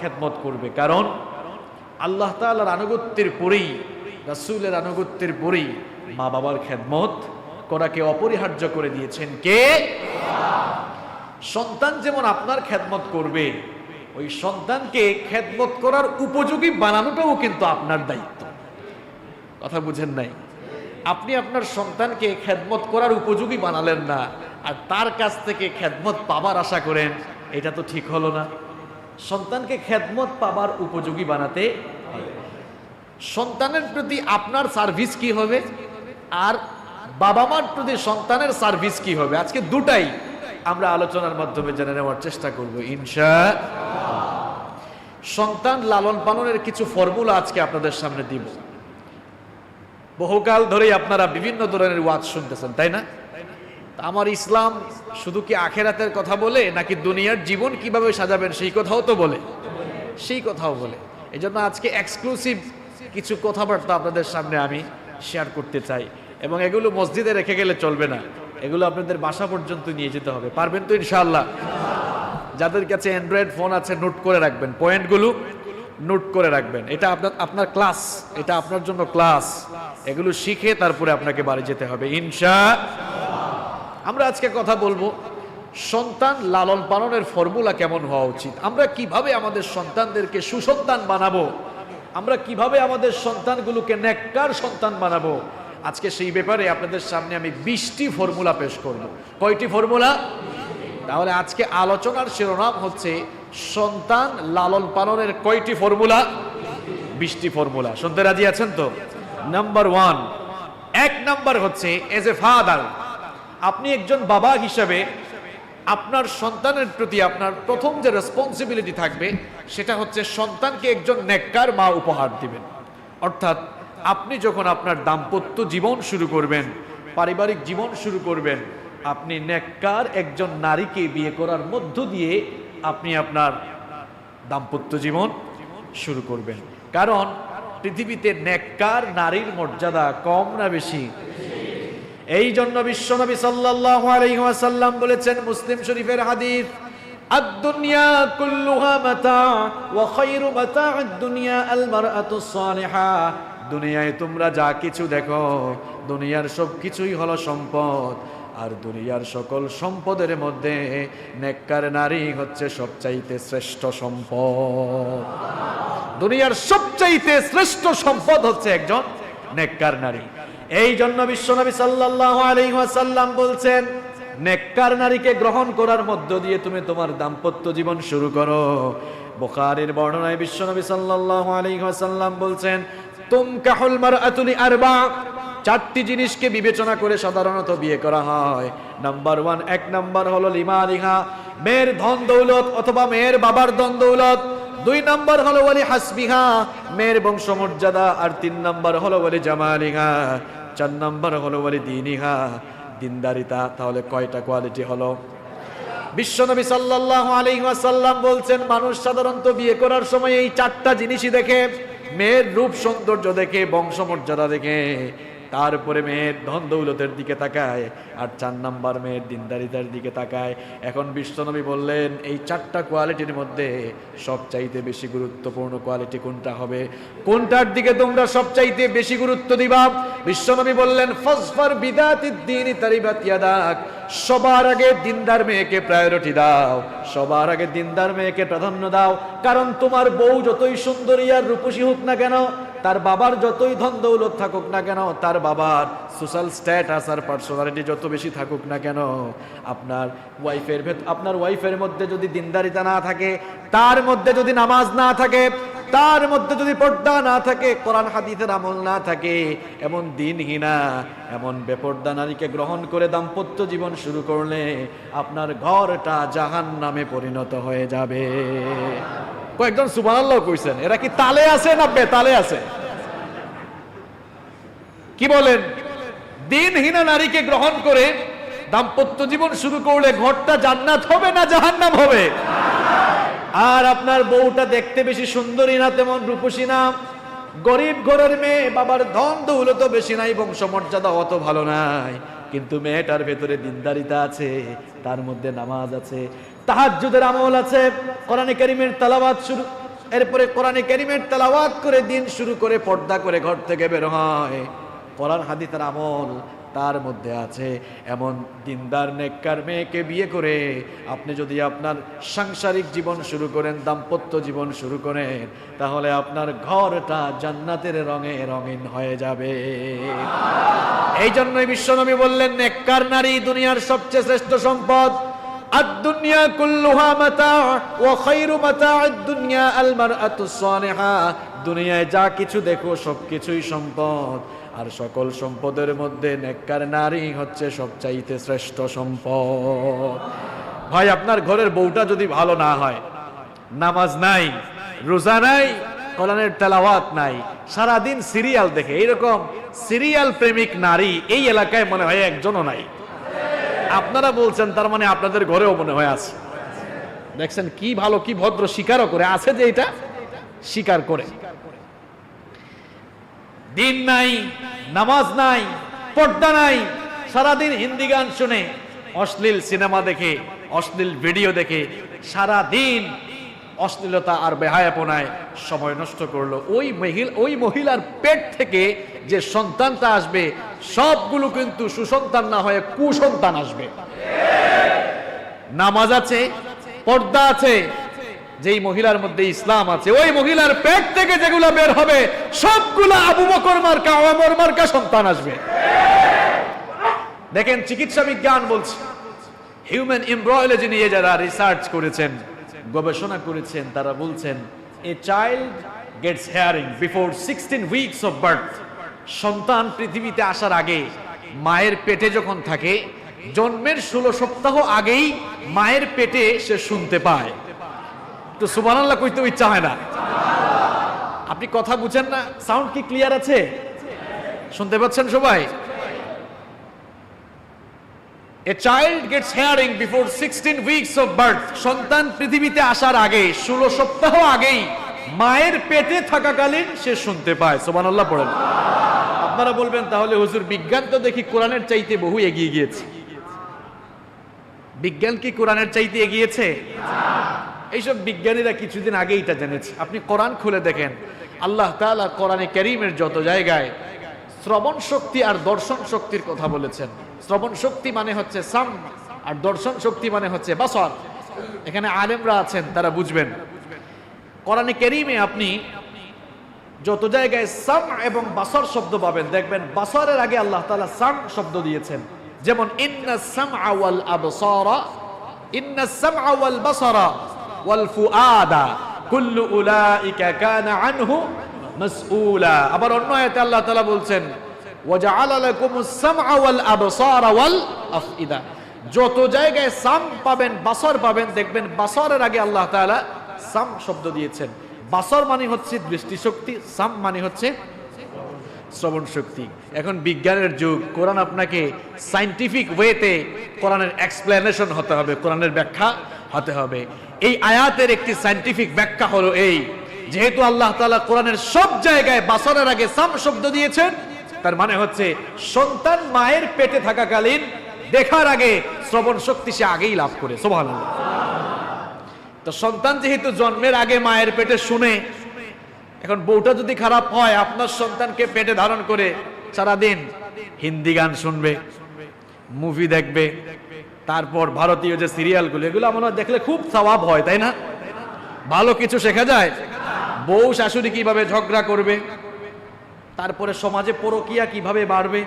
খেদমত করবে। কারণ আল্লাহ তাআলার আনুগত্যের পরেই, রাসূলের আনুগত্যের পরেই মা বাবার খেদমত করাকে অপরিহার্য করে দিয়েছেন কে? সন্তান যেমন আপনার খেদমত করবে, ওই সন্তানকে খেদমত করার উপযোগী বানানোটাও কিন্তু আপনার দায়িত্ব। কথা বুঝেন নাই? আপনি আপনার সন্তানকে খেদমত করার উপযোগী বানালেন না, আর তার কাছ থেকে খেদমত পাবার আশা করেন, এটা তো ঠিক হলো না। সন্তানকে খেদমত পাবার উপযোগী বানাতে হবে। সন্তানের প্রতি আপনার সার্ভিস কি হবে, আর বাবা মার প্রতি সন্তানের সার্ভিস কি হবে, আজকে দুটাই আমরা আলোচনার মাধ্যমে জেনে নেওয়ার চেষ্টা করব ইনশাআল্লাহ। সন্তান লালন পালনের কিছু ফর্মুলা আজকে আপনাদের সামনে দিব। বহুকাল ধরেই আপনারা বিভিন্ন ধরনের ওয়াজ শুনতেছেন, তাই না? আমার ইসলাম শুধু কি আখেরাতের কথা বলে, নাকি দুনিয়ার জীবন কিভাবে সাজাবেন সেই কথাও তো বলে, সেই কথাও বলে। এই জন্য আজকে এক্সক্লুসিভ কিছু কথাবার্তা আপনাদের সামনে আমি শেয়ার করতে চাই, এবং এগুলো মসজিদে রেখে গেলে চলবে না, এগুলো আপনাদের বাসা পর্যন্ত নিয়ে যেতে হবে। পারবেন তো ইনশাআল্লাহ? যাদের কাছে অ্যান্ড্রয়েড ফোন আছে নোট করে রাখবেন, পয়েন্টগুলো নোট করে রাখবেন। এটা আপনার ক্লাস, এটা আপনার জন্য ক্লাস। এগুলো শিখে তারপরে আপনাকে বাড়ি যেতে হবে ইনশাআল্লাহ। আমরা আজকে কথা বলবো সন্তান লালন পালনের ফর্মুলা কেমন হওয়া উচিত, আমরা কিভাবে আমাদের সন্তানদেরকে সুসন্তান বানাবো, আমরা কিভাবে আমাদের সন্তানগুলোকে নেককার সন্তান বানাবো। আজকে সেই ব্যাপারে আপনাদের সামনে আমি 20টি ফর্মুলা পেশ করব। কয়টি ফর্মুলা? তাহলে আজকে আলোচনার শিরোনাম হচ্ছে সন্তান লালন পালনের কয়টি ফর্মুলা? 20টি ফর্মুলা। শুনতে রাজি আছেন তো? নাম্বার 1, 1 নাম্বার হচ্ছে এজ এ ফাদার, আপনি একজন বাবা হিসেবে আপনার সন্তানের প্রতি আপনার প্রথম যে রেসপন্সিবিলিটি থাকবে সেটা হচ্ছে সন্তানকে একজন নেককার মা উপহার দিবেন। অর্থাৎ আপনি যখন আপনার দাম্পত্য জীবন শুরু করবেন, পারিবারিক জীবন শুরু করবেন, আপনি নেককার একজন নারীকে বিয়ে করার মধ্য দিয়ে আপনি আপনার দাম্পত্য জীবন শুরু করবেন। কারণ পৃথিবীতে নেককার নারীর মর্যাদা কম না বেশি? এই জন্য বিশ্বনবী সাল্লাল্লাহু আলাইহি ওয়াসাল্লাম বলেছেন, মুসলিম শরীফের হাদিস, আদ-দুনিয়া কুল্লুহা মাতা ওয়া খায়রু মাতা'আদ দুনিয়া আল মারআতুস সালিহা। দুনিয়ায় তোমরা যা কিছু দেখো, দুনিয়ার সব কিছুই হলো সম্পদ, আর দুনিয়ার সকল সম্পদের মধ্যে নেককার নারী হচ্ছে সবচাইতে শ্রেষ্ঠ সম্পদ। দুনিয়ার সবচাইতে শ্রেষ্ঠ সম্পদ হচ্ছে একজন নেককার নারী। এই জন্য বিশ্বনবী সাল্লাল্লাহু আলাইহি ওয়াসাল্লাম বলছেন, নেককার নারীকে গ্রহণ করার মধ্য দিয়ে তুমি তোমার দাম্পত্য জীবন শুরু করো। বুখারীর বর্ণনায় বিশ্বনবী সাল্লাল্লাহু আলাইহি ওয়াসাল্লাম বলছেন, তুমকাহুল মারআতু লিআরবা, 4টি জিনিসকে বিবেচনা করে সাধারণত বিয়ে করা হয়। নাম্বার 1, 1 নাম্বার হলো লিমালিহা, মেয়ের ধন দৌলত অথবা মেয়ের বাবার ধন দৌলত। 2 নাম্বার হলো ওয়ালি হাসবিহা, মেয়ের বংশমর্যাদা। আর 3 নাম্বার হলো ওয়ালি জামালিহা, 4 নাম্বার হলো ওয়ালি দীনিহা, দিনদারিতা। তাহলে কয়টা কোয়ালিটি হলো? বিশ্বনবী সাল্লাল্লাহু আলাইহি ওয়াসাল্লাম বলছেন, মানুষ সাধারণত বিয়ে করার সময় এই 4টা জিনিসই দেখে। মেয়ের রূপ সৌন্দর্য দেখে, বংশমর্যাদা দেখে, তারপরে মেয়ের ধন দৌলতের দিকে তাকায়, আর 4 নাম্বার মেয়ের দিনদারিতার দিকে তাকায়। এখন বিশ্বনবী বললেন, এই 4টা কোয়ালিটির মধ্যে সবচাইতে বেশি গুরুত্বপূর্ণ কোয়ালিটি কোনটা হবে, কোনটার দিকে তোমরা সবচাইতে বেশি গুরুত্ব দিবা? বিশ্বনবী বললেন, ফাসফার বিদাতিদ দীনি তারিবাত ইয়াদাক, সবার আগে দিনদার মেয়েকে প্রায়োরিটি দাও, সবার আগে দিনদার মেয়েকে প্রাধান্য দাও। কারণ তোমার বউ যতই সুন্দরী আর রূপসী হোক না কেন, তার বাবার যতই ধন দৌলত থাকুক না কেন, তার বাবার সোশ্যাল স্ট্যাটাস আর পার্সোনালিটি যত বেশি থাকুক না কেন, আপনার ওয়াইফের মধ্যে যদি দিনদারিতা না থাকে, তার মধ্যে যদি নামাজ না থাকে, তার মধ্যে যদি পর্দা না থাকে, কোরআন হাদিসের আমল না থাকে, এমন দিনহীনা, এমন বেপর্দা নারীকে গ্রহণ করে দাম্পত্য জীবন শুরু করলে আপনার ঘরটা জাহান্নামে পরিণত হয়ে যাবে। কয়েকজন সুবহানাল্লাহ কইছেন, এরা কি তালে আছে না বেতালে আছে? কি বলেন? দিনহীনা নারীকে গ্রহণ করে দাম্পত্য জীবন শুরু করলে ঘরটা জান্নাত হবে না জাহান্নাম হবে? আর আপনার বউটা দেখতে বেশি সুন্দরী না, তেমন রূপসী না, গরিব ঘরের মেয়ে, বাবার ধন দৌলত বেশি নাই, বংশমর্যাদা অত ভালো নাই, কিন্তু মেয়েটার ভেতরে দিনদারিতা আছে, তার মধ্যে নামাজ আছে, তাহাজ্জুদের আমল আছে, কোরআনে কারীমের তেলাওয়াত এরপরে কোরআনে কারীমের তেলাওয়াত করে দিন শুরু করে পর্দা করে ঘর থেকে বের হয়। কোরআন হাদিসের আমল তার মধ্যে আছে। এমন দিনদার নেককার মেয়েকে বিয়ে করে আপনি যদি আপনার সাংসারিক জীবন শুরু করেন, দাম্পত্য জীবন শুরু করেন, তাহলে আপনার ঘরটা জান্নাতের রঙে রঙিন হয়ে যাবে। এই জন্যই বিশ্বনবী বললেন, নেককার নারী দুনিয়ার সবচেয়ে শ্রেষ্ঠ সম্পদ। আদ-দুনিয়া কুল্লুহা মাতা' ওয়া খায়রু মাতা'আদ দুনিয়া আল মারআতু সালিহা। দুনিয়ায় যা কিছু দেখো সবকিছুই সম্পদ, আর সকল সম্পদের মধ্যে নেককার নারী হচ্ছে সবচাইতে শ্রেষ্ঠ সম্পদ। ভাই, আপনার ঘরের বউটা যদি ভালো না হয়, নামাজ নাই, রোজা নাই, কোরআনের তেলাওয়াত নাই, সারাদিন সিরিয়াল দেখে, এইরকম সিরিয়াল প্রেমিক নারী এই এলাকায় মনে হয় একজনও নাই। আপনারা বলছেন, তার মানে আপনাদের ঘরেও মনে হয় আছে। দেখছেন কি ভালো কি ভদ্র, স্বীকারও করে আছে যে এটা স্বীকার করে। দিন নাই, নামাজ নাই, পর্দা নাই, সারাদিন হিন্দি গান শুনে, অশ্লীল সিনেমা দেখে, অশ্লীল ভিডিও দেখে সারাদিন অশ্লীলতা আর বেহায়াপনায় সময় নষ্ট করলো। ওই মহিলার পেট থেকে যে সন্তানটা আসবে সবগুলো কিন্তু সুসন্তান না হয়ে কুসন্তান আসবে। নামাজ আছে, পর্দা আছে, যেই মহিলার মধ্যে ইসলাম আছে, ওই মহিলার পেট থেকে যেগুলো বের হবে সবগুলো আবু বকর মার্কা, ওমর মার্কা সন্তান আসবে। দেখেন, চিকিৎসা বিজ্ঞান বলছে, হিউম্যান এমব্রায়োলজি নিয়ে যারা রিসার্চ করেছেন, গবেষণা করেছেন, তারা বলছেন a child gets hearing before 16 weeks of birth. সন্তান পৃথিবীতে আসার আগে, মায়ের পেটে যখন থাকে, জন্মের 16 সপ্তাহ আগেই মায়ের পেটে সে শুনতে পায়। তো সুবহানাল্লাহ কইতে ইচ্ছা হয় না। আপনি কথা বুঝেন না? সাউন্ড কি ক্লিয়ার আছে? শুনতে পাচ্ছেন সবাই? A child gets hearing before 16 weeks of birth. সন্তান পৃথিবীতে আসার আগে 16 সপ্তাহ আগেই মায়ের পেটে থাকাকালীন সে শুনতে পায়। সুবহানাল্লাহ পড়েন। আপনারা বলবেন, তাহলে হুজুর বিজ্ঞান তো দেখি কোরআনের চাইতে বহু এগিয়ে গিয়েছে। বিজ্ঞান কি কোরআনের চাইতে এগিয়েছে? এইসব বিজ্ঞানীরা কিছুদিন আগে এটা জেনেছে। আপনি কোরআন খুলে দেখেন, আল্লাহ তাআলা কোরআনে কারীমের যত জায়গায় শ্রবণ শক্তি আর দর্শন শক্তির কথা বলেছেন। শ্রবণ শক্তি মানে হচ্ছে সাম, আর দর্শন শক্তি মানে হচ্ছে বাসর। এখানে আলেমরা আছেন, তারা বুঝবেন। কোরআনে কারীমে আপনি যত জায়গায় সাম এবং বাসর শব্দ পাবেন, দেখবেন বাসরের আগে আল্লাহ তাআলা সাম শব্দ দিয়েছেন। যেমন ইন্নাস সামআ ওয়াল আবসারা, ইন্নাস সামআ ওয়াল বাসারা ওয়াল ফুআদা কুল্লু উলাইকা কানা আনহু মাসউলা। আবার অন্য আয়াতে আল্লাহ তাআলা বলছেন ওয়াজআলা লাকুমুস সামআ ওয়াল আবসারা ওয়াল আফইদা। যত জায়গায় সাম পাবেন, বাসর পাবেন, দেখবেন বাসরের আগে আল্লাহ তাআলা সাম শব্দ দিয়েছেন। বাসর মানে হচ্ছে দৃষ্টিশক্তি, সাম মানে হচ্ছে শ্রবণ শক্তি। এখন বিজ্ঞানের যুগ, কোরআন আপনাকে সায়েন্টিফিক ওয়েতে কোরআনের এক্সপ্লেনেশন হতে হবে, কোরআনের ব্যাখ্যা হতে হবে। এই আয়াতের একটি সায়েন্টিফিক ব্যাখ্যা হলো এই, যেহেতু আল্লাহ তাআলা কোরআনের সব জায়গায় বাসরের আগে সাম শব্দ দিয়েছেন, তার মানে হচ্ছে সন্তান মায়ের পেটে থাকাকালীন দেখার আগে শ্রবণ শক্তি সে আগেই লাভ করে। সুবহানাল্লাহ। তো সন্তান যেহেতু জন্মের আগে মায়ের পেটে শুনে, এখন বউটা যদি খারাপ হয়, আপনার সন্তানকে পেটে ধারণ করে সারাদিন হিন্দি গান শুনবে, মুভি দেখবে, তারপর ভারতীয় যে সিরিয়ালগুলো, এগুলো আমরা দেখলে খুব সওয়াব হয়, তাই না? ভালো কিছু শেখা যায়। বউ শাশুড়ি কিভাবে ঝগড়া করবে, তারপরে সমাজে পরকীয়া কিভাবে বাড়বে,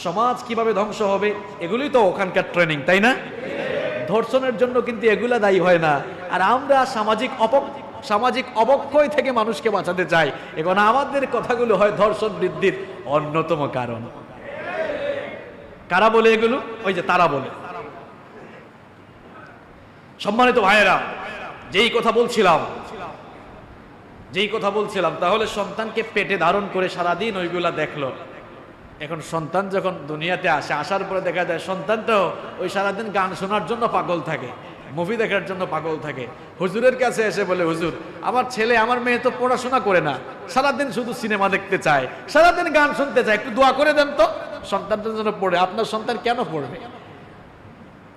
সমাজ কিভাবে ধ্বংস হবে, এগুলোই তো ওখানকার ট্রেনিং, তাই না? ধর্ষণের জন্য কিন্তু এগুলা দায়ী হয় না। আর আমরা সামাজিক অবক্ষয় থেকে মানুষকে বাঁচাতে চাই, এখন আমাদের কথাগুলো হয় ধর্ষণ বৃদ্ধির অন্যতম কারণ। কারা বলে এগুলো? ওই যে তারা বলে। সম্মানিত ভাইয়েরা, যেই কথা বলছিলাম, তাহলে সন্তানকে পেটে ধারণ করে সারাদিন ওইগুলা দেখলো। এখন সন্তান যখন দুনিয়াতে আসে, আসার পরে দেখা যায় সন্তান তো ওই সারাদিন গান শোনার জন্য পাগল থাকে, মুভি দেখার জন্য পাগল থাকে। হুজুরের কাছে এসে বলে, হুজুর আমার ছেলে আমার মেয়ে তো পড়াশোনা করে না, সারাদিন শুধু সিনেমা দেখতে চায়, সারাদিন গান শুনতে চায়, একটু দোয়া করে দেন তো সন্তানটার জন্য পড়ে। আপনার সন্তান কেন পড়বে?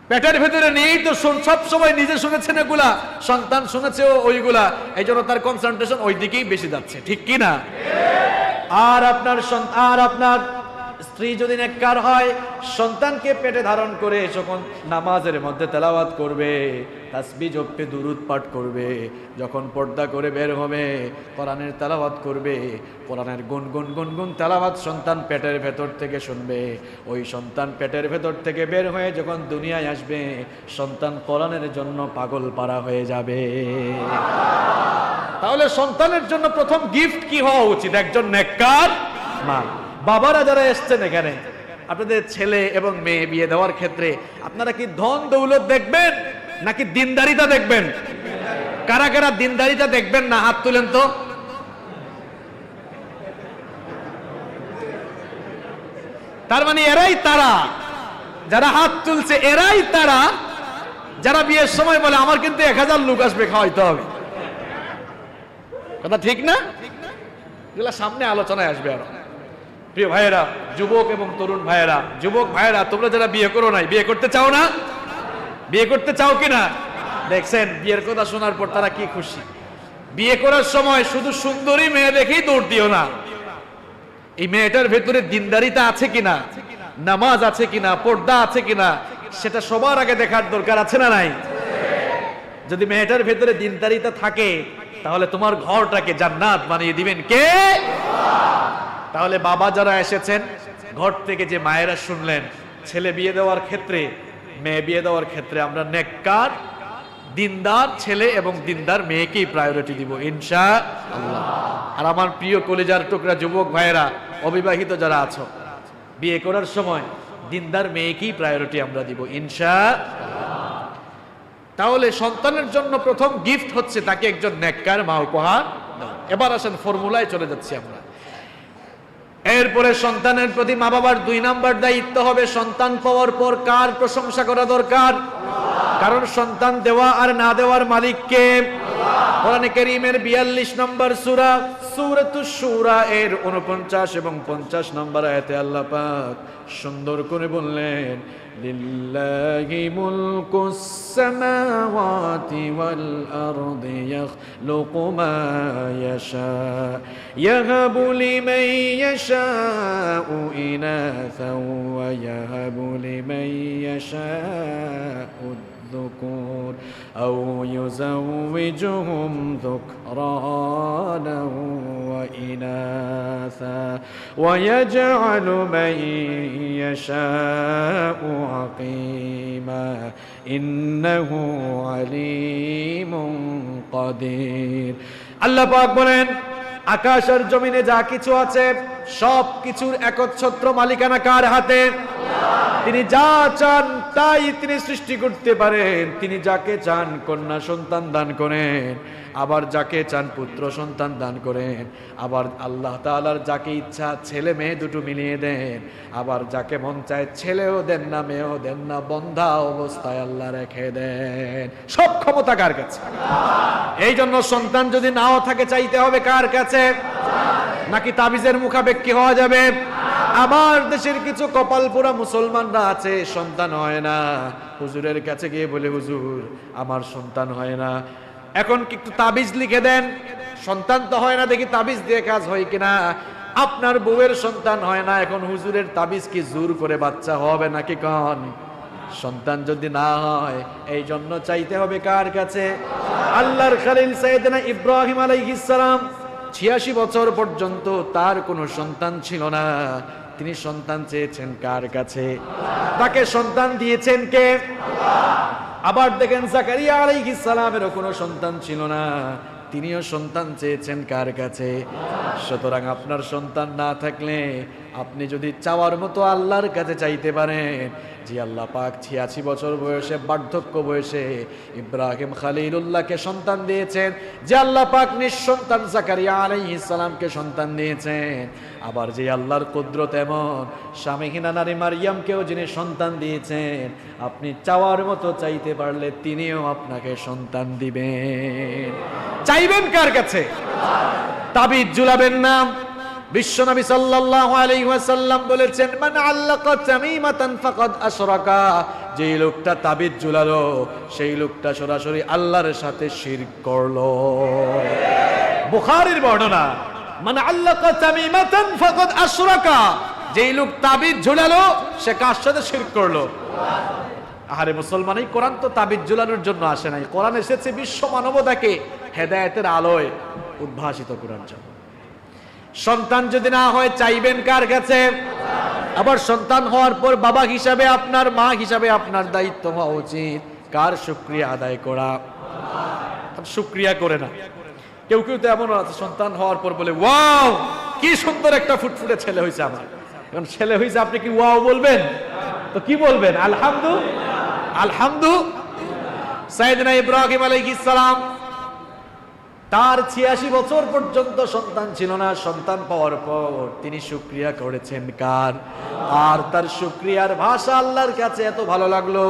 পেটের ভেতরে নেই তো সব সময় নিজে শুনেছেন এগুলা, সন্তান শুনেছে ওইগুলা, এই জন্য তার কনসেন্ট্রেশন ওই দিকেই বেশি যাচ্ছে, ঠিক কি না? আর আপনার স্ত্রী যদি নেককার হয়, সন্তানকে পেটে ধারণ করে যখন নামাজের মধ্যে তেলাওয়াত করবে, তাসবিহ জপে, দুরূদ পাঠ করবে, যখন পর্দা করে বের হবে কোরআনের তেলাওয়াত করবে, কোরআনের গুনগুন গুনগুন তেলাওয়াত সন্তান পেটের ভেতর থেকে শুনবে, ওই সন্তান পেটের ভেতর থেকে বের হয়ে যখন দুনিয়ায় আসবে, সন্তান কোরআনের জন্য পাগল পারা হয়ে যাবে। তাহলে সন্তানের জন্য প্রথম গিফট কি হওয়া উচিত? একজন নেককার মা। বাবারা যারা এসছেন এখানে, আপনাদের ছেলে এবং মেয়ে বিয়ে দেওয়ার ক্ষেত্রে আপনারা কি ধন দৌলত দেখবেন নাকি দিনদারিতা দেখবেন? কারা কারা দিনদারিতা দেখবেন না হাত তুলেন তো। তার মানে এরাই তারা, যারা হাত তুলছে এরাই তারা যারা বিয়ের সময় বলে আমার কিন্তু 1000 লোক আসবে, খাওয়াইতে হবে। কথা ঠিক না? এগুলা সামনে আলোচনায় আসবে আরো। প্রিয় ভাইয়েরা, যুবক এবং তরুণ ভাইয়েরা, যুবক ভাইয়েরা, তোমরা যারা বিয়ে করো নাই, বিয়ে করতে চাও না? বিয়ে করতে চাও কিনা? দেখছেন বিয়ের কথা শোনার পর তারা কি খুশি। বিয়ে করার সময় শুধু সুন্দরী মেয়ে দেখেই দৌড় দিও না, এই মেয়েটার ভেতরে দিনদারিতা আছে কিনা, নামাজ আছে কিনা, পর্দা আছে কিনা, সেটা সবার আগে দেখার দরকার আছে না নাই? যদি মেয়েটার ভেতরে দিনদারিতা থাকে তাহলে তোমার ঘরটাকে জান্নাত বানিয়ে দিবেন কে? তাহলে বাবা যারা এসেছেন, ঘর থেকে যে মায়েরা শুনলেন, ছেলে বিয়ে দেওয়ার ক্ষেত্রে, মেয়ে বিয়ে দেওয়ার ক্ষেত্রে আমরা নেককার দিনদার ছেলে এবং দিনদার মেয়েকেই প্রায়োরিটি দিব ইনশাআল্লাহ। আর আমার প্রিয় কলিজার টুকরা যুবক ভাইয়েরা, অবিবাহিত যারা আছো, বিয়ে করার সময় দিনদার মেয়েকেই প্রায়োরিটি আমরা দিব ইনশাআল্লাহ। তাহলে সন্তানের জন্য প্রথম গিফট হচ্ছে তাকে একজন নেককার মা উপহার দাও। এবার আসেন ফর্মুলায় চলে যাচ্ছি আমরা। এরপরে সন্তানের প্রতি মা বাবার 2 নাম্বার দায়িত্ব হবে, সন্তান পাওয়ার পর কার প্রশংসা করা দরকার? কারণ সন্তান দেওয়া আর না দেওয়ার মালিক কে? কোরআনে কারীমের 42 নম্বর সূরা, সূরাতুশ শূরা এর 49 এবং 50 নম্বর আয়াতে আল্লাহ পাক সুন্দর করে বললেন, লিল্লাহি মুলকুস সামাওয়াতি ওয়াল আরদি ইয়াখলুকু মা ইয়াশা ইয়াহাবু লিমান ইয়াশাউ ইনাসাও ওয়া ইয়াহাবু লিমান ইয়াশাউ الذكور أو يزوجهم ذكرانا وإناثا ويجعل من يشاء عقيما إنه عليم قدير। আল্লাহ পাক বলেন, আকাশ আর জমিনে যা কিছু আছে সব কিছুর একচ্ছত্র মালিকানা কার হাতে? তিনি যা চান তাই তিনি সৃষ্টি করতে পারেন। তিনি যাকে চান কন্যা সন্তান দান করেন, আবার যাকে চান পুত্র সন্তান দান করেন, আবার আল্লাহ তাআলার যাকে ইচ্ছা ছেলে মেয়ে দুটো মিলিয়ে দেন, আবার যাকে মন চায় ছেলেও দেন না মেয়েও দেন না, বন্ধা অবস্থায় আল্লাহ রেখে দেন। সব ক্ষমতা কার কাছে? এই জন্য সন্তান যদি নাও থাকে চাইতে হবে কার কাছে? নাকি তাবিজের মুখাপেক্ষী হওয়া যাবে? আমার দেশের কিছু কপালপুরা মুসলমানরা আছে, সন্তান হয় না, হুজুরের কাছে গিয়ে বলে, হুজুর আমার সন্তান হয় না, এখন কি একটু তাবিজ লিখে দেন। সন্তান তো হয় না, দেখি তাবিজ দিয়ে কাজ হয় কিনা। আপনার বউয়ের সন্তান হয় না, এখন হুজুরের তাবিজ কি জোর করে বাচ্চা হবে নাকি? কন সন্তান যদি না হয়, এই জন্য চাইতে হবে কার কাছে? আল্লাহর খলিল সাইয়েদনা ইব্রাহিম আলাইহিস সালাম 86 বছর পর্যন্ত তার কোনো সন্তান ছিল না। তিনি সন্তান চেয়েছেন কার কাছে? তাকে সন্তান দিয়েছেন কে? আবার দেখেন জাকারিয়া আলাইহিস সালামেরও কোনো সন্তান ছিল না, তিনিও সন্তান চেয়েছেন কার কাছে? সুতরাং আপনার সন্তান না থাকলে আপনি যদি চাওয়ার মতো আল্লাহর কাছে চাইতে পারেন, যে আল্লাহ পাক 86 বছর বয়সে, বার্ধক্য বয়সে ইব্রাহিম খলিলুল্লাহকে সন্তান দিয়েছেন, যে আল্লাহ পাক নিঃসন্তান জাকারিয়া আলাইহিস সালামকে সন্তান দিয়েছেন, আবার যে আল্লাহর কুদরত এমন স্বামীহীনা নারী মারিয়ামকেও যিনি সন্তান দিয়েছেন, আপনি চাওয়ার মতো চাইতে পারলে তিনিও আপনাকে সন্তান দিবেন। চাইবেন কার কাছে? তাবিজ ঝুলাবেন না, বিশ্বনবী সাল্লাল্লাহু আলাইহি ওয়াসাল্লাম বলেছেন, মান আল্লাকা তামিমাতান ফাকাদ আশরাকা, যেই লোকটা তাবিজ ঝুলালো সেই লোকটা সরাসরি আল্লাহর সাথে শিরক করলো। বুখারীর বর্ণনা, মান আল্লাকা তামিমাতান ফাকাদ আশরাকা, যেই লোক তাবিজ ঝুলালো সে কার সাথে শিরক করলো? আরে মুসলমান, এই কোরআন তো তাবিজ ঝুলানোর জন্য আসে নাই, কোরআন এসেছে বিশ্ব মানবতাকে হেদায়েতের আলোয় উদ্ভাসিত করার জন্য। সন্তান যদি না হয় চাইবেন কার কাছে? আবার সন্তান হওয়ার পর বাবা হিসাবে আপনার, মা হিসাবে আপনার দায়িত্ব হওয়া উচিত কার? শুকরিয়া আদায় করা। শুকরিয়া করে না। কেউ কেউ তো এমন আছে সন্তান হওয়ার পর বলে, ওয়াও কি সুন্দর একটা ফুটফুটে ছেলে হয়েছে আমার। এখন ছেলে হয়েছে, আপনি কি ওয়াও বলবেন? তো কি বলবেন? আলহামদুলিল্লাহ। সাইয়েদনা ইব্রাহিম আলাইহিস সালাম, তার 86 বছর পর্যন্ত সন্তান ছিল না। সন্তান পাওয়ার পর তিনি শুকরিয়া করেছেন কার? আর তার শুকরিয়ার ভাষা আল্লাহর কাছে এত ভালো লাগলো,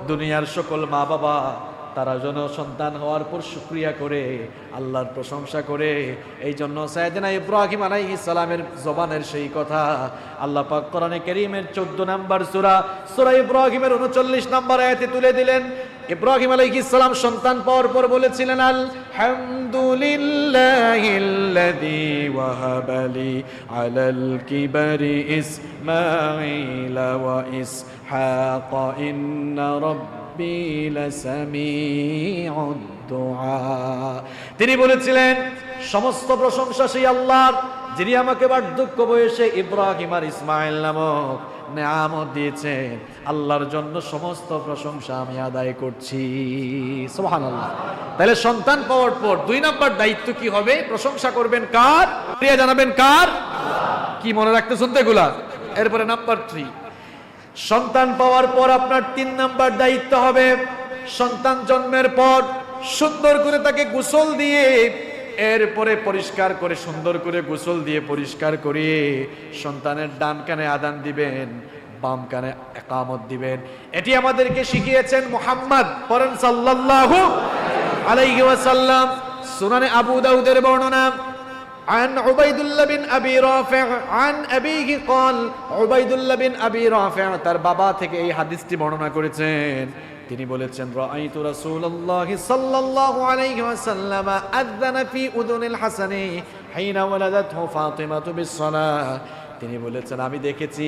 দুনিয়ার সকল মা বাবা তারা যেন সন্তান হওয়ার পর শুকরিয়া করে, আল্লাহর প্রশংসা করে। এই জন্য সাইয়েদনা ইব্রাহিম আলাইহিস সালামের জবানের সেই কথা আল্লাহ পাক কোরআনে কারীমের 14 নম্বর সূরা ইব্রাহিমের 39 নম্বর আয়াতে তুলে দিলেন। ইব্রাহিম আলাইহিস সালাম সন্তান পাওয়ার পর বলেছিলেন, আলহামদুলিল্লাহিল্লাযী ওয়াহাবালি আলাল কিবারি ইসমাঈল ওয়া ইসহাক ইন্না রাব্বী লাসামিউদ দুআ। তিনি বলেছিলেন, সমস্ত প্রশংসা সেই আল্লাহর, যিনি আমাকে বার্ধক্য বয়সে ইব্রাহিম আর ইসমাইল নামক নেয়ামত দিয়েছেন। আল্লাহর জন্য সমস্ত প্রশংসা আমি আদায় করছি। সুবহানাল্লাহ। তাহলে সন্তান পাওয়ার পর 2 নাম্বার দায়িত্ব কি হবে? প্রশংসা করবেন কার? প্রিয় জানাবেন কার? কি মনে রাখতেছেন তো এগুলা? এরপরে নাম্বার 3, সন্তান পাওয়ার পর আপনার 3 নাম্বার দায়িত্ব হবে, সন্তান জন্মের পর সুন্দর করে তাকে গোসল দিয়ে, এরপরে পরিষ্কার করে সুন্দর করে গোসল দিয়ে পরিষ্কার করিয়ে সন্তানের ডান কানে আযান দিবেন, বাম কানে ইকামত দিবেন। এটি আমাদেরকে শিখিয়েছেন মুহাম্মদ, পড়েন সাল্লাল্লাহু আলাইহি ওয়াসাল্লাম। সুনানে আবু দাউদের বর্ণনা, عن عبيد الله بن أبي رافع عن أبيه قال, عبيدুল্লাহ বিন আবি রাফি তার বাবা থেকে এই হাদিসটি বর্ণনা করেছেন। তিনি বলেছেন, রাআইতু রাসূলুল্লাহি সাল্লাল্লাহু আলাইহি ওয়াসাল্লাম আযানা ফি উযুনিল হাসানি হিনা ওয়ালাদাতহু ফাতিমাতু বিস-সালাহ। তিনি বলেছেন, আমি দেখেছি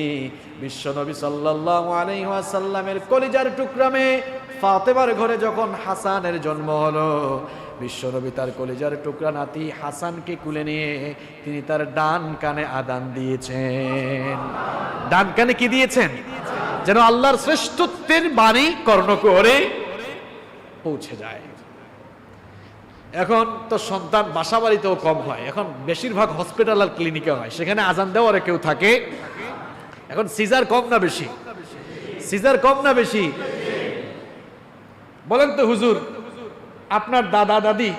বিশ্বনবী সাল্লাল্লাহু আলাইহি ওয়াসাল্লামের কলিজার টুকরা মেয়ে ফাতেমার ঘরে যখন হাসানের জন্ম হলো, বিশ্বনবী তার কলিজার টুকরা নাতি হাসানকে কুলে নিয়ে তিনি তার ডান কানে আযান দিয়েছেন। ডান কানে কি দিয়েছেন? যেন আল্লাহর শ্রেষ্ঠত্বের বাণী কর্ণকুহরে পৌঁছে যায়। এখন তো সন্তান বাসা বাড়িতেও কম হয়, এখন বেশিরভাগ হসপিটাল আর ক্লিনিকে হয়, সেখানে আযান দেওয়ার কেউ থাকে। এখন সিজার কম না বেশি? সিজার কম না বেশি? বলেন তো হুজুর, আপনার দাদা দাদি,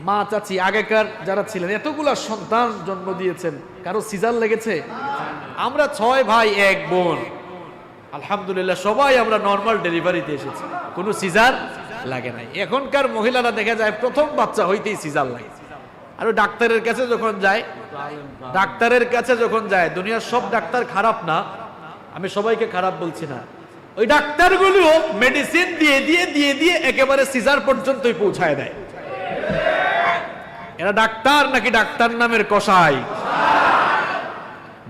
মা চাচি আগেকার যারা ছিলেন, এতগুলা সন্তান জন্ম দিয়েছেন, কারো সিজার লেগেছে? আমরা 6 ভাই 1 বোন, আলহামদুলিল্লাহ সবাই আমরা নরমাল ডেলিভারিতে এসেছি, কোনো সিজার লাগে নাই। এখনকার মহিলারা দেখা যায় প্রথম বাচ্চা হইতেই সিজার লাগে। আর ডাক্তারের কাছে যখন যায়, দুনিয়ার সব ডাক্তার খারাপ না, আমি সবাইকে খারাপ বলছি না, ওই ডাক্তারগুলো মেডিসিন দিয়ে দিয়ে দিয়ে দিয়ে একেবারে সিজার পর্যন্তই পৌঁছায় দেয়। এরা ডাক্তার নাকি ডাক্তার নামের কসাই?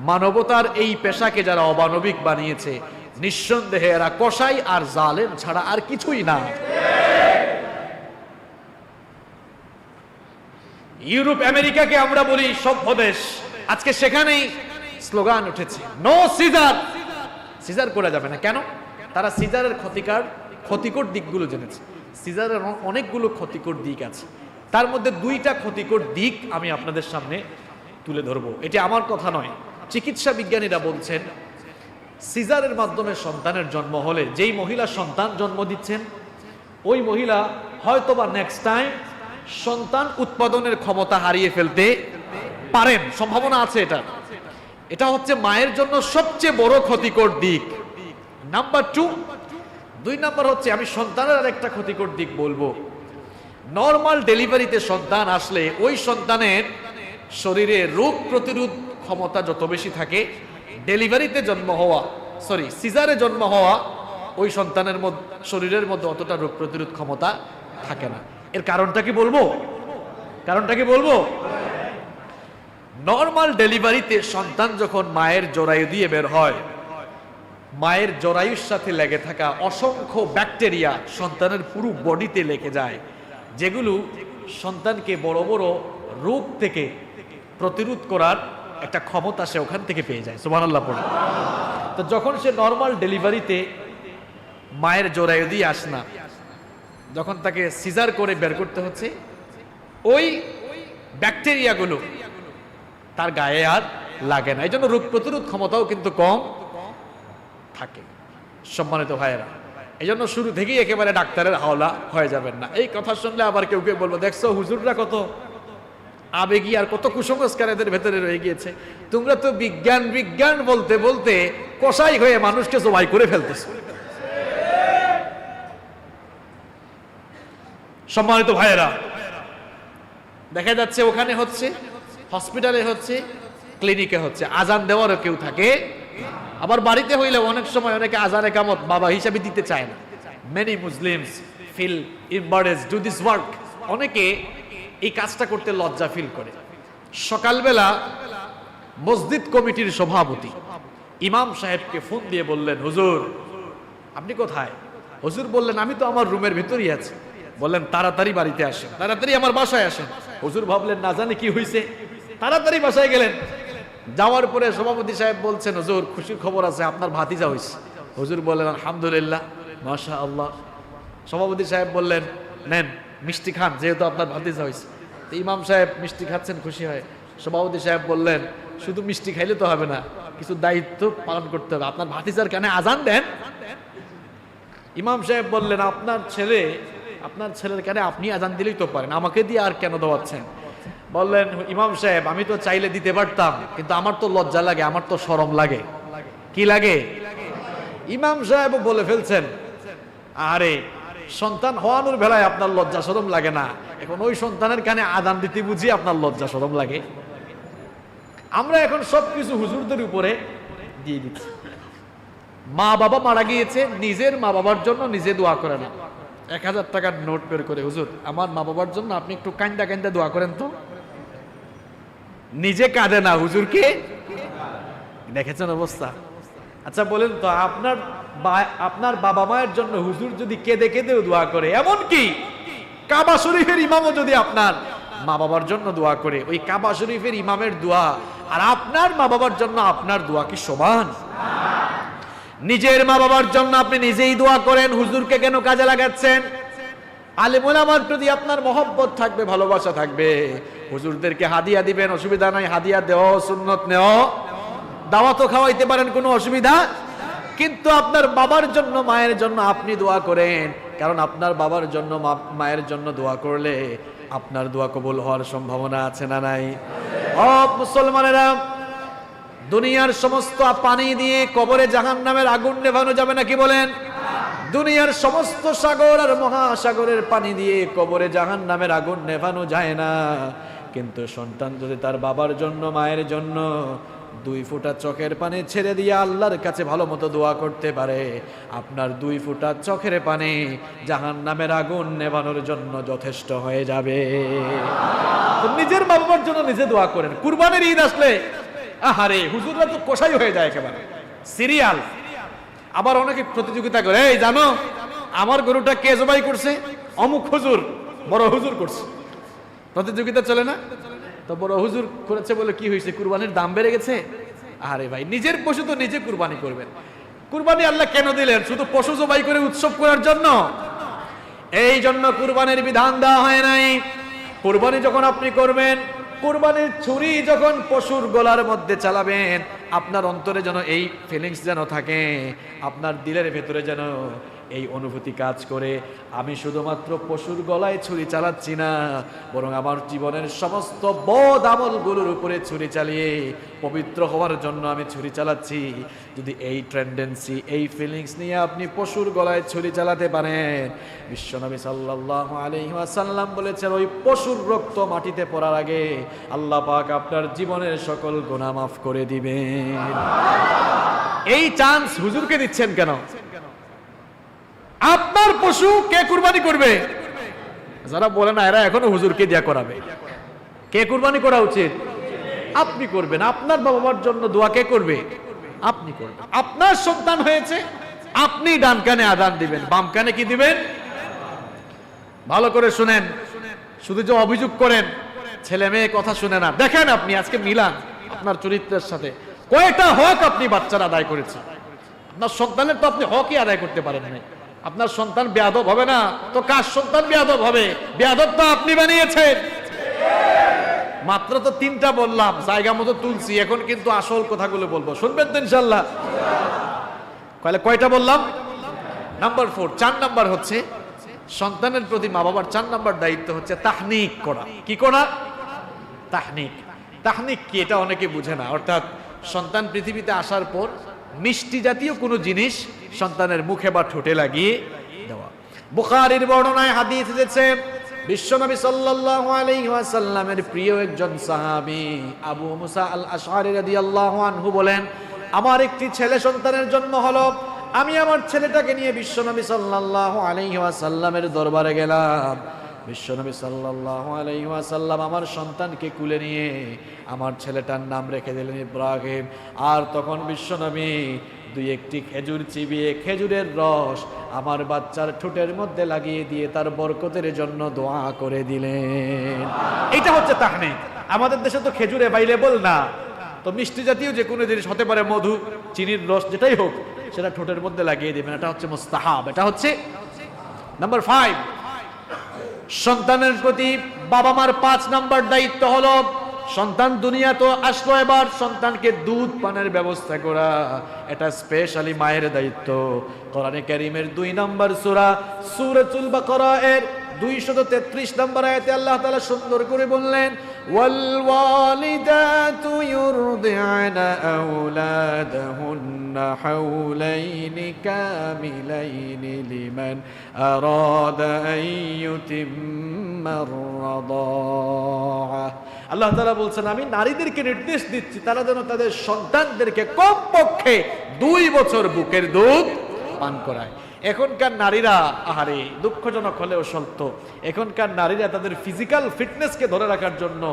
মানবতার এই পেশাকে যারা অমানবিক বানিয়েছে, নিঃসন্দেহে এরা কসাই আর জালেম ছাড়া আর কিছুই না। ইউরোপ আমেরিকাকে আমরা বলি সভ্য দেশ, আজকে সেখানেই স্লোগান উঠেছে, নো সিজার। সিজার করা যাবে না। কেন? তারা সিজারের ক্ষতিকর দিকগুলো জেনেছে। সিজারের অনেকগুলো ক্ষতিকর দিক আছে, তার মধ্যে 2টা ক্ষতিকর দিক আমি আপনাদের সামনে তুলে ধরবো। এটি আমার কথা নয়, চিকিৎসা বিজ্ঞানীরা বলছেন, সিজারের মাধ্যমে সন্তানের জন্ম হলে যেই মহিলা সন্তান জন্ম দিচ্ছেন, ওই মহিলা হয়তোবা নেক্সট টাইম সন্তান উৎপাদনের ক্ষমতা হারিয়ে ফেলতে পারেন, সম্ভাবনা আছে। এটা হচ্ছে মায়ের জন্য সবচেয়ে বড় ক্ষতিকর দিক। নাম্বার 2 নাম্বার হচ্ছে, আমি সন্তানের আরেকটা ক্ষতিকর দিক বলবো। নরমাল ডেলিভারিতে সন্তান আসলে ওই সন্তানের শরীরে রোগ প্রতিরোধ ক্ষমতা যত বেশি থাকে, ডেলিভারিতে জন্ম হওয়া সিজারে জন্ম হওয়া ওই সন্তানের মধ্যে শরীরের মধ্যে অতটা রোগ প্রতিরোধ ক্ষমতা থাকে না। এর কারণটা কি বলবো? নর্মাল ডেলিভারিতে সন্তান যখন মায়ের জরায়ু দিয়ে বের হয়, মায়ের জরায়ুর সাথে লেগে থাকা অসংখ্য ব্যাকটেরিয়া সন্তানের পুরো বডিতে লেগে যায়, যেগুলো সন্তানকে বড় বড় রোগ থেকে প্রতিরোধ করার একটা ক্ষমতা সে ওখান থেকে পেয়ে যায়। সুবহানাল্লাহ পড়ে। তো যখন সে নর্মাল ডেলিভারিতে মায়ের জরায়ু দিয়ে আসে না, যখন তাকে সিজার করে বের করতে হচ্ছে, ওই ব্যাকটেরিয়াগুলো তার গায়ে আর লাগে না, এই জন্য রোগ প্রতিরোধ ক্ষমতাও কিন্তু কম থাকে। সম্মানিত ভাইয়েরা, এই জন্য শুরু থেকেই একেবারে ডাক্তারের হাওলা হয়ে যাবেন না। এই কথা শুনলে আবার কেউ কেউ বলবো, দেখছো হুজুররা কত আবেগী আর কত কুসংস্কার এদের ভেতরে রয়ে গিয়েছে, তোমরা তো বিজ্ঞান বিজ্ঞান বলতে বলতে কসাই হয়ে মানুষকে জবাই করে ফেলতেছো। সম্মানিত ভাইয়েরা, দেখা যাচ্ছে ওখানে হচ্ছে, হসপিটালে হচ্ছে, ক্লিনিকে হচ্ছে, আজান দেওয়ারও কেউ থাকে। আবার বাড়িতে হইলে অনেক সময় অনেকে আজান একামত বাবা হিসাবে দিতে চায় না। Many Muslims feel embarrassed to this work. অনেকে এই কাজটা করতে লজ্জা ফিল করে। সকালবেলা মসজিদ কমিটির সভাপতি ইমাম সাহেবকে ফোন দিয়ে বললেন, হুজুর আপনি কোথায়? হুজুর বললেন, আমি তো আমার রুমের ভিতরেই আছি। বললেন, তাড়াতাড়ি বাড়িতে আসেন, তাড়াতাড়ি আমার বাসায় আসেন। হুজুর ভাবলেন না জানি কি হয়েছে, তাড়াতাড়ি বাসায় গেলেন। যাওয়ার পরে সভাপতি সাহেব বলছেন, হুজুর খুশির খবর আছে, আপনার ভাতিজা হয়েছে। হুজুর বললেন, আলহামদুলিল্লাহ, মাশাআল্লাহ। সভাপতি সাহেব বললেন, নেন মিষ্টি খান, যেহেতু আপনার ভাতিজা হয়েছে। তো ইমাম সাহেব মিষ্টি খাচ্ছেন খুশি হয়। সভাপতি সাহেব বললেন, শুধু মিষ্টি খাইলে তো হবে না, কিছু দায়িত্ব পালন করতে হবে, আপনার ভাতিজার কানে আজান দেন। ইমাম সাহেব বললেন, আপনার ছেলের কানে আপনি আজান দিলেই তো পারেন, আমাকে দিয়ে আর কেন দেওয়াচ্ছেন? বললেন, ইমাম সাহেব আমি তো চাইলে দিতে পারতাম, কিন্তু আমার তো লজ্জা লাগে, আমার তো শরম লাগে। কি লাগে? ইমাম সাহেব বলে ফেলছেন, আরে সন্তান হওয়ানোর বেলায় আপনার লজ্জা শরম লাগে না, এখন ওই সন্তানের কানে আজান দিতে বুঝি আপনার লজ্জা শরম লাগে? আমরা এখন সবকিছু হুজুরদের উপরে দিয়ে দিচ্ছি। মা বাবা মারা গিয়েছে, নিজের মা বাবার জন্য নিজে দোয়া করে না। 1000 টাকার নোট বের করে, হুজুর আমার মা বাবার জন্য আপনি একটু কান্দা কান্দা দোয়া করেন তো। নিজে কাঁদে না, হুজুরকে দেখেছেন অবস্থা? আচ্ছা বলেন তো, আপনার বাবা মায়ের জন্য হুজুর যদি কেঁদে কেঁদেও দোয়া করে, এমন কি কাবা শরীফের ইমামও যদি আপনার মা বাবার জন্য দোয়া করে, ওই কাবা শরীফের ইমামের দোয়া আর আপনার মা বাবার জন্য আপনার দোয়া কি সমান? নিজের মা বাবার জন্য আপনি নিজেই দোয়া করেন, হুজুরকে কেন কাজে লাগাচ্ছেন? আলেম ওলামার প্রতি আপনার মহব্বত থাকবে, ভালোবাসা থাকবে, হুজুরদেরকে হাদিয়া দিবেন, অসুবিধা নাই। হাদিয়া দেওয়া সুন্নত, নেওয়া, দাওয়াতও খাওয়াইতে পারেন, কোনো অসুবিধা। কিন্তু আপনার বাবার জন্য মায়ের জন্য আপনি দোয়া করেন, কারণ আপনার বাবার জন্য মায়ের জন্য দোয়া করলে আপনার দোয়া কবুল হওয়ার সম্ভাবনা আছে না নাই? ও মুসলমানেরা, দুনিয়ার সমস্ত পানি দিয়ে কবরে জাহান্নামের আগুন নেভানো যাবে নাকি বলেন? দুনিয়ার সমস্ত সাগর আর মহাসাগরের পানি দিয়ে কবরে জাহান্নামের আগুন নেভানো যায় না। কিন্তু সন্তান যদি তার বাবার জন্য মায়ের জন্য 2 ফোঁটা চোখের পানি ছেড়ে দিয়ে আল্লাহর কাছে ভালো মতো দোয়া করতে পারে, আপনার 2 ফোঁটা চোখের পানি জাহান্নামের আগুন নেভানোর জন্য যথেষ্ট হয়ে যাবে। তো নিজের বাবার জন্য নিজে দোয়া করেন। কুরবানির ঈদ আসলে আহারে হুজুররা তো কষাই হয়ে যায় একেবারে, সিরিয়াল। আবার অনেকে প্রতিযোগিতা করে, এই জানো আমার গরুটা কে জবাই করছে? অমুক হুজুর, বড় হুজুর করছে। প্রতিযোগিতা চলে না? তো বড় হুজুর করেছে বলে কি হয়েছে? কুরবানির দাম বেড়ে গেছে? আরে ভাই, নিজের পশু তো নিজে কুরবানি করবেন। কুরবানি আল্লাহ কেন দিলেন? শুধু পশু জবাই করে উৎসব করার জন্য? এই জন্য কুরবানির বিধান দেওয়া হয় নাই। কুরবানি যখন আপনি করবেন, কুরবানির ছুরি যখন পশুর গলার মধ্যে চালাবেন, আপনার অন্তরে যেন এই ফিলিংস যেন থাকে, আপনার দিলের ভেতরে যেন এই অনুভূতি কাজ করে আমি শুধুমাত্র পশুর গলায় ছুরি চালাচ্ছি না, বরং আমার জীবনের সমস্ত বদ আমলগুলোর উপরে ছুরি চালিয়ে পবিত্র হওয়ার জন্য আমি ছুরি চালাচ্ছি। যদি এই টেন্ডেন্সি, এই ফিলিংস নিয়ে আপনি পশুর গলায় ছুরি চালাতে পারেন, বিশ্বনবী সাল্লাল্লাহু আলাইহি ওয়াসাল্লাম বলেছেন ওই পশুর রক্ত মাটিতে পড়ার আগে আল্লাহ পাক আপনার জীবনের সকল গুনাহ মাফ করে দিবেন। এই চান্স হুজুরকে দিচ্ছেন কেন? আপনার পশু কে কুরবানি করবে? যারা বলে না এরা এখনো হুজুরকে দিয়া করাবে। কে কুরবানি করা উচিত? আপনি করবেন। আপনার বাবা মার জন্য দোয়া কে করবে? আপনি করবেন। আপনার সন্তান হয়েছে, আপনি ডান কানে আযান দিবেন, বাম কানে কি দিবেন? ভালো করে শুনেন, শুধু যে অভিযোগ করেন ছেলে মেয়ে কথা শুনে না, দেখেন আপনি আজকে মিলান আপনার চরিত্রের সাথে কয়টা হক আপনি বাচ্চার আদায় করেছেন। আপনার সন্তানের তো আপনি হকই আদায় করতে পারেন না। আপনার সন্তান বেয়াদব হবে না তো কার সন্তান বেয়াদব হবে? বেয়াদব তো আপনি বানিয়েছেন। মাত্র তো 3টা বললাম, জায়গা মতো তুলছি, এখন কিন্তু আসল কথাগুলো বলবো, শুনবেন তো ইনশাআল্লাহ? কয়টা বললাম? নাম্বার 4, 4 নাম্বার হচ্ছে সন্তানের প্রতি মা বাবার 4 নাম্বার দায়িত্ব হচ্ছে তাহনিক করা। কি করা? তাহনিক। তাহনিক কি এটা অনেকে বুঝে না। অর্থাৎ সন্তান পৃথিবীতে আসার পর মিষ্টি জাতীয় কোনো জিনিস সন্তানের মুখে বা ঠোঁটে লাগিয়ে দেওয়া। বুখারীর বর্ণনায় হাদিস এসেছে, বিশ্বনবী সাল্লাল্লাহু আলাইহি ওয়াসাল্লামের প্রিয় একজন সাহাবী আবু মুসা আল আশআরী রাদিয়াল্লাহু আনহু বলেন, আমার একটি ছেলে সন্তানের জন্ম হলো। আমি আমার ছেলেটাকে নিয়ে বিশ্বনবী সাল্লাল্লাহু আলাইহি ওয়াসাল্লামের দরবারে গেলাম। বিশ্বনবী সাল্লাল্লাহু আলাইহি ওয়াসাল্লাম আমার সন্তানকে কুলে নিয়ে আমার ছেলেটার নাম রেখে দিলেন ইব্রাহিম। আর তখন বিশ্বনবী 2-1টি খেজুর চিবিয়ে খেজুরের রস আমার বাচ্চার ঠোঁটের মধ্যে লাগিয়ে দিয়ে তার বরকতের জন্য দোয়া করে দিলেন। এটা হচ্ছে তাহনিক। আমাদের দেশে তো খেজুর অ্যাভেলেবল না, তো মিষ্টি জাতীয় যে কোনো জিনিস হতে পারে, মধু, চিনির রস, যেটাই হোক সেটা ঠোঁটের মধ্যে লাগিয়ে দিবেন। এটা হচ্ছে মুস্তাহাব। এটা হচ্ছে নাম্বার 5। সন্তানের প্রতি বাবা মার 5 নাম্বার দায়িত্ব হলো সন্তান দুনিয়া তো আসলো, এবার সন্তানকে দুধ পানের ব্যবস্থা করা। এটা স্পেশালি মায়ের দায়িত্ব। কোরআনে কারীমের 2 নম্বর সূরা সূরাতুল বাকারা এর 233 নম্বর আয়াতে আল্লাহ তাআলা সুন্দর করে বললেন, ওয়াল ওয়ালিদাতু ইউরদি'না আওলাদাহুন্না হাওলাইনি কামিলাইনি লিমান আরাদা আন ইউতিম্মার রাদাআ। আল্লাহ তাআলা বলছেন আমি নারীদেরকে নির্দেশ দিচ্ছি তারা যেন তাদের সন্তানদেরকে কমপক্ষে 2 বছর বুকের দুধ পান করায়। এখনকার নারীরা, আহারে দুঃখজনক হলেও সত্য, এখনকার নারীরা তাদের ফিজিক্যাল ফিটনেসকে ধরে রাখার জন্য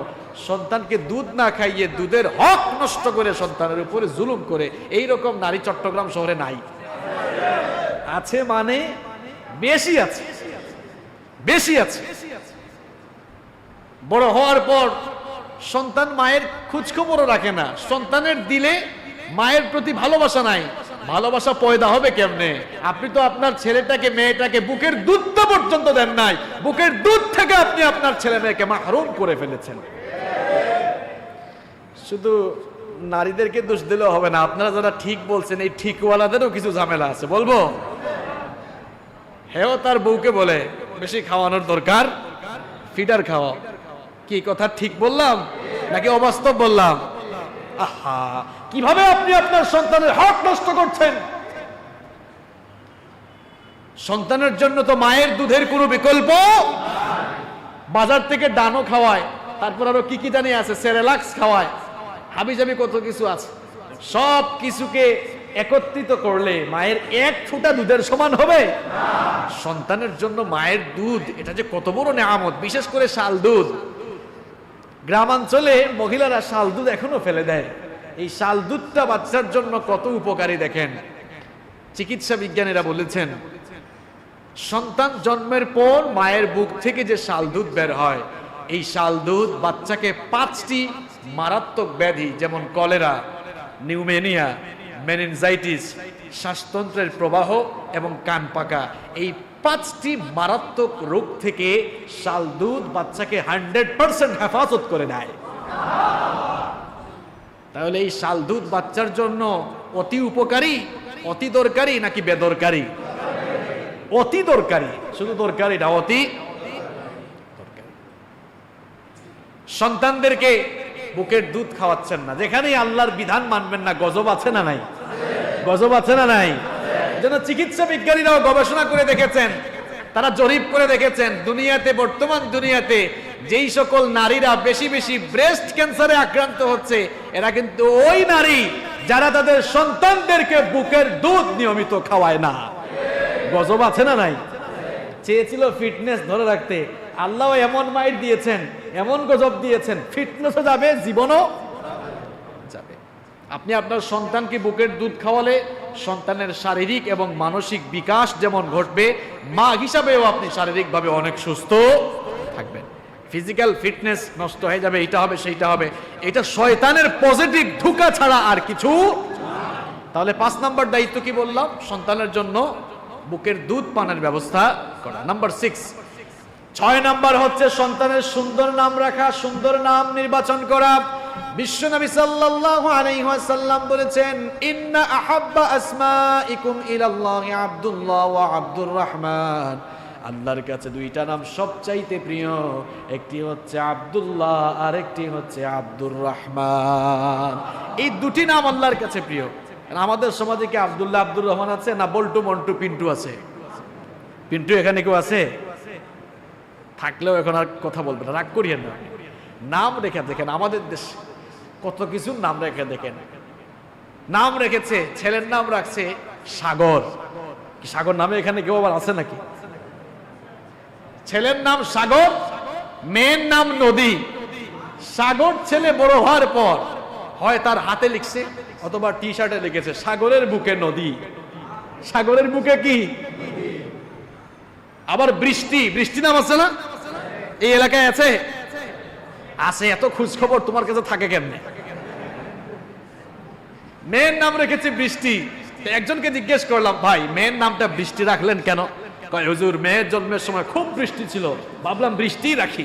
সন্তানকে দুধ না খাইয়ে দুধের হক নষ্ট করে সন্তানের উপরে জুলুম করে, এই রকম নারী চট্টগ্রাম শহরে নাই? আছে মানে বেশি আছে, বেশি আছে। বড় হওয়ার পর সন্তান মায়ের খোঁজখবরও রাখে না, সন্তানের দিলে মায়ের প্রতি ভালোবাসা নাই। ভালোবাসা পয়দা হবে কেমনে? আপনি তো আপনার ছেলেটাকে মেয়েটাকে বুকের দুধ পর্যন্ত দেন নাই। বুকের দুধ থেকে আপনি আপনার ছেলে মেয়েকে মাহরুম করে ফেলেছেন। শুধু নারীদেরকে দোষ দিলেও হবে না, আপনারা যারা ঠিক বলছেন এই ঠিকওয়ালাদেরও কিছু ঝামেলা আছে, বলবো? হেও তার বউকে বলে বেশি খাওয়ানোর দরকার, ফিডার খাওয়াও। কি কথা ঠিক বললাম নাকি অবাস্তব বললাম? আহা, কিভাবে আপনি আপনার সন্তানের হক নষ্ট করছেন? সন্তানের জন্য তো মায়ের দুধের কোনো বিকল্প। বাজার থেকে ডানো খাওয়ায়, তারপর আরো কি কি জানি আছে, সেরেলাক্স খাওয়ায়, হাবিজাবি কত কিছু আছে। সব কিছুকে একত্রিত করলে মায়ের 1 ফোঁটা দুধের সমান হবে? সন্তানের জন্য মায়ের দুধ এটা যে কত বড় নেয়ামত, বিশেষ করে শাল দুধ। গ্রামাঞ্চলে মহিলারা শাল দুধ এখনো ফেলে দেয়। এই শাল দুধটা বাচ্চার জন্য কত উপকারী দেখেন। চিকিৎসা বিজ্ঞানীরা বলেছেন সন্তান জন্মের পর মায়ের বুক থেকে যে শাল দুধ বের হয়, এই শাল দুধ বাচ্চাকে 5টি মারাত্মক ব্যাধি যেমন কলেরা, নিউমোনিয়া, মেনিনজাইটিস, শ্বাসতন্ত্রের প্রবাহ এবং কান পাকা, এই 5টি মারাত্মক রোগ থেকে শাল দুধ বাচ্চাকে 100% হেফাজত করে দেয়। তাহলে এই শাল দুধ বাচ্চার জন্য অতি উপকারী, অতি দরকারি নাকি বেদরকারি? অতি দরকারি, শুধু দরকারি না, অতি দরকারি। সন্তানদেরকে বুকের দুধ খাওয়াচ্ছেন না, যেখানেই আল্লাহর বিধান মানবেন না, গজব আছে না নাই? গজব আছে না নাই? যেন চিকিৎসা বিজ্ঞানীরাও গবেষণা করে দেখেছেন, তারা জরিপ করে দেখেছেন, দুনিয়াতে, বর্তমান দুনিয়াতে যেই সকল নারীরা বেশি বেশি ব্রেস্ট ক্যান্সারে আক্রান্ত হচ্ছে, এরা কিন্তু ওই নারী যারা তাদের সন্তানদেরকে বুকের দুধ নিয়মিত খাওয়ায় না। গজব আছে না নাই? চেয়েছিল ফিটনেস ধরে রাখতে, আল্লাহ এমন মাইট দিয়েছেন, এমন গজব দিয়েছেন, ফিটনেসও যাবে, জীবনও যাবে। আপনি আপনার সন্তানকে বুকের দুধ খাওয়ালে সন্তানের শারীরিক এবং মানসিক বিকাশ যেমন ঘটবে, মা হিসাবেও আপনি শারীরিকভাবে অনেক সুস্থ থাকবেন। ফিজিক্যাল ফিটনেস নষ্ট হয়ে যাবে, এটা হবে সেইটা হবে, এটা শয়তানের পজিটিভ ধোঁকা ছাড়া আর কিছু। তাহলে 5 নাম্বার দায়িত্ব কি বললাম? সন্তানের জন্য বুকের দুধ পানের ব্যবস্থা করা। নাম্বার 6 নাম্বার হচ্ছে সন্তানের সুন্দর নাম রাখা, সুন্দর নাম নির্বাচন করা। বিশ্বনবী সাল্লাল্লাহু আলাইহি ওয়াসাল্লাম বলেছেন, ইন্না আহাব্বা আসমাইকুম ইলাল্লাহি আব্দুল্লাহ ওয়া আব্দুর রহমান। আল্লাহর কাছে দুইটা নাম সবচাইতে প্রিয়, একটি হচ্ছে আব্দুল্লাহ আর একটি হচ্ছে আব্দুর রহমান। এই দুটি নাম আল্লাহর কাছে প্রিয়। আমাদের সমাজে কি আব্দুল্লাহ আব্দুর রহমান আছে না বল্টু মন্টু পিন্টু আছে? পিন্টু এখানে কেউ আছে? থাকলেও এখন আর কথা বলবে না, রাগ করিয়েন না। নাম রেখে দেখেন, আমাদের দেশ কত কিছু নাম রেখে দেখেন। নাম রেখেছে, ছেলের নাম রাখছে সাগর। সাগর নামে এখানে কেউ আবার আছে নাকি? ছেলের নাম সাগর, মেয়ের নাম নদী। সাগর ছেলে বড় হওয়ার পর হয় তার হাতে লিখছে অথবা টি শার্টে লিখেছে সাগরের বুকে নদী। সাগরের বুকে কি? আবার বৃষ্টি, বৃষ্টি নাম আছে না? এই এলাকায় আছে? আছে। এত খোঁজ খবর তোমার কাছে থাকে কেমনে? মেয়ের নাম রেখেছে বৃষ্টি। একজনকে জিজ্ঞেস করলাম, ভাই মেয়ের নামটা বৃষ্টি রাখলেন কেন? কয় হুজুর মেয়ের জন্মের সময় খুব বৃষ্টি ছিল, ভাবলাম বৃষ্টি রাখি,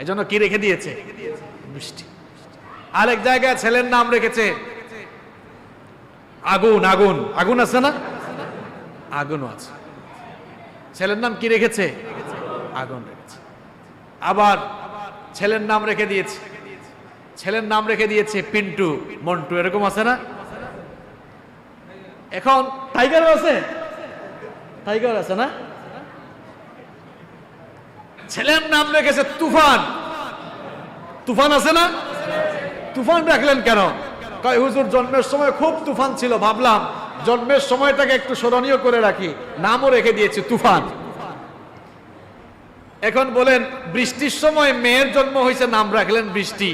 এজন্য কি রেখে দিয়েছে? বৃষ্টি। আরেক জায়গায় ছেলের নাম রেখেছে আগুন। আগুন, আগুন আছে না? আগুনও আছে। ছেলের নাম কি রেখেছে? আগুন রেখেছে। আবার ছেলের নাম রেখে দিয়েছে, ছেলের নাম রেখে দিয়েছে পিন্টু মন্টু, এরকম আছে না? এখন টাইগারও আছে, টাইগার আছে না? ছেলের নাম রেখেছে তুফান। তুফান আছে না? তুফান রাখলেন কেন? কয় হুজুর জন্মের সময় খুব তুফান ছিল, ভাবলাম জন্মের সময়টাকে একটু স্মরণীয় করে রাখি, নামও রেখে দিয়েছি তুফান। এখন বলেন, বৃষ্টির সময় মেয়ের জন্ম হয়েছে, নাম রাখলেন বৃষ্টি।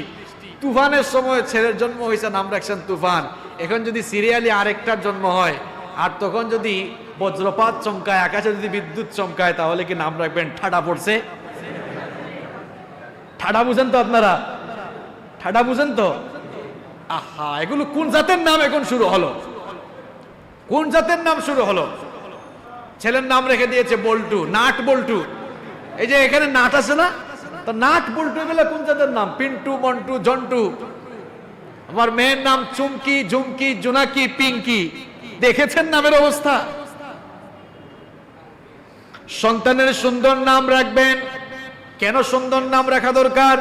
তুফানের সময় ছেলের জন্ম হয়েছে, নাম রাখছেন তুফান। এখন যদি সিরিয়ালি আরেকটার জন্ম হয়, আর তখন যদি বজ্রপাত চমকায়, আকাশে যদি বিদ্যুৎ চমকায়, তাহলে কি নাম রাখবেন ঠাডা পড়ছে? ঠাডা বুঝেন তো আপনারা? ঠাডা বুঝেন তো? আহা, এগুলো কোন জাতের নাম এখন শুরু হলো? কোন জাতের নাম শুরু হলো? ছেলের নাম রেখে দিয়েছে বল্টু, নাট বল্টু। এই যে এখানে নাট আছে না, তো নাট বল্টু এগুলো কোন জাতের নাম? পিন্টু মন্টু জন্টু। আমার মেয়ের নাম চুমকি, ঝুমকি, জোনাকি, পিঙ্কি। দেখেছেন নামের অবস্থা? সন্তানের সুন্দর নাম রাখবেন। কেন সুন্দর নাম রাখা দরকার?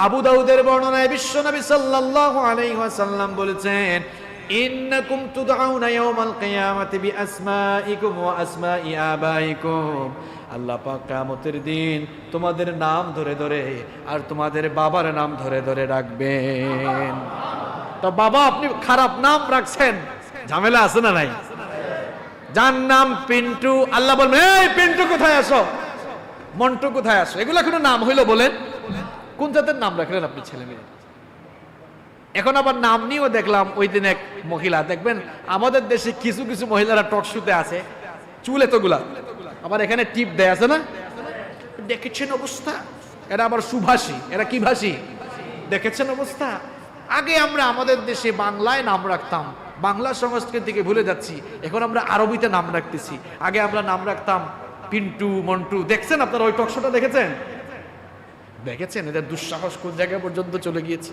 আবু দাউদের বর্ণনায় বিশ্বনবী সাল্লাল্লাহু আলাইহি ওয়াসাল্লাম বলেছেন, ইন্নাকুম তুদআউনা ইয়াওমাল কিয়ামাতি বিআসমাইকুম ওয়া আসমাই আবাইকুম। আল্লাহ পাক কিয়ামতের দিন তোমাদের নাম ধরে ধরে আর তোমাদের বাবার নাম ধরে ধরে রাখবেন। তো বাবা আপনি খারাপ নাম রাখছেন, ঝামেলা আছে না নাই? যার নাম পিন্টু, আল্লাহ বলবেন এই পিন্টু কোথায় আসো, মন্টু কোথায় আসো। এগুলা কোনো নাম হইলো বলেন? কোন জাতের নাম রাখলেন আপনি ছেলে মেয়ে? এখন আবার নাম নিয়েও দেখলাম, ওই দিন এক মহিলা, দেখবেন আমাদের দেশে কিছু কিছু মহিলারা টক শুতে আছে, চুল এতগুলা, আবার এখানে টিপ দেয় আছে না? দেখেছেন অবস্থা? এরা আবার সুভাষী, এরা কি ভাষী? দেখেছেন অবস্থা? আগে আমরা আমাদের দেশে বাংলায় নাম রাখতাম, বাংলা সংস্কৃতিকে ভুলে যাচ্ছি, এখন আমরা আরবিতে নাম রাখতেছি। আগে আমরা নাম রাখতাম পিন্টু মন্টু। দেখছেন আপনারা ওই টকশোটা দেখেছেন? দেখেছেন এদের দুঃসাহস কোন জায়গা পর্যন্ত চলে গিয়েছে?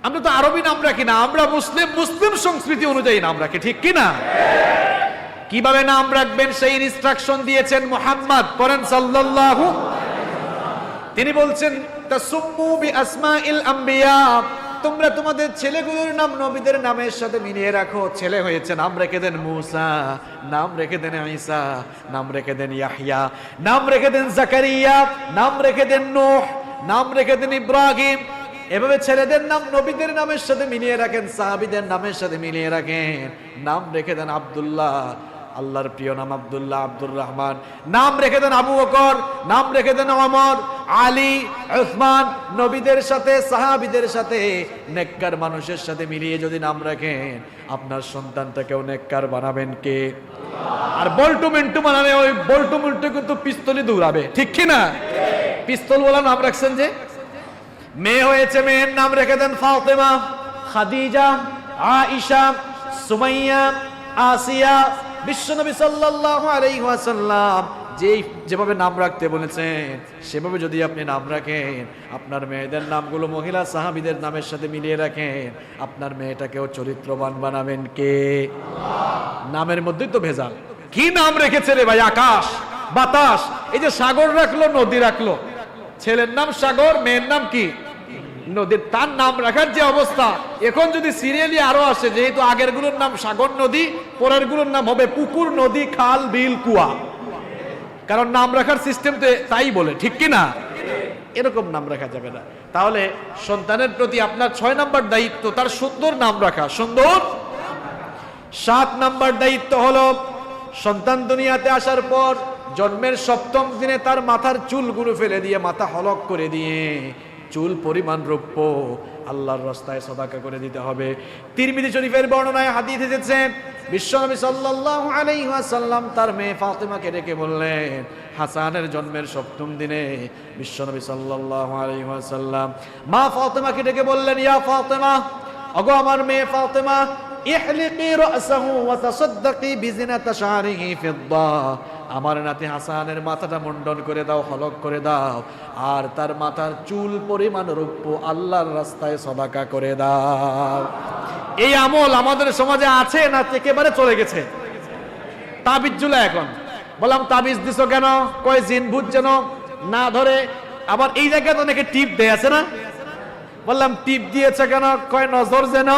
আমরা তো আরবি নাম রাখি না, আমরা মুসলিম, মুসলিম সংস্কৃতি অনুযায়ী নাম রাখি, ঠিক কি না? কিভাবে নাম রাখবেন সেই ইনস্ট্রাকশন দিয়েছেন মুহাম্মদ, পড়েন সাল্লাল্লাহু। তিনি বলছেন তাসুম্মু বিআসমাইল আম্বিয়া, তোমরা তোমাদের ছেলেগুলোর নাম নবীদের নামের সাথে মিলিয়ে রাখো। ছেলে হয়েছে নাম রেখে দেন মূসা, নাম রেখে দেন ঈসা, নাম রেখে দেন ইয়াহইয়া, নাম রেখে দেন জাকারিয়া, নাম রেখে দেন নূহ, নাম রেখে দেন ইব্রাহিম। এভাবে ছেলেদের নাম নবীদের নামের সাথে মিলিয়ে রাখেন, সাহাবীদের নামের সাথে মিলিয়ে রাখেন। নাম রেখে দেন আব্দুল্লাহ, আল্লাহর প্রিয় নাম আব্দুল্লাহ, আব্দুর রহমান। নাম রেখে দেন আবু বকর, নাম রেখে দেন ওমর, আলী, উসমান। নবীদের সাথে সাহাবীদের সাথে নেককার মানুষের সাথে মিলিয়ে যদি নাম রাখেন, আপনার সন্তানটাকেও নেককার বানাবেন কে? আর বল্টু মিন্টু বানাবে, ওই বল্টু মিন্টু কিন্তু পিস্তলই দৌড়াবে, ঠিক কি না? পিস্তল বলা নাম রাখছেন যে। মেয়ে হয়েছে, মেয়ের নাম রেখে দেন ফাতেমা, খাদিজা, আয়েশা, সুমাইয়া, আসিয়া। বিশ্বনবী সাল্লাল্লাহু আলাইহি ওয়াসাল্লাম যেভাবে নাম রাখতে বলেছেন সেভাবে যদি আপনি নাম রাখেন, আপনার মেয়েদের নামগুলো মহিলা সাহাবীদের নামের সাথে মিলিয়ে রাখেন, আপনার মেয়েটাকেও চরিত্রবান বানাবেন কে? নামের মধ্যেই তো ভেজাল। কি নাম রেখেছে রে ভাই? আকাশ, বাতাস, এই যে সাগর রাখলো, নদী রাখলো। ছেলের নাম সাগর, মেয়ের নাম কি? নদীর। তার নাম রাখার যে অবস্থা, এখন যদি সিরিয়ালি আরো আসে, যেহেতু আগের গুলোর নাম সাগর, নদী, পরের গুলোর নাম হবে পুকুর, নদী, খাল, বিল, কুয়া। কারণ নাম রাখার সিস্টেম তো তাই বলে, ঠিক কি না? এরকম নাম রাখা যাবে না। তাহলে সন্তানের প্রতি আপনার 6 নাম্বার দায়িত্ব তার সুন্দর নাম রাখা, সুন্দর। 7 নাম্বার দায়িত্ব হলো সন্তান দুনিয়াতে আসার পর জন্মের 7ম দিনে তার মাথার চুলগুলো ফেলে দিয়ে, মাথা হলক করে দিয়ে, চুল পরিমাণ রৌপ্য আল্লাহর রাস্তায় সদাকা করে দিতে হবে। তিরমিজি শরীফের বর্ণনায় হাদিস এসেছে, বিশ্বনবী সাল্লাল্লাহু আলাইহি ওয়াসাল্লাম তার মেয়ে ফাতেমাকে ডেকে বললেন, হাসানের জন্মের 7ম দিনে বিশ্বনবী সাল্লাল্লাহু আলাইহি ওয়াসাল্লাম মা ফাতেমাকে ডেকে বললেন, ইয়া ফাতেমা, ওগো আমার মেয়ে ফাতেমা, ইহলিকি রাসাহু ওয়া তাসাদদাকি বিজিনাতি শারিহি ফিদ্দা, আমার নাতি হাসানের মাথাটা মুন্ডন করে দাও, হলক করে দাও, আর তার মাথার চুল পরিমাণ রৌপ্য আল্লাহর রাস্তায় সদাকা করে দাও। এই আমল আমাদের সমাজে আছে না একেবারে চলে গেছে? তাবিজ ঝুলা। এখন বললাম তাবিজ দিছো কেন? কয় জিন ভূত যেন না ধরে। আবার এই জায়গায় অনেকে টিপ দেয়, আছে না? বললাম টিপ দিয়েছে কেন? কয় নজর যেন।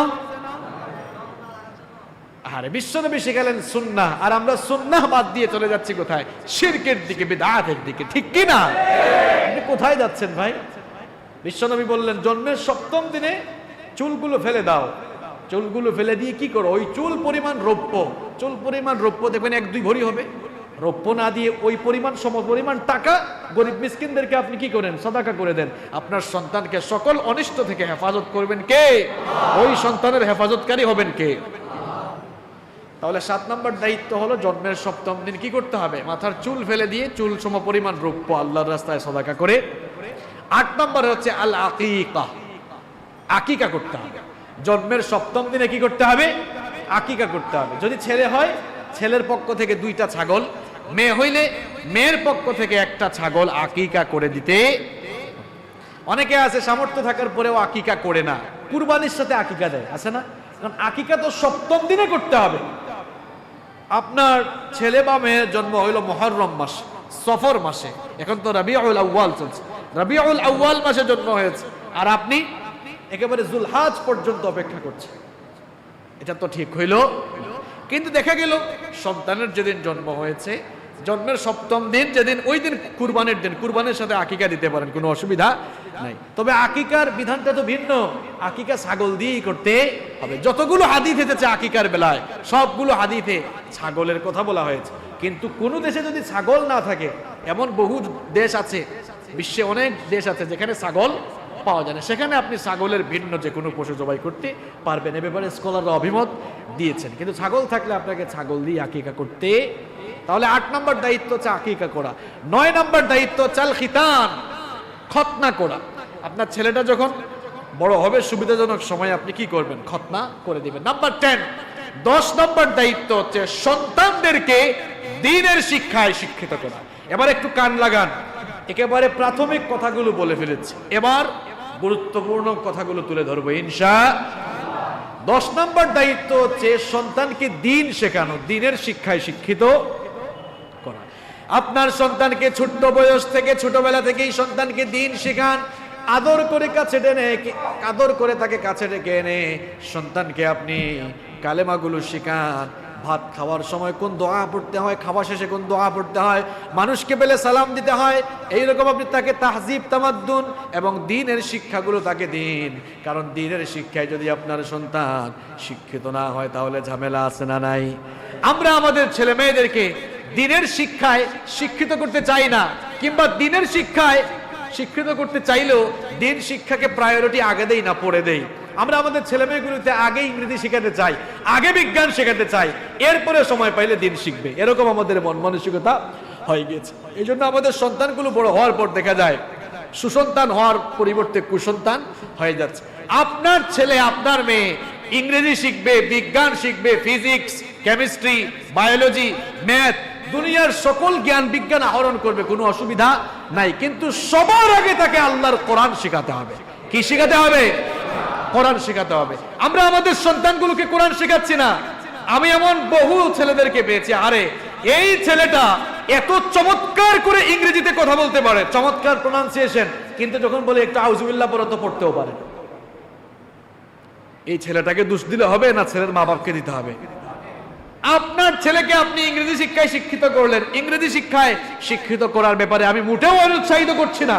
আরে বিশ্বনবী শিখালেন সুন্নাহ, আর আমরা সুন্নাহ বাদ দিয়ে চলে যাচ্ছি কোথায়? শিরকের দিকে, বিদআতের দিকে, ঠিক কি না? আপনি কোথায় যাচ্ছেন ভাই? বিশ্বনবী বললেন জন্মের 7ম দিনে চুলগুলো ফেলে দাও। চুলগুলো ফেলে দিয়ে কি করো? ওই চুল পরিমাণ রৌপ্য, চুল পরিমাণ রৌপ্য দেখবেন 1-2 ভরি হবে। রৌপ্য না দিয়ে ওই পরিমাণ, সমপরিমাণ টাকা গরিব মিসকিনদেরকে আপনি কি করেন? সাদাকা করে দেন। আপনার সন্তানকে সকল অনিষ্ট থেকে হেফাজত করবেন কে? ওই সন্তানের হেফাজতকারী হবেন কে? তাহলে 7 নাম্বার দায়িত্ব হলো জন্মের 7ম দিন কি করতে হবে? মাথার চুল ফেলে দিয়ে চুল সমপরিমাণ রৌপ্য আল্লাহর রাস্তায় সদাকা করে। 8 নাম্বার হচ্ছে আল আকিকা, আকিকা করতে হবে। জন্মের 7ম দিনে কি করতে হবে? আকিকা করতে হবে। যদি ছেলে হয় ছেলের পক্ষ থেকে 2টা ছাগল, মেয়ে হইলে মেয়ের পক্ষ থেকে 1টা ছাগল আকিকা করে দিতে। অনেকে আছে সামর্থ্য থাকার পরেও আকিকা করে না, কুরবানির সাথে আকিকা দেয়, আছে না? কারণ আকিকা তো 7ম দিনে করতে হবে। আপনার ছেলে বা মেয়ের জন্ম হইল মুহররম মাসে, সফর মাসে, এখন তো রবিউল আউয়াল চলছে, রবিউল আউয়াল মাসে জন্ম হয়েছে, আর আপনি একেবারে যুলহাজ পর্যন্ত অপেক্ষা করছেন। এটা তো ঠিক হইল? কিন্তু দেখা গেল সন্তানের যেদিন জন্ম হয়েছে, জন্মের 7ম দিন যেদিন, ওই দিন কুরবানির দিন, কুরবানির সাথে আকিকা দিতে পারেন, কোনো অসুবিধা নাই। তবে আকিকার বিধানটা তো ভিন্ন, আকিকা ছাগল দিয়েই করতে হবে। যতগুলো হাদিস এসেছে আকিকার বেলায় সবগুলো হাদিসে ছাগলের কথা বলা হয়েছে। কিন্তু কোন দেশে যদি ছাগল না থাকে, এমন বহু দেশ আছে, বিশ্বে অনেক দেশ আছে যেখানে ছাগল পাওয়া যায় না, সেখানে আপনি ছাগলের ভিন্ন যে কোনো পশু জবাই করতে পারবেন। এ ব্যাপারে স্কলাররা অভিমত দিয়েছেন। কিন্তু ছাগল থাকলে আপনাকে ছাগল দিয়ে আকিকা করতে। তাহলে 8 নাম্বার দায়িত্ব হচ্ছে আকিকা করা। 9 নাম্বার দায়িত্ব চাল খিতান, খতনা করা। আপনার ছেলেটা যখন বড় হবে সুবিধাজনক সময় আপনি কি করবেন? খতনা করে দিবেন। নাম্বার 10 নাম্বার দায়িত্ব হচ্ছে সন্তানদেরকে দ্বীনের শিক্ষায় শিক্ষিত করা। এবার একটু কান লাগান, একেবারে প্রাথমিক কথাগুলো বলে ফেলেছি, এবার গুরুত্বপূর্ণ কথাগুলো তুলে ধরবো ইনশাআল্লাহ। 10 নম্বর দায়িত্ব হচ্ছে সন্তানকে দ্বীন শেখানো, দ্বীনের শিক্ষায় শিক্ষিত করা। আপনার সন্তানকে ছোট্ট বয়স থেকে, ছোটবেলা থেকেই সন্তানকে দ্বীন শেখান। আদর করে কাছে টেনে, আদর করে তাকে কাছে ডেকে এনে সন্তানকে আপনি কালেমাগুলো শেখান। ভাত খাওয়ার সময় কোন দোয়া পড়তে হয়, খাওয়া শেষে কোন দোয়া পড়তে হয়, মানুষকে পেলে সালাম দিতে হয়, এইরকম আপনি তাকে তাহজিব, তামাদ্দুন এবং দ্বীনের শিক্ষাগুলো তাকে দিন। কারণ দ্বীনের শিক্ষায় যদি আপনার সন্তান শিক্ষিত না হয় তাহলে ঝামেলা আছে না নাই? আমরা আমাদের ছেলে মেয়েদেরকে দ্বীনের শিক্ষায় শিক্ষিত করতে চাই না, কিংবা দ্বীনের শিক্ষায় শিক্ষিত করতে চাইলেও দ্বীন শিক্ষাকে প্রায়োরিটি আগে দেই না, পড়ে দেই। আমরা আমাদের ছেলে মেয়েগুলোতে আগে ইংরেজি শেখাতে চাই, আগে বিজ্ঞান শেখাতে চাই, এরপরে সময় পাইলে দ্বীন শিখবে। এরকম আমাদের মন মানসিকতা হয়ে গেছে। এই জন্য আমাদের সন্তানগুলো বড় হওয়ার পর দেখা যায় সুসন্তান হওয়ার পরিবর্তে কুসন্তান হয়ে যাচ্ছে। আপনার ছেলে, আপনার মেয়ে ইংরেজি শিখবে, বিজ্ঞান শিখবে, ফিজিক্স, কেমিস্ট্রি, বায়োলজি, ম্যাথ, দুনিয়ার সকল জ্ঞান বিজ্ঞান আহরণ করবে, কোনো অসুবিধা নাই। কিন্তু সবার আগে তাকে আল্লাহর কোরআন শেখাতে হবে। কি শেখাতে হবে? কোরআন শেখাতে হবে। আমরা আমাদের সন্তানগুলোকে কোরআন শেখাচ্ছি না। আমি এমন বহু ছেলেদেরকে পেয়েছি, আরে এই ছেলেটা এত চমৎকার করে ইংরেজিতে কথা বলতে পারে, চমৎকার প্রোনাউন্সিয়েশন, কিন্তু যখন বলে একটু আউযুবিল্লাহ পড়ো তো পড়তেও পারে। এই ছেলেটাকে দোষ দিলে হবে না, ছেলের মা বাপকে দিতে হবে। আপনার ছেলেকে আপনি ইংরেজি শিক্ষায় শিক্ষিত করলেন, ইংরেজি শিক্ষায় শিক্ষিত করার ব্যাপারে আমি মোটেও অনুৎসাহিত করছি না।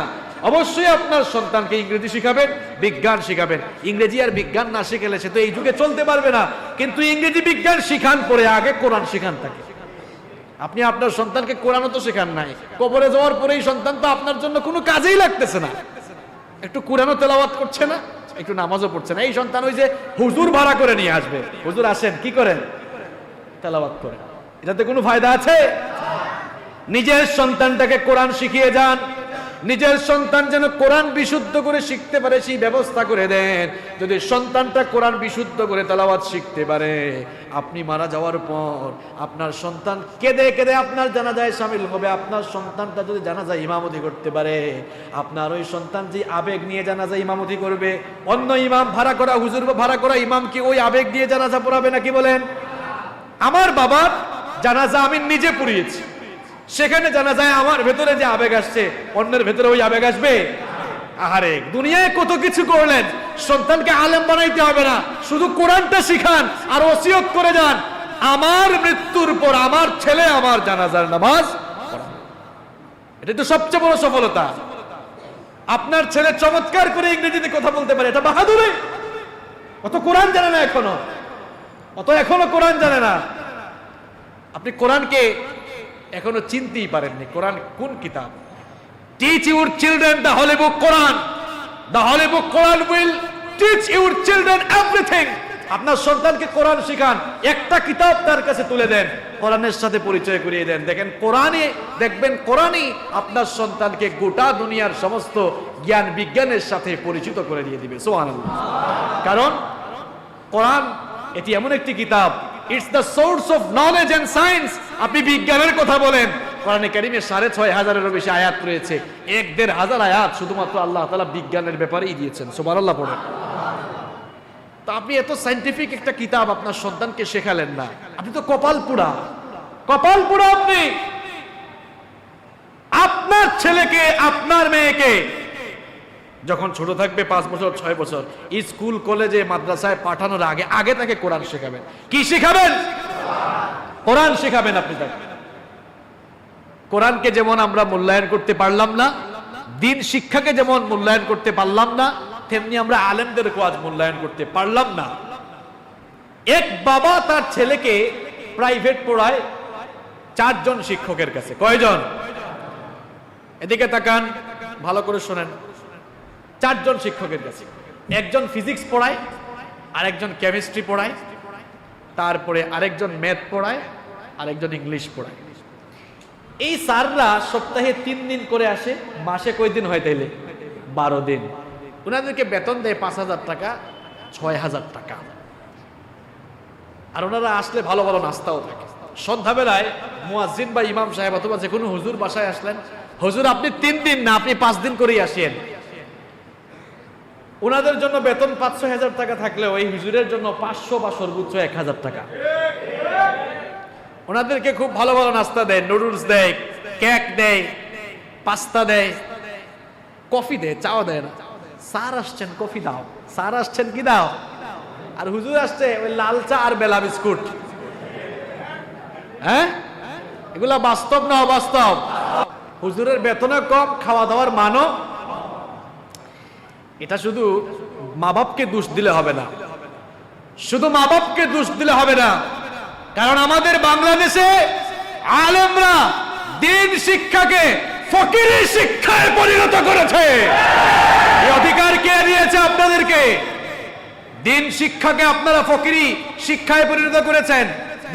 অবশ্যই আপনার সন্তানকে ইংরেজি শিখাবেন, বিজ্ঞান শিখাবেন। ইংরেজি আর বিজ্ঞান না শিখালে সে তো এই যুগে চলতে পারবে না। কিন্তু ইংরেজি বিজ্ঞান শিখান পরে, আগে কোরআন শিখান তাকে। আপনি আপনার সন্তানকে কোরআনও তো শেখান নাই, কবরে যাওয়ার পরে এই সন্তান তো আপনার জন্য কোনো কাজেই লাগতেছে না। একটু কোরআনও তেলাওয়াত করছে না, একটু নামাজও পড়ছে না। এই সন্তান ওই যে হুজুর ভাড়া করে নিয়ে আসবে, হুজুর আসেন, কি করেন? তেলাওয়াত করে। এটাতে কোনো ফায়দা আছে? নিজের সন্তানটাকে কোরআন শিখিয়ে যান, নিজের সন্তান যেন কোরআন বিশুদ্ধ করে শিখতে পারে সেই ব্যবস্থা করে দেন। যদি সন্তানটা কোরআন বিশুদ্ধ করে তেলাওয়াত শিখতে পারে, আপনি মারা যাওয়ার পর আপনার সন্তান কেঁদে কেঁদে আপনার জানাজায় শামিল হবে। আপনার সন্তানটা যদি জানাজায় ইমামতি করতে পারে, আপনার ওই সন্তান যে আবেগ নিয়ে জানাজায় ইমামতি করবে, অন্য ইমাম ভাড়া করা, হুজুর ভাড়া করা ইমাম কি ওই আবেগ দিয়ে জানাজা পড়াবে নাকি বলেন? আমার বাবার জানাজা আমি নিজে পড়িয়েছি, সেখানে জানা যায় আমার ভেতরে যে আবেগ আসছে, অন্যের ভেতরে ওই আবেগ আসবে? আহারে, দুনিয়ায় কত কিছু করলেন। সন্তানকে আলেম বানাইতে হবে না, শুধু কোরআনটা শিখান আর ওসিয়ত করে যান, আমার মৃত্যুর পর আমার ছেলে আমার জানাজার নামাজ পড়াবে। এটা তো সবচেয়ে বড় সফলতা। আপনার ছেলে চমৎকার করে ইংরেজিতে কথা বলতে পারে, এটা বাহাদুরি। অত কোরআন জানে না এখনো, এখনো কোরআন জানে না। আপনি কোরআনকে এখনো চিনতেই পারেননি। কোরআন কোন কিতাব? Teach your children the Holi book Quran. The Holi book Quran will teach your children everything. আপনার সন্তানকে কোরআন শিখান, একটা কিতাব তার কাছে তুলে দেন, কোরআনের সাথে পরিচয় করিয়ে দেন। দেখেন কোরআনে, দেখবেন কোরআনই আপনার সন্তানকে গোটা দুনিয়ার সমস্ত জ্ঞান বিজ্ঞানের সাথে পরিচিত করে দিয়ে দিবে। সুবহানাল্লাহ। কারণ কোরআন এটি এমন একটি কিতাব, it's the source of knowledge and science. আপনি বিজ্ঞানের কথা বলেন, কোরআনে কারীমে 6,500-এরও বেশি আয়াত রয়েছে। 1,500 আয়াত শুধুমাত্র আল্লাহ তাআলা বিজ্ঞানের ব্যাপারেই দিয়েছেন। সুবহানাল্লাহ পড়েন। তো আপনি এত সায়েন্টিফিক একটা কিতাব আপনার সন্তানকে শেখালেন না, আপনি তো কপাল পোড়া, কপাল পোড়া। আপনি আপনার ছেলেকে, আপনার মেয়েকে যখন ছোট থাকবে 5 বছর 6 বছর, স্কুল কলেজে মাদ্রাসায় পাঠানোর আগে আগে তাকে কোরআন শেখাবেন। কি শেখাবেন? কোরআন শেখাবেন আপনি তাকে। কোরআনকে যেমন আমরা মূল্যায়ন করতে পারলাম না, দ্বীন শিক্ষাকে যেমন মূল্যায়ন করতে পারলাম না, তেমনি আমরা আলেমদেরকে আজ মূল্যায়ন করতে পারলাম না। এক বাবা তার ছেলেকে প্রাইভেট পড়ায় 4 জন শিক্ষকের কাছে। কয়জন? এদিকে তাকান, ভালো করে শোনেন। 4 জন শিক্ষকের কাছে। একজন ফিজিক্স পড়ায়, আরেকজন কেমিস্ট্রি পড়ায়, তারপরে আরেকজন ম্যাথ পড়ায়, আরেকজন ইংলিশ পড়ায়। এই স্যাররা সপ্তাহে 3 দিন করে আসে। মাসে কয় দিন হয় তাইলে? 12 দিন। ওনাদেরকে বেতন দেয় 5,000 টাকা, 6,000 টাকা। আর ওনারা আসলে ভালো ভালো নাস্তাও থাকে। সন্ধ্যাবেলায় মুয়াজ্জিন বা ইমাম সাহেব অথবা যে কোনো হুজুর বাসায় আসলেন, হুজুর আপনি 3 দিন না, আপনি 5 দিন করেই আসেন। ওনাদের জন্য বেতন 500,000 টাকা থাকলেও এই হুজুরের জন্য 500 বা সর্বোচ্চ 1000 টাকা। ওনাদেরকে খুব ভালো ভালো নাস্তা দেয়, নুডলস দেয়, কেক দেয়, পাস্তা দেয়, কফি দেয়, চাও দেয় না। স্যার আসছেন কফি দাও, স্যার আসছেন কি দাও, আর হুজুর আসছে ওই লাল চা আর বেলা বিস্কুট। হ্যাঁ, এগুলা বাস্তব না অবাস্তব? হুজুরের বেতনে কম, খাওয়া দাওয়ার মানও। এটা শুধু মা বাপকে দোষ দিলে হবে না, শুধু মা বাপকে দোষ দিলে হবে না, কারণ আমাদের বাংলাদেশে আলেমরা দিন শিক্ষাকে ফকিরি শিক্ষায় পরিণত করেছে। এই অধিকার কে দিয়েছে আপনাদেরকে? দিন শিক্ষাকে আপনারা ফকিরি শিক্ষায় পরিণত করেছেন।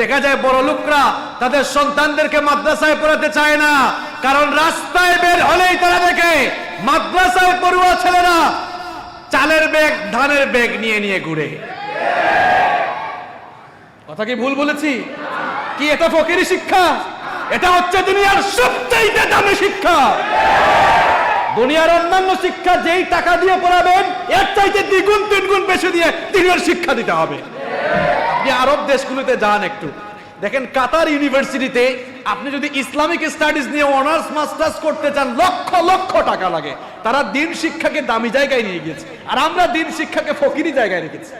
দেখা যায় বড় লোকরা তাদের সন্তানদেরকে মাদ্রাসায় পড়াতে চায় না, কারণ রাস্তায় বের হলেই তারা দেখে মাদ্রাসায় পড়ুয়া ছেলেরা চালের ব্যাগ, ধানের ব্যাগ নিয়ে নিয়ে ঘুরে। কথা কি ভুল বলেছি? কি এটা ফকিরি শিক্ষা? এটা হচ্ছে দুনিয়ার সবচেয়ে দামি শিক্ষা। দুনিয়ার অন্যান্য শিক্ষা যেই টাকা দিয়ে পড়াবেন এর চাইতে দ্বিগুণ তিনগুণ বেশি দিয়ে দিনের শিক্ষা দিতে হবে। আপনি আরব দেশগুলোতে যান, একটু দেখেন কাতার ইউনিভার্সিটিতে আপনি যদি ইসলামিক স্টাডিজ নিয়ে অনার্স মাস্টার্স করতে চান লক্ষ লক্ষ টাকা লাগে। তারা দিন শিক্ষাকে দামি জায়গায় নিয়ে গিয়েছে, আর আমরা দিন শিক্ষাকে ফকিরি জায়গায় রেখেছি।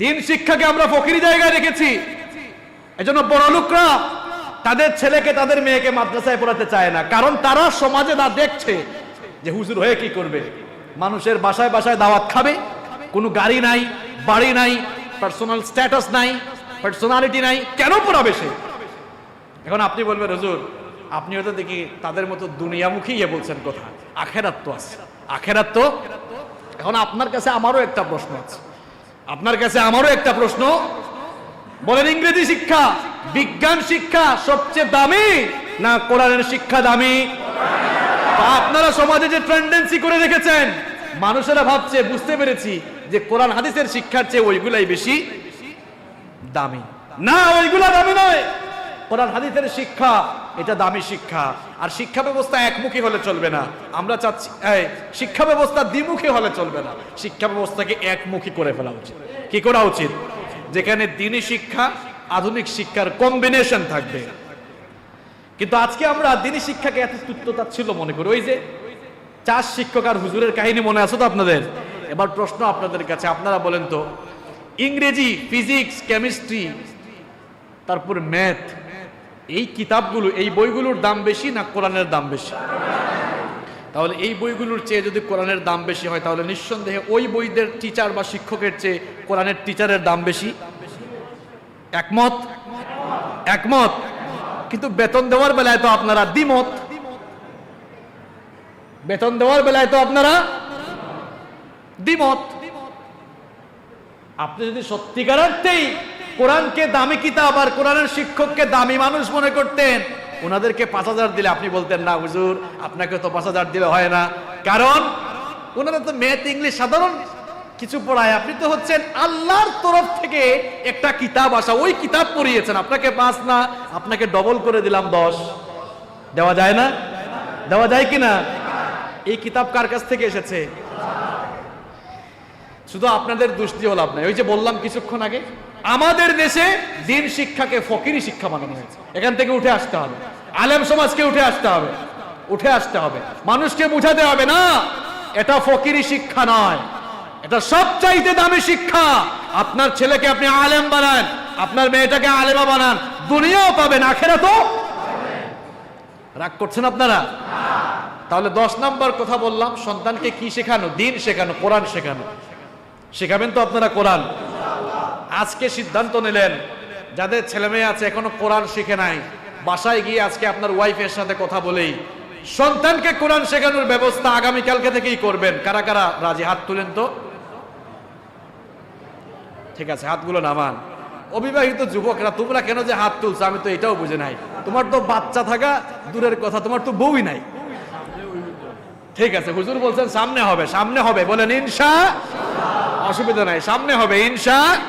দিন শিক্ষাকে আমরা ফকিরি জায়গায় রেখেছি। এজন্য বড় লোকরা তাদের ছেলেকে তাদের মেয়েকে মাদ্রাসায় পড়াতে চায় না, কারণ তারা সমাজে না দেখছে যে হুজুর হয়ে কি করবে, মানুষের বাসায় বাসায় দাওয়াত খাবে, কোনো গাড়ি নাই, বাড়ি নাই, পার্সোনাল স্ট্যাটাস নাই, পার্সোনালিটি নাই, কেন পড়াবে সে? এখন আপনি বলবেন হুজুর আপনি হয়তো দেখি তাদের মতো দুনিয়ামুখী বলছেন কথা, আখেরাত তো আছে, আখেরাত তো। এখন আপনার কাছে আমারও একটা প্রশ্ন আছে, আপনার কাছে আমারও একটা প্রশ্ন, বলেন ইংরেজি শিক্ষা, বিজ্ঞান শিক্ষা সবচেয়ে দামি না কোরআনের শিক্ষা দামি? আপনারা সমাজে যে টেন্ডেন্সি করে রেখেছেন, মানুষেরা ভাবছে, বুঝতে পেরেছি যে কোরআন হাদিসের শিক্ষার চেয়ে ওইগুলাই বেশি দামি। না, ওইগুলা দামি নয়, কোরআন হাদিসের শিক্ষা এটা দামি শিক্ষা। আর শিক্ষা ব্যবস্থা একমুখী হলে চলবে না, আমরা চাচ্ছি শিক্ষা ব্যবস্থা দ্বিমুখী হলে চলবে না, শিক্ষা ব্যবস্থাকে একমুখী করে ফেলা উচিত। কি করা উচিত? যেখানে দ্বীনি শিক্ষা আধুনিক শিক্ষার কম্বিনেশন থাকবে। কিন্তু আজকে আমরা দ্বীনি শিক্ষাকে এত তুচ্ছ-তাচ্ছিল্য মনে করি। ওই যে চাষ শিক্ষক আর হুজুরের কাহিনী মনে আছে তো আপনাদের? এবার প্রশ্ন আপনাদের কাছে, আপনারা বলেন তো, ইংরেজি, ফিজিক্স, কেমিস্ট্রি, তারপর ম্যাথ, এই কিতাবগুলো, এই বইগুলোর দাম বেশি না কোরআনের দাম বেশি? তাহলে এই বইগুলোর চেয়ে যদি কোরআনের দাম বেশি হয়, তাহলে নিঃসন্দেহে ওই বইদের টিচার বা শিক্ষকের চেয়ে কোরআনের টিচারের দাম বেশি। একমত? একমত। কিন্তু বেতন দেওয়ার বেলায় তো আপনারা দ্বিমত। বেতন দেওয়ার বেলায় তো আপনারা দ্বিমত। আপনি যদি সত্যিকার অর্থেই কোরআনকে দামি কিতাব আর কোরআনের শিক্ষককে দামি মানুষ মনে করতেন, ওনাদেরকে 5,000 দিলে আপনি বলতেন না হুজুর আপনাকে তো 5,000 দিলে হয় না, কারণ ওনারা তো ম্যাথ, ইংলিশ, সাধারণ কিছু পড়ায়, আপনি তো হচ্ছেন আল্লাহর তরফ থেকে একটা কিতাব আসা, ওই কিতাব পড়িয়েছেন, আপনাকে 5 না, আপনাকে ডবল করে দিলাম 10। দেওয়া যায় না? দেওয়া যায় কিনা? এই কিতাব কার কাছ থেকে এসেছে? শুধু আপনাদের দোষ দিয়ে লাভ নাই। ওই যে বললাম কিছুক্ষণ আগে, আমাদের দেশে দিন শিক্ষাকে ফকিরি শিক্ষা বানানো হয়েছে। এখান থেকে উঠে আসতে হবে, আলেম সমাজকে উঠে আসতে হবে, উঠে আসতে হবে, মানুষকে বুঝাতে হবে না এটা ফকিরি শিক্ষা নয়, এটা সবচাইতে দামি শিক্ষা। আপনার ছেলেকে আপনি আলেম বানান, আপনার মেয়েটাকে আলেমা বানান, দুনিয়াও পাবেন, আখেরাতও। রাগ করছেন আপনারা? তাহলে 10 নম্বর কথা বললাম, সন্তানকে কি শেখানো? দিন শেখানো, কোরআন শেখানো। শেখাবেন তো আপনারা কোরআন? আজকে সিদ্ধান্ত নিলেন যাদের ছেলে মেয়ে আছে এখনো কোরআন শিখে নাই, বাসায় গিয়ে আজকে আপনার ওয়াইফের সাথে কথা বলেই সন্তানকে কোরআন শেখানোর ব্যবস্থা আগামীকালকে থেকেই করবেন। কারা কারা রাজি? হাত তুলেন তো। ঠিক আছে, হাতগুলো নামান। অবিবাহিত যুবকরা তোমরা কেন যে হাত তুলছো আমি তো এটাও বুঝে নাই। তোমার তো বাচ্চা থাকা দূরের কথা, তোমার তো বউই নাই। ঠিক আছে, হুজুর বলছেন সামনে হবে, সামনে হবে, বলেন ইনশাআল্লাহ। অসুবিধা নাই, সামনে হবে ইনশাআল্লাহ।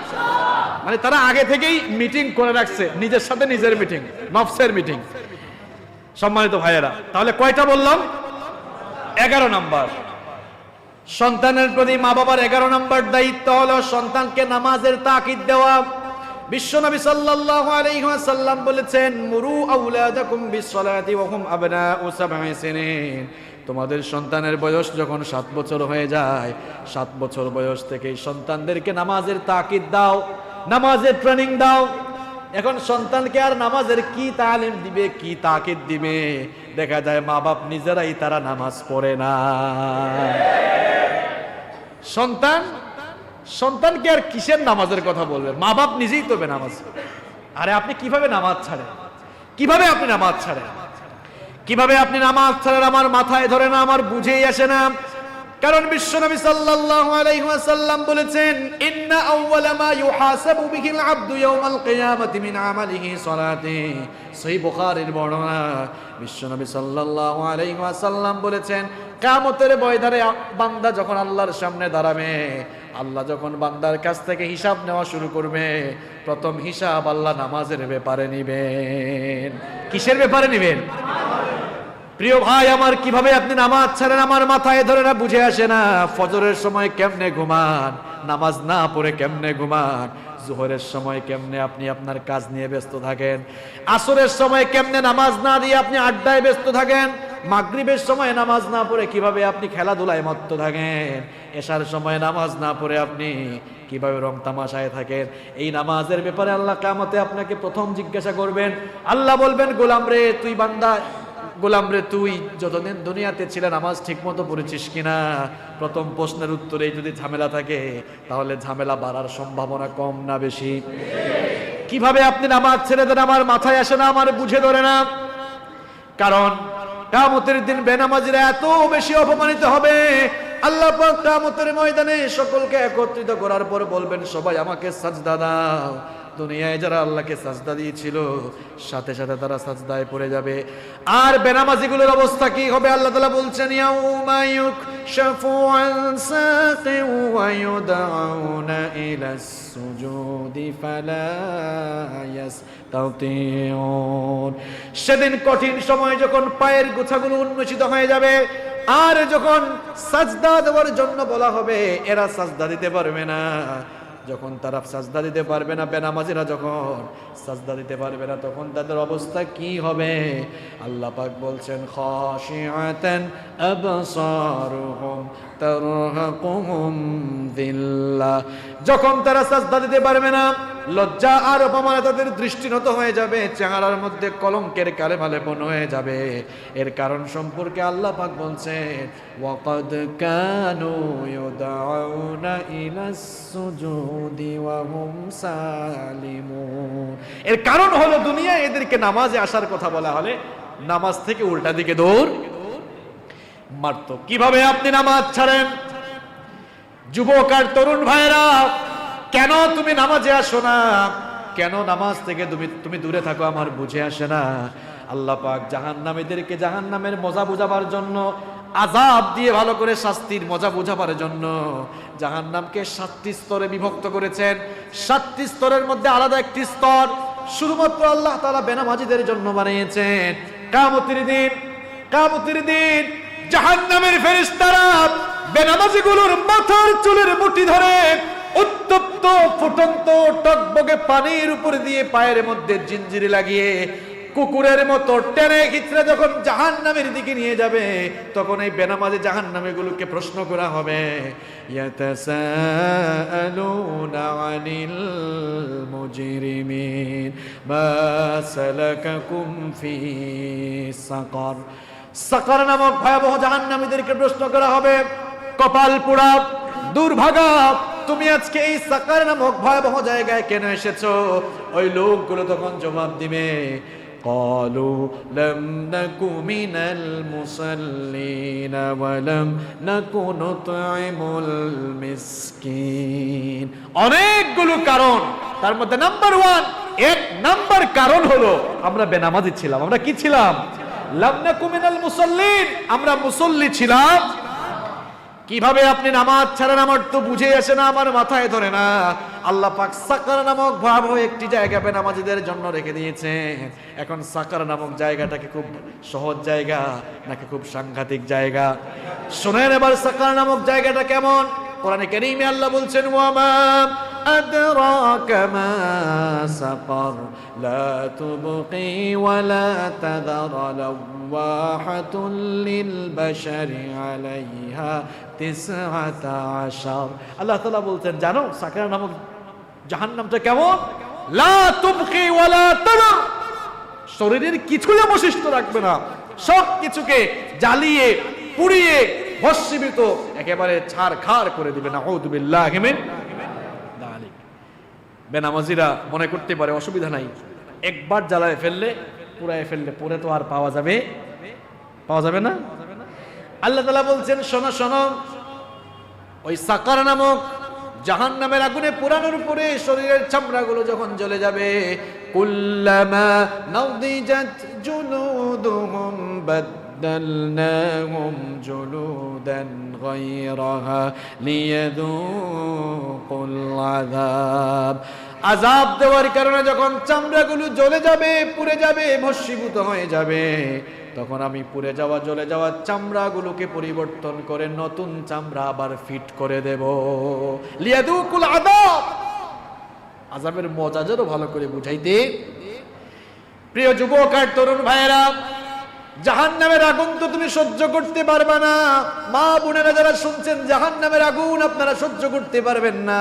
মানে তারা আগে থেকেই মিটিং করে রাখছে, নিজের সাথে নিজের মিটিং, নফসের মিটিং। সম্মানিত ভাইয়েরা, তাহলে কয়টা বললাম? 11 নাম্বার। সন্তানের প্রতি মা বাবার 11 নম্বর দায়িত্ব হলো সন্তানকে নামাজের তাকিদ দেওয়া। বিশ্বনবী সাল্লাল্লাহু আলাইহি ওয়াসাল্লাম বলেছেন, মুরু আওলাদাকুম বিসসালাতি ওয়া হুম আবনাউ 7 সিনিন। তোমাদের সন্তানের বয়স যখন 7 বছর হয়ে যায়, 7 বছর বয়স থেকেই সন্তানদেরকে নামাজের তাকিদ দাও, নামাজের ট্রেনিং দাও। এখন সন্তানকে আর নামাজের কি তালিম দিবে, কি তাকিদ দিবে? দেখা যায় মা বাপ নিজেরাই তারা নামাজ পড়ে না। সন্তানকে আর কিসের নামাজের কথা বলবেন? মা বাপ নিজেই তো বেনামাজ। আরে আপনি কিভাবে নামাজ ছাড়েন? কিভাবে আপনি নামাজ ছাড়েন? কিভাবে আপনি নামাজ ছাড়েন? আমার মাথায় ধরে না, আমার বুঝেই আসে না। কারণ বিশ্বনবী সাল্লাল্লাহু আলাইহি ওয়াসাল্লাম বলেছেন, ইন্না আউওয়ালা মা ইউহাসাবু বিহিল আবদু ইয়াউমাল কিয়ামাতি মিন আমালিহি সালাতি। সহিহ বুখারীর বর্ণনা। বিশ্বনবী সাল্লাল্লাহু আলাইহি ওয়াসাল্লাম বলেছেন, কিয়ামতের ময়দানে বান্দা যখন আল্লাহর সামনে দাঁড়াবে, আল্লাহ যখন বান্দার কাছ থেকে হিসাব নেওয়া শুরু করবে, প্রথম হিসাব আল্লাহ নামাজের ব্যাপারে নেবেন। কিসের ব্যাপারে নেবেন? প্রিয় ভাই আমার, কিভাবে আপনি নামাজ ছাড়েন আমার মাথায় ধরে না, বুঝে আসে না। ফজরের সময় কেমনে ঘুমান, নামাজ না পড়ে কেমনে ঘুমান। জোহরের সময় কেমনে আপনি আপনার কাজ নিয়ে ব্যস্ত থাকেন। আসরের সময় কেমনে নামাজ না দিয়ে আপনি আড্ডায় ব্যস্ত থাকেন। মাগরিবের সময় নামাজ না পড়ে কিভাবে আপনি খেলাধুলায় মত্ত থাকেন। এশার সময় নামাজ না পড়ে আপনি কিভাবে রং তামাশায় থাকেন। এই নামাজের ব্যাপারে আল্লাহ কিয়ামতে আপনাকে প্রথম জিজ্ঞাসা করবেন। আল্লাহ বলবেন, গোলাম রে তুই বান্দা, গোলাম রে তুই যতদিন দুনিয়াতে ছিলে নামাজ ঠিক মতো পড়েছিস কিনা? প্রথম প্রশ্নের উত্তরে যদি ঝামেলা থাকে, তাহলে ঝামেলা বাড়ার সম্ভাবনা কম না বেশি? কিভাবে আপনি নামাজ ছেড়ে দেন আমার মাথায় আসে না, আমার বুঝে ধরে না। কারণ কিয়ামতের দিন বেনামাজিরা এত বেশি অপমানিত হবে। আল্লাহ পাক কিয়ামতের ময়দানে সকলকে একত্রিত করার পর বলবেন, সবাই আমাকে সাজদা দাও। দুনিয়ায় যারা আল্লাহকে সাজদা দিয়েছিল, সাথে সাথে তারা সাজদায় পড়ে যাবে। আর বেনামাজিগুলোর অবস্থা কি হবে? আল্লাহ তাআলা বলছেন, ইয়াউমা ইউকশাফু আন সাকিন ওয়া ইউদআউনা ইলাস সুজুদি ফালা ইয়াস্তাতিউন। সেদিন কঠিন সময় যখন পায়ের গোছাগুলো উন্মোচিত হয়ে যাবে, আর যখন সাজদা দেওয়ার জন্য বলা হবে, এরা সাজদা দিতে পারবে না। যখন তারা সাজদা দিতে পারবে না, বেনামাজিরা যখন সাজদা দিতে পারবে না, তখন তাদের অবস্থা কি হবে? আল্লাহ পাক বলছেন, খাশিআতান আবসারুহুম তারহাকুহুম যিল্লাহ। যখন তারা সাজদা দিতে পারবে না, লজ্জা আর অপমানে তাদের দৃষ্টি নত হয়ে যাবে, চেহারার মধ্যে কলঙ্কের কালেমা লেপন হয়ে যাবে। এর কারণ সম্পর্কে আল্লাহ পাক বলছেন, ওয়াকাদ কানু ইউদআউনা ইলাস সুজুদি ওয়া হুম সালিমুন। এর কারণ হলো দুনিয়ায় এদেরকে নামাজে আসার কথা বলা হলে নামাজ থেকে উল্টা দিকে দৌড় মারত। কিভাবে আপনি নামাজ ছাড়েন? যুবক আর তরুণ ভাইরা, কেন তুমি নামাজে আসো না? কেন নামাজ থেকে তুমি দূরে থাকো? আমার বুঝে আসে না। আল্লাহ পাক জাহান্নামীদেরকে জাহান্নামের মজা বুঝাবার জন্য, আযাব দিয়ে ভালো করে শাস্তির মজা বুঝাবার জন্য জাহান্নামকে 7টি স্তরে বিভক্ত করেছেন। 7টি স্তরের মধ্যে আলাদা একটি স্তর শুধুমাত্র আল্লাহ তাআলা বেনামাজিদের জন্য বানিয়েছেন। কিয়ামতের দিন জাহান্নামের ফেরেশতারা বেনামাজিগুলোর মাথার চুলের মুঠি ধরে উত্তপ্ত ফুটন্ত টকবগে পানির উপর দিয়ে পায়ের মধ্যে জিঞ্জিরি লাগিয়ে কুকুরের মতো টেনে খিচড়ে যখন জাহান্নামের দিকে নিয়ে যাবে, তখন এই বেনামাজি জাহান্নামীগুলোকে প্রশ্ন করা হবে, ইয়াতাসাআলুনা আনিল মুজরিমিন মা সালাকাকুম ফি সাকার। সাকার নামক ভয়াবহ জাহান্নামীদেরকে প্রশ্ন করা হবে, কপাল পোড়া দুর্ভাগা, তুমি আজকে এই সাকার নামক ভয়াবহ জায়গায় কেন এসেছো? ওই লোকগুলো তখন জবাব দিবে, قالوا لم نك من المصلين ولم نك نطعم المسكين। অনেকগুলো কারণ, তার মধ্যে এক নাম্বার কারণ হলো আমরা বেনামাজি ছিলাম। আমরা কি ছিলাম? লাম নাকু মিনাল মুসাল্লিন, আমরা মুসল্লি ছিলাম। কিভাবে আপনি নামাজ ছাড়েন আমার তো বুঝে আসে না, আমার মাথায় ধরে না। আল্লাহ পাক সাকার নামক ভয়াবহ একটি জায়গা বেনামাজিদের জন্য রেখে দিয়েছেন। এখন সাকার নামক জায়গাটাকে খুব সহজ জায়গা নাকি খুব সাংঘাতিক জায়গা? শোনেন এবার সাকার নামক জায়গাটা কেমন। কোরআনে কারীমে আল্লাহ বলছেন, ওয়ামা আদরাকা মা সাকার লা তুবকি ওয়ালা তাযার লাওয়াহাতুল লিল বাশারি আলাইহা 19। আল্লাহ তাআলা বলছেন, জানো সাকার নামক জাহান্নামটা কেমন? লা তুবকি ওয়ালা তাযার, শরীরের কিছুই অবশিষ্ট রাখবে না, সব কিছুকে জ্বালিয়ে পুড়িয়ে ভস্মীভূত একেবারে ছারখার করে দিবে। নাউযু বিল্লাহি মিন যালিক। বেনামাজিরা মনে করতে পারে অসুবিধা নাই, একবার জ্বালায় ফেললে পুড়ায় ফেললে পরে তো আর পাওয়া যাবে না। আল্লাহ তাআলা বলছেন, শোনো শোনো, ওই সাকার নামক জাহান্নামের আগুনে পোড়ানোর পরে শরীরের চামড়াগুলো যখন জ্বলে যাবে, কুল্লামা নাউদিজাত জুলুদুহুম বাদদালনাহুম জুলুদান গায়রাহা লিয়াযুকুল আযাব। আযাব দেওয়ার কারণে যখন চামড়াগুলো জ্বলে যাবে, পুড়ে যাবে, ভস্মীভূত হয়ে যাবে, তখন আমি পুড়ে যাওয়া জ্বলে যাওয়া চামড়াগুলোকে পরিবর্তন করে নতুন চামড়া আবার ফিট করে দেব। লিয়াযুকুল আযাব, আযাবের মজা যেন ভালো করে বুঝাইতে। প্রিয় যুবক আর তরুণ ভাইয়েরা, জাহান্নামের আগুন তো তুমি সহ্য করতে পারবে না। মা বোনেরা যারা শুনছেন, জাহান্নামের আগুন আপনারা সহ্য করতে পারবেন না,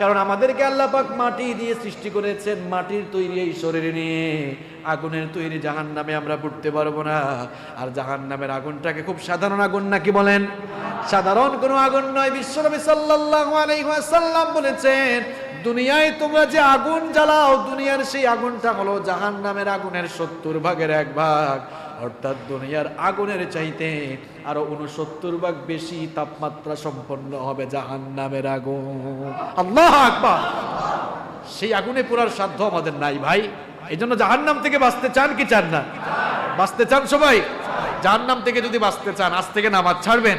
কারণ আমাদেরকে আল্লাহ পাক মাটি দিয়ে সৃষ্টি করেছেন। মাটির তৈরি এই শরীরে নিয়ে আগুনের তৈরি জাহান্নামে আমরা পড়তে পারবো না। আর জাহান্নামের আগুনটাকে খুব সাধারণ আগুন নাকি বলেন? সাধারণ কোনো আগুন নয়। বিশ্বনবী সাল্লাল্লাহু আলাইহি ওয়াসাল্লাম বলেছেন, দুনিয়ায় তোমরা যে আগুন জ্বালাও, দুনিয়ার সেই আগুনটা হলো জাহান্নামের আগুনের 70 ভাগের 1 ভাগ। অর্থাৎ দুনিয়ার আগুনের চাইতে আরো 69 ভাগ বেশি তাপমাত্রা সম্পন্ন হবে জাহান্নামের আগুন। আল্লাহু আকবার। সেই আগুনে পোড়ার সাধ্য আমাদের নাই ভাই। এই জন্য জাহান্নাম থেকে বাঁচতে চান কি চান না? বাঁচতে চান সবাই? জাহান্নাম থেকে যদি বাঁচতে চান, আজ থেকে নামাজ ছাড়বেন।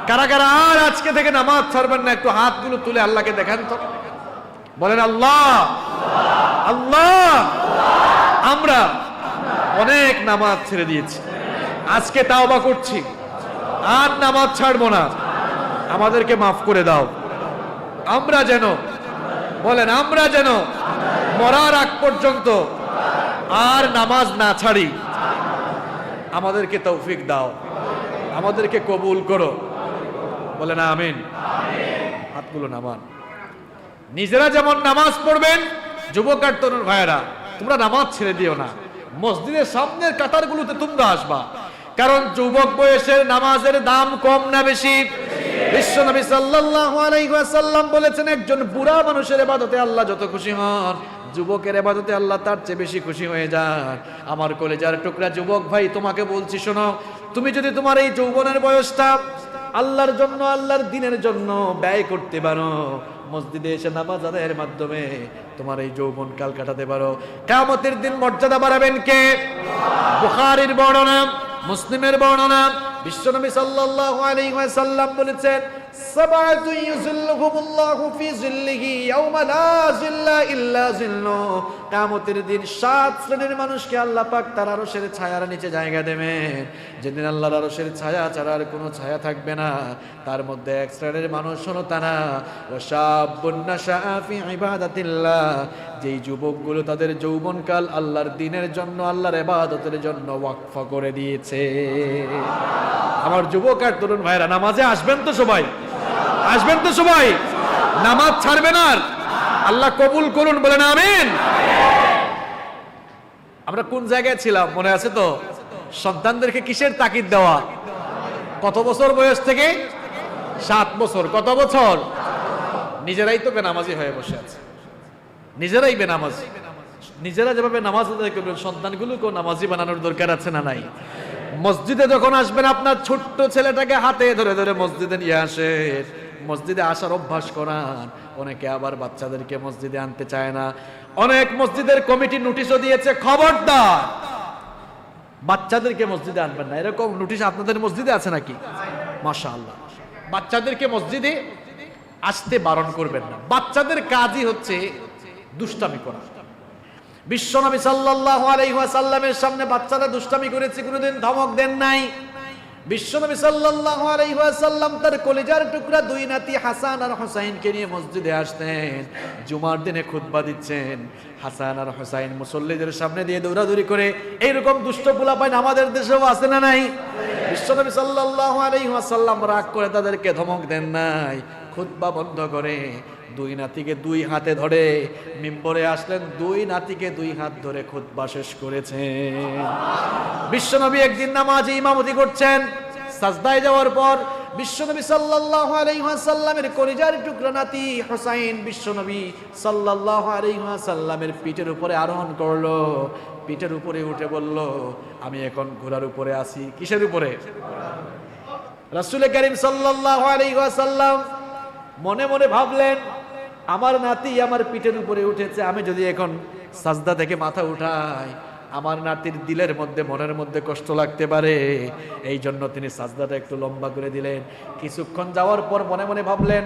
কারা কারা আর আজকে থেকে নামাজ ছাড়বেন না? একটু হাতগুলো তুলে আল্লাহকে দেখান তো, বলেন আল্লাহ আল্লাহ। আমরা অনেক নামাজ ছেড়ে দিয়েছি, আজকে তাওবা করছি, আর নামাজ ছাড়বো না। আমাদেরকে মাফ করে দাও। আমরা যেন, বলেন, আমরা যেন মরার আগ পর্যন্ত আর নামাজ না ছাড়ি। আমাদেরকে তৌফিক দাও, আমাদেরকে কবুল করো, বলেন আমিন। হাতগুলো নামান। নিজেরা যেমন নামাজ পড়বেন, যুবক আর তরুণ ভাইয়েরা তোমরা নামাজ ছেড়ে দিও না। মসজিদের সামনের কাতারগুলোতে তোমরা আসবা, কারণ যুবক বয়সের নামাজের দাম কম না বেশি? বিশ্বনবী সাল্লাল্লাহু আলাইহি ওয়াসাল্লাম বলেছেন, একজন বুড়া মানুষের ইবাদতে আল্লাহ যত খুশি হন, যুবকের ইবাদতে আল্লাহ তার চেয়ে বেশি খুশি হয়ে যান। আমার কলেজার টুকরা যুবক ভাই, তোমাকে বলছি শোনো, তুমি যদি তোমার এই যৌবনের বয়সটা আল্লাহর জন্য, আল্লাহর দ্বীনের জন্য ব্যয় করতে পারো, মসজিদে এসে নামাজ আদায়ের মাধ্যমে তোমার এই যৌবন কাল কাটাতে পারো, কিয়ামতের দিন মর্যাদা বাড়াবেন কে? বুখারীর বর্ণনা, মুসলিমের বর্ণনা, বিশ্বনবী সাল্লাল্লাহু আলাইহি ওয়াসাল্লাম বলেছেন, সাবাতু ইউযিল্লুহুমুল্লাহু ফি যিল্লিহি ইয়াওমা লা যিল্লা ইল্লা যিল্লুহু। কিয়ামতের দিন 7 শ্রেণীর মানুষকে আল্লাহ পাক তার আরশের ছায়ার নিচে জায়গা দেবেন, যেদিন আল্লাহর আরশের ছায়া ছাড়া আর কোনো ছায়া থাকবে না। তার মধ্যে এক শ্রেণীর মানুষ হলো তারা ওয়াশাবুন নাশাআ ফি ইবাদাতিল্লাহ, যেই যুবকগুলো তাদের যৌবনকাল আল্লাহর দ্বীনের জন্য, আল্লাহর ইবাদতের জন্য ওয়াকফ করে দিয়েছে। আমার যুবক আর তরুণ ভাইরা, নামাজে আসবেন তো সবাই? আসবেন তো সবাই? নামাজ ছাড়বেন আর? আল্লাহ কবুল করুন, বলেন আমিন। আমরা কোন জায়গায় ছিলাম মনে আছে তো? সন্তানদেরকে কিসের তাকিদ দেওয়া? কত বছর বয়স থেকে? 7 বছর। কত বছর? নিজেরাই তো বেনামাজি হয়ে বসে আছে, নিজেরাই বেনামাজি। নিজেরা যেভাবে নামাজ আদায় করবেন, সন্তানগুলোকেও নামাজি বানানোর দরকার আছে না নাই? মসজিদে যখন আসবেন, আপনার ছোট্ট ছেলেটাকে হাতে ধরে ধরে মসজিদে নিয়ে আসেন, মসজিদে আসার অভ্যাস করান। অনেকে আবার বাচ্চাদেরকে মসজিদে আনতে চায় না। অনেক মসজিদের কমিটি নোটিশও দিয়েছে, খবরদার বাচ্চাদেরকে মসজিদে আনবেন না। এরকম নোটিশ আপনাদের মসজিদে আছে নাকি? মাশাআল্লাহ। বাচ্চাদেরকে মসজিদে আসতে বারণ করবেন না। বাচ্চাদের কাজই হচ্ছে দুষ্টামি করা। বিশ্বনবী সাল্লাল্লাহু আলাইহি ওয়াসাল্লামের সামনে বাচ্চারা দুষ্টামি করেছে, কোনোদিন ধমক দেন নাই। বিশ্বনবী সাল্লাল্লাহু আলাইহি ওয়াসাল্লাম তার কলিজার টুকরা দুই নাতি হাসান আর হুসাইনকে নিয়ে মসজিদে আসতেন। জুমার দিনে খুতবা দিচ্ছেন, হাসান আর হুসাইন মুসল্লিদের সামনে দিয়ে দৌড়াদৌড়ি করে। এইরকম দুষ্ট পোলাপাইন আমাদের দেশেও আছে না নাই? বিশ্বনবী সাল্লাল্লাহু আলাইহি ওয়াসাল্লাম রাগ করে তাদেরকে ধমক দেন নাই। খুতবা বন্ধ করে দুই নাতিকে দুই হাতে ধরে মিম্বরে আসলেন, দুই নাতিকে দুই হাত ধরে খুতবা শেষ করেছেন। বিশ্বনবী একদিন নামাজে ইমামতি করছেন, সাজদায় যাওয়ার পর বিশ্বনবী সাল্লাল্লাহু আলাইহি ওয়াসাল্লামের কলিজার টুকরা নাতি হুসাইন বিশ্বনবী সাল্লাল্লাহু আলাইহি ওয়াসাল্লামের পিঠের উপরে আরোহণ করলো। পিঠের উপরে উঠে বলল, আমি এখন ঘোড়ার উপরে আছি। কিসের উপরে? রাসূল করিম সাল্লাল্লাহু আলাইহি ওয়াসাল্লাম মনে মনে ভাবলেন, আমার নাতি আমার পিঠের উপরে উঠেছে, আমি যদি এখন সাজদা থেকে মাথা উঠাই আমার নাতির দিলের মধ্যে মনের মধ্যে কষ্ট লাগতে পারে। এই জন্য তিনি সাজদাটা একটু লম্বা করে দিলেন। কিছুক্ষণ যাওয়ার পর মনে মনে ভাবলেন,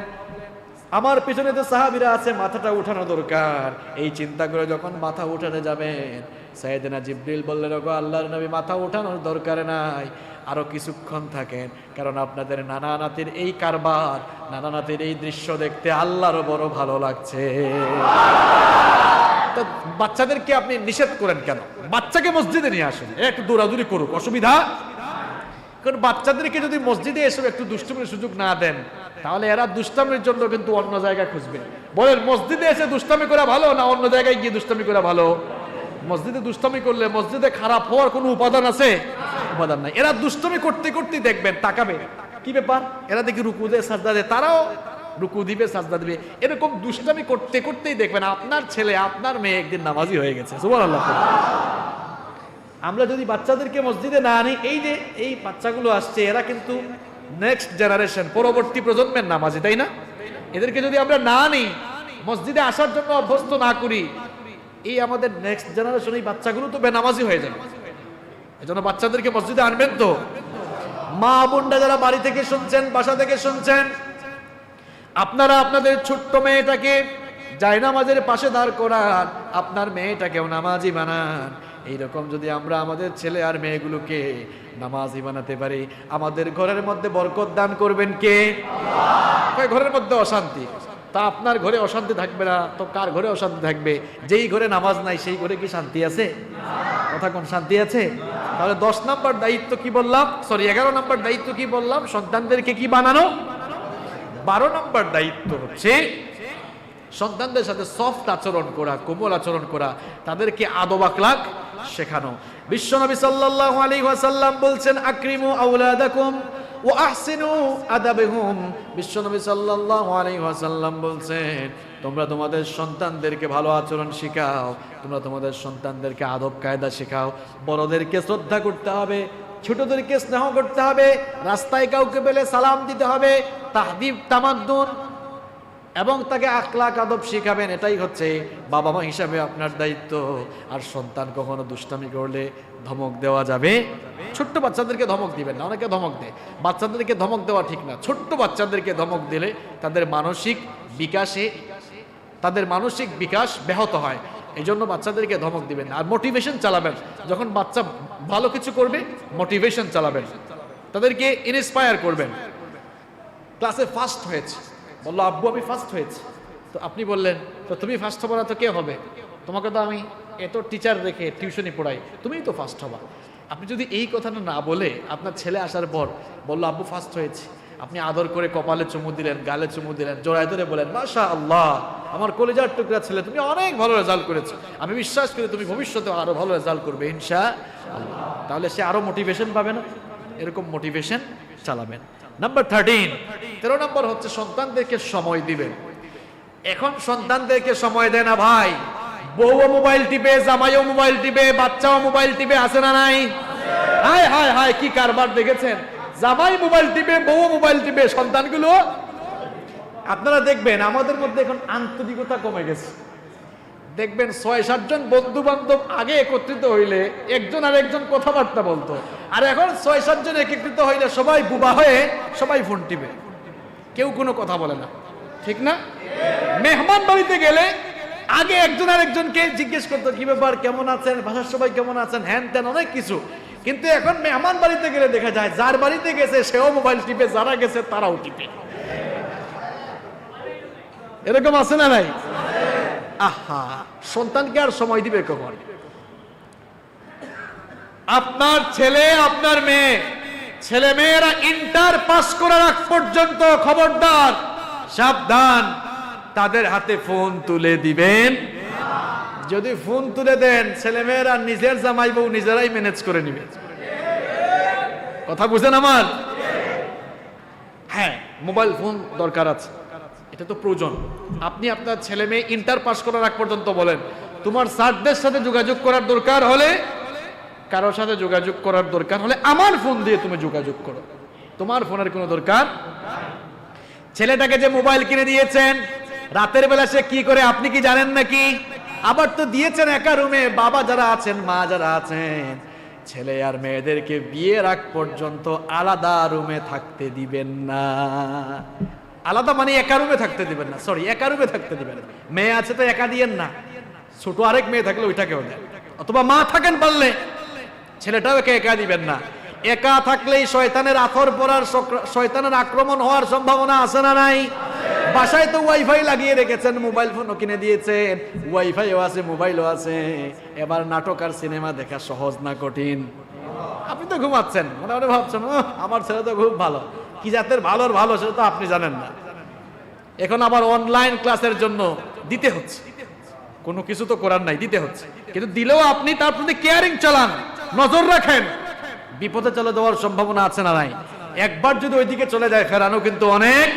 আমার পিছনে তো সাহাবীরা আছে, মাথাটা উঠানো দরকার। এই চিন্তা করে যখন মাথা উঠাতে যাবেন, সাইয়েদনা জিবরিল বললেন, ওগো আল্লাহর নবী, মাথা উঠানোর দরকার নাই, আরো কিছুক্ষণ থাকেন, কারণ আপনাদের নানা নাতির এই কারবার, নানা নাতির এই দৃশ্য দেখতে আল্লাহরও বড় ভালো লাগছে। তো বাচ্চাদেরকে আপনি নিষেধ করেন কেন? বাচ্চাকে মসজিদে নিয়ে আসেন, একটু দৌড়াদৌড়ি করুক, অসুবিধা। কারণ বাচ্চাদেরকে যদি মসজিদে এসে একটু দুষ্টামির সুযোগ না দেন, তাহলে এরা দুষ্টামির জন্য কিন্তু অন্য জায়গায় খুঁজবে। বলেন, মসজিদে এসে দুষ্টামি করা ভালো না অন্য জায়গায় গিয়ে দুষ্টামি করা ভালো? মসজিদে দুষ্টামি করলে মসজিদে খারাপ হওয়ার কোনো উপাদান আছে? উপাদান নাই। এরা দুষ্টামি করতে করতেই দেখবেন তাকাবে, কি ব্যাপার, এরা দেখি রুকু দেয় সাজদা দেয়, তারাও রুকু দিবে সাজদা দিবে। এরকম দুষ্টামি করতে করতেই দেখবেন আপনার ছেলে আপনার মেয়ে একদিন নামাজি হয়ে গেছে। সুবহানাল্লাহ। আমরা যদি বাচ্চাদেরকে মসজিদে না আনি, এই যে এই বাচ্চাগুলো আসছে, এরা কিন্তু নেক্সট জেনারেশন, পরবর্তী প্রজন্মের নামাজি, তাই না? এদেরকে যদি আমরা না আনি, মসজিদে আসার জন্য অভ্যস্ত না করি, এই আমাদের নেক্সট জেনারেশন, এই বাচ্চাগুলো তো বেনামাজি হয়ে যাবে। এজন্য বাচ্চাদেরকে মসজিদে আনবেন তো। মা বোনরা যারা বাড়ি থেকে শুনছেন, বাসা থেকে শুনছেন, আপনারা আপনাদের ছোট্ট মেয়েটাকে জায়নামাজের পাশে দাঁড় করান, আপনার মেয়েটাকেও নামাজি বানান। এইরকম যদি আমরা আমাদের ছেলে আর মেয়েগুলোকে নামাজি বানাতে পারি, আমাদের ঘরের মধ্যে বরকত দান করবেন কে? আল্লাহ। ঘরের মধ্যে অশান্তি, তা আপনার ঘরে অশান্তি থাকবে না তো কার ঘরে অশান্তি থাকবে? যেই ঘরে নামাজ নাই সেই ঘরে কি শান্তি আছে? কথা কোন শান্তি আছে? তাহলে 10 নম্বর দায়িত্ব কি বললাম, 11 নম্বর দায়িত্ব কি বললাম? সন্তানদেরকে কি বানানো। 12 নম্বর দায়িত্ব হচ্ছে সন্তানদের সাথে সফট আচরণ করা, কোমল আচরণ করা, তাদেরকে আদব আখলাক শেখানো। বিশ্বনবী সাল্লাল্লাহু আলাইহি ওয়াসাল্লাম বলছেন, আকরিমু আওলাদাকুম ওয়া আহসিনু আদাবহুম। বিশ্বনবী সাল্লাল্লাহু আলাইহি ওয়াসাল্লাম বলছেন, তোমরা তোমাদের সন্তানদেরকে ভালো আচরণ শেখাও, তোমরা তোমাদের সন্তানদেরকে আদব কায়দা শেখাও। বড়দেরকে শ্রদ্ধা করতে হবে, ছোটদেরকে স্নেহ করতে হবে, রাস্তায় কাউকে পেলে সালাম দিতে হবে, তাহদিব তামাদ্দুন এবং তাকে আখলাক আদব শিখাবেন। এটাই হচ্ছে বাবা মা হিসাবে আপনার দায়িত্ব। আর সন্তান কখনো দুষ্টামি করলে ধমক দেওয়া যাবে। ছোট্ট বাচ্চাদেরকে ধমক দিবেন না, অনেকে ধমক দেয়। বাচ্চাদেরকে ধমক দেওয়া ঠিক না। ছোট্ট বাচ্চাদেরকে ধমক দিলে তাদের মানসিক বিকাশ ব্যাহত হয়। এই জন্য বাচ্চাদেরকে ধমক দিবেন। আর মোটিভেশন চালাবেন, যখন বাচ্চা ভালো কিছু করবে মোটিভেশন চালাবেন, তাদেরকে ইন্সপায়ার করবেন। ক্লাসে ফার্স্ট হয়েছে, বললো আব্বু আমি ফার্স্ট হয়েছি, তো আপনি বললেন তো তুমি ফার্স্ট হবা না তো কে হবে? তোমাকে তো আমি এত টিচার রেখে টিউশনি পড়াই, তুমিই তো ফার্স্ট হবা। আপনি যদি এই কথাটা না বলে আপনার ছেলে আসার পর বললো আব্বু ফার্স্ট হয়েছে, আপনি আদর করে কপালে চুমু দিলেন, গালে চুমু দিলেন, জড়ায় ধরে বলেন মাশাআল্লাহ আমার কলিজার টুকরা ছেলে, তুমি অনেক ভালো রেজাল্ট করেছো, আমি বিশ্বাস করি তুমি ভবিষ্যতে আরো ভালো রেজাল্ট করবে ইনশাআল্লাহ। তাহলে সে আরো মোটিভেশন পাবে না? এরকম মোটিভেশন চালাবেন। নাম্বার 13 নম্বর হচ্ছে সন্তানদেরকে সময় দিবেন। এখন সন্তানদেরকে সময় দেয় না ভাই, বউও মোবাইল টিপে, জামাইও মোবাইল টিপে, বাচ্চাও মোবাইল টিপে, আছে না নাই? হায় হায় হায় কি কারবার দেখেছেন! জামাই মোবাইল টিপে, বউ মোবাইল টিপে, সন্তানগুলো। আপনারা দেখবেন আমাদের মধ্যে এখন আন্তরিকতা কমে গেছে। দেখবেন 6-7 জন বন্ধু বান্ধব আগে একত্রিত হইলে একজন আর একজন কথাবার্তা বলতো, আর এখন 6-7 জন একত্রিত হইলে সবাই বুবা হয়ে সবাই ফোন টিপে। কেউ কোনো কথা বলে না, ঠিক না? মেহমান বাড়িতে গেলে আগে একজন আর একজনকে জিজ্ঞেস করতো কি ব্যাপার, কেমন আছেন, বাসার সবাই কেমন আছেন, হ্যান ত্যান অনেক কিছু। কিন্তু এখন মেহমান বাড়িতে গেলে দেখা যায় যার বাড়িতে গেছে সেও মোবাইল টিপে, যারা গেছে তারাও টিপে। এরকম আছে না নাই? আহা, সন্তানকে আর সময় দিবে কখন? আপনার ছেলে, আপনার মেয়ে, ছেলে মেয়েরা ইন্টার পাস করার আগ পর্যন্ত খবরদার, সাবধান, তাদের হাতে ফোন তুলে দিবেন। যদি ফোন তুলে দেন, ছেলে মেয়েরা নিজের জামাই বউ নিজেরাই ম্যানেজ করে নিবে। কথা বুঝেন আমার? হ্যাঁ, মোবাইল ফোন দরকার আছে, এটা তো প্রয়োজন। আপনি আপনার ছেলে মেয়ে ইন্টার পাস করার আগ পর্যন্ত বলেন, তোমার স্যারদের সাথে যোগাযোগ করার দরকার হলে, কারোর সাথে যোগাযোগ করার দরকার হলে আমার ফোন দিয়ে তুমি যোগাযোগ করো, তোমার ফোনের কোনো দরকার। ছেলেটাকে যে মোবাইল কিনে দিয়েছেন, রাতের বেলা সে কি করে আপনি কি জানেন নাকি? আবার তো দিয়েছেন একা রুমে, বাবা যারা আছেন, মা যারা আছেন, ছেলে আর মেয়েদেরকে বিয়ের আগ পর্যন্ত আলাদা রুমে থাকতে দিবেন না। আলাদা মানে একা রুমে থাকতে দিবেন না, সরি, একা রুমে থাকতে দিবেন না। মেয়ে আছে তো একা দিয়েন না, ছোট আরেক মেয়ে থাকলে ওইটাকেও দেন, অথবা মা থাকেন পারলে ছেলেটাও একা একা দিবেন না। একা থাকলেই শয়তানের আথর পড়ার, শয়তানের আক্রমণ হওয়ার সম্ভাবনা আছে না নাই? বাসায় তো ওয়াইফাই লাগিয়ে রেখেছেন, মোবাইল ফোনও কিনে দিয়েছেন, ওয়াইফাইও আছে, মোবাইলও আছে, এবার নাটক আর সিনেমা দেখা সহজ না কঠিন? আপনি তো ঘুমাচ্ছেন, মনে মনে ভাবছেন আমার ছেলে তো খুব ভালো, কি জাতের ভালোর ভালো সেটা তো আপনি জানেন না। এখন আবার অনলাইন ক্লাসের জন্য দিতে হচ্ছে, কোনো কিছু তো করার নাই, দিতে হচ্ছে। কিন্তু দিলেও আপনি তার প্রতি কেয়ারিং চালান, নজর রাখেন, বিপদে চলে যাওয়ার সম্ভাবনা আছে না নাই? একবার যদি ওইদিকে চলে যায়, ফেরানো কিন্তু অনেক।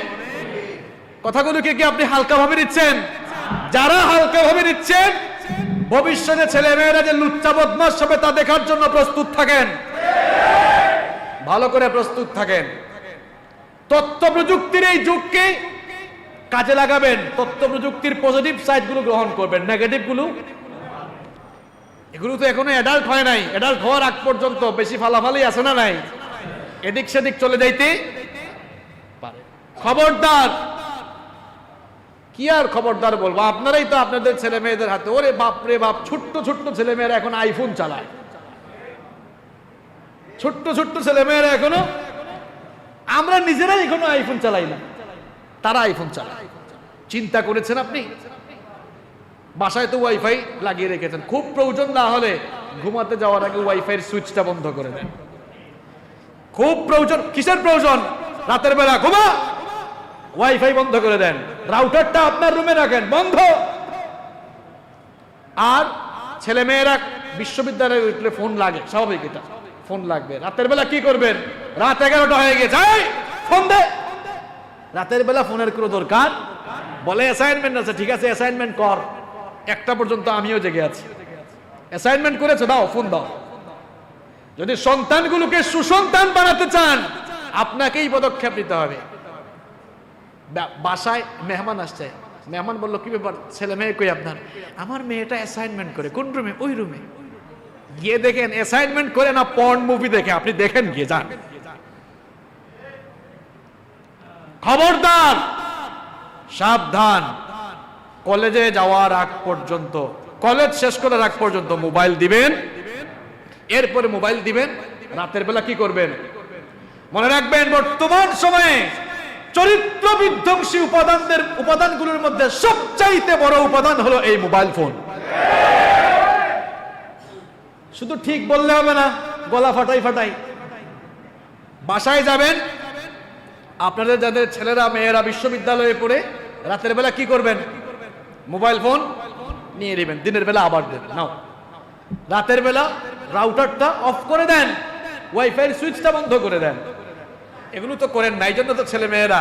কথাগুলোকে কি আপনি হালকা ভাবে নিচ্ছেন? যারা হালকা ভাবে নিচ্ছেন, ভবিষ্যতে ছেলে মেয়েরা যে লুচ্চা বদমাশ হবে তা দেখার জন্য প্রস্তুত থাকেন, ভালো করে প্রস্তুত থাকেন। তথ্য প্রযুক্তির এই যুগকে কাজে লাগাবেন, তথ্য প্রযুক্তির পজিটিভ সাইড গুলো গ্রহণ করবেন, নেগেটিভ গুলো, এগুলো তো এখনো অ্যাডাল্ট হয় নাই। অ্যাডাল্ট হওয়ার আগ পর্যন্ত বেশি ফালাফালি আছে না নাই? এদিক সেদিক চলে যাইতে পারে। খবরদার, কি আর খবরদার বলবো, আপনারাই তো আপনাদের ছেলে মেয়েদের হাতে, ওরে বাপ রে বাপ, ছোট্ট ছোট্ট ছেলে মেয়েরা এখন আইফোন চালায়, ছোট্ট ছোট্ট ছেলে মেয়েরা এখনো, আমরা নিজেরাই এখনো আইফোন চালাই না, তারা আইফোন চালায়। চিন্তা করেছেন আপনি? বাসায় তো ওয়াইফাই লাগিয়ে রেখেছেন, খুব প্রয়োজন না হলে ঘুমাতে যাওয়ার আগে ওয়াইফাইয়ের সুইচটা বন্ধ করে দেন। খুব প্রয়োজন, কিসের প্রয়োজন? রাতের বেলা ঘুমা, ওয়াইফাই বন্ধ করে দেন, রাউটারটা আপনার রুমে রাখেন বন্ধ। আর ছেলে মেয়েরা বিশ্ববিদ্যালয়ে উঠলে ফোন লাগে, স্বাভাবিক, এটা ফোন লাগবে। রাতের বেলা কি করবেন? রাত 11টা হয়ে গেছে, ফোন দে। রাতের বেলা ফোনের কোনো দরকার? বলে অ্যাসাইনমেন্ট আছে, ঠিক আছে অ্যাসাইনমেন্ট কর, 1টা পর্যন্ত আমিও জেগে আছি। অ্যাসাইনমেন্ট করেছো, দাও, ফোন দাও। যদি সন্তানগুলোকে সুসন্তান বানাতে চান, আপনাকেই পদক্ষেপ নিতে হবে। বাসায় মেহমান আসছে, মেহমান বললো কি ব্যাপার, ছেলে মেয়ে কই আপনার? আমার মেয়েটা অ্যাসাইনমেন্ট করে। কোন রুমে? ওই রুমে। গিয়ে দেখেন অ্যাসাইনমেন্ট করে না পর্ন মুভি দেখে, আপনি দেখেন গিয়ে, যান। খবরদার, সাবধান, কলেজে যাওয়ার আগ পর্যন্ত, কলেজ শেষ করার আগ পর্যন্ত মোবাইল দিবেন, এরপরে মোবাইল দিবেন। রাতের বেলা কি করবেন? মনে রাখবেন, বর্তমান সময়ে চরিত্র বিধ্বংসী উপাদানগুলোর মধ্যে সবচাইতে বড় উপাদান হলো এই মোবাইল ফোন। শুধু ঠিক বললে হবে না, গলা ফাটাই ফাটাই। বাসায় যাবেন, আপনাদের যাদের ছেলেরা মেয়েরা বিশ্ববিদ্যালয়ে পড়ে, রাতের বেলা কি করবেন? মোবাইল ফোন নিয়ে নেবেন, দিনের বেলা আবার দেন, নাও। রাতের বেলা রাউটারটা অফ করে দেন, ওয়াইফাই সুইচটা বন্ধ করে দেন। এগুলো তো করেন না, এই জন্য তো ছেলে মেয়েরা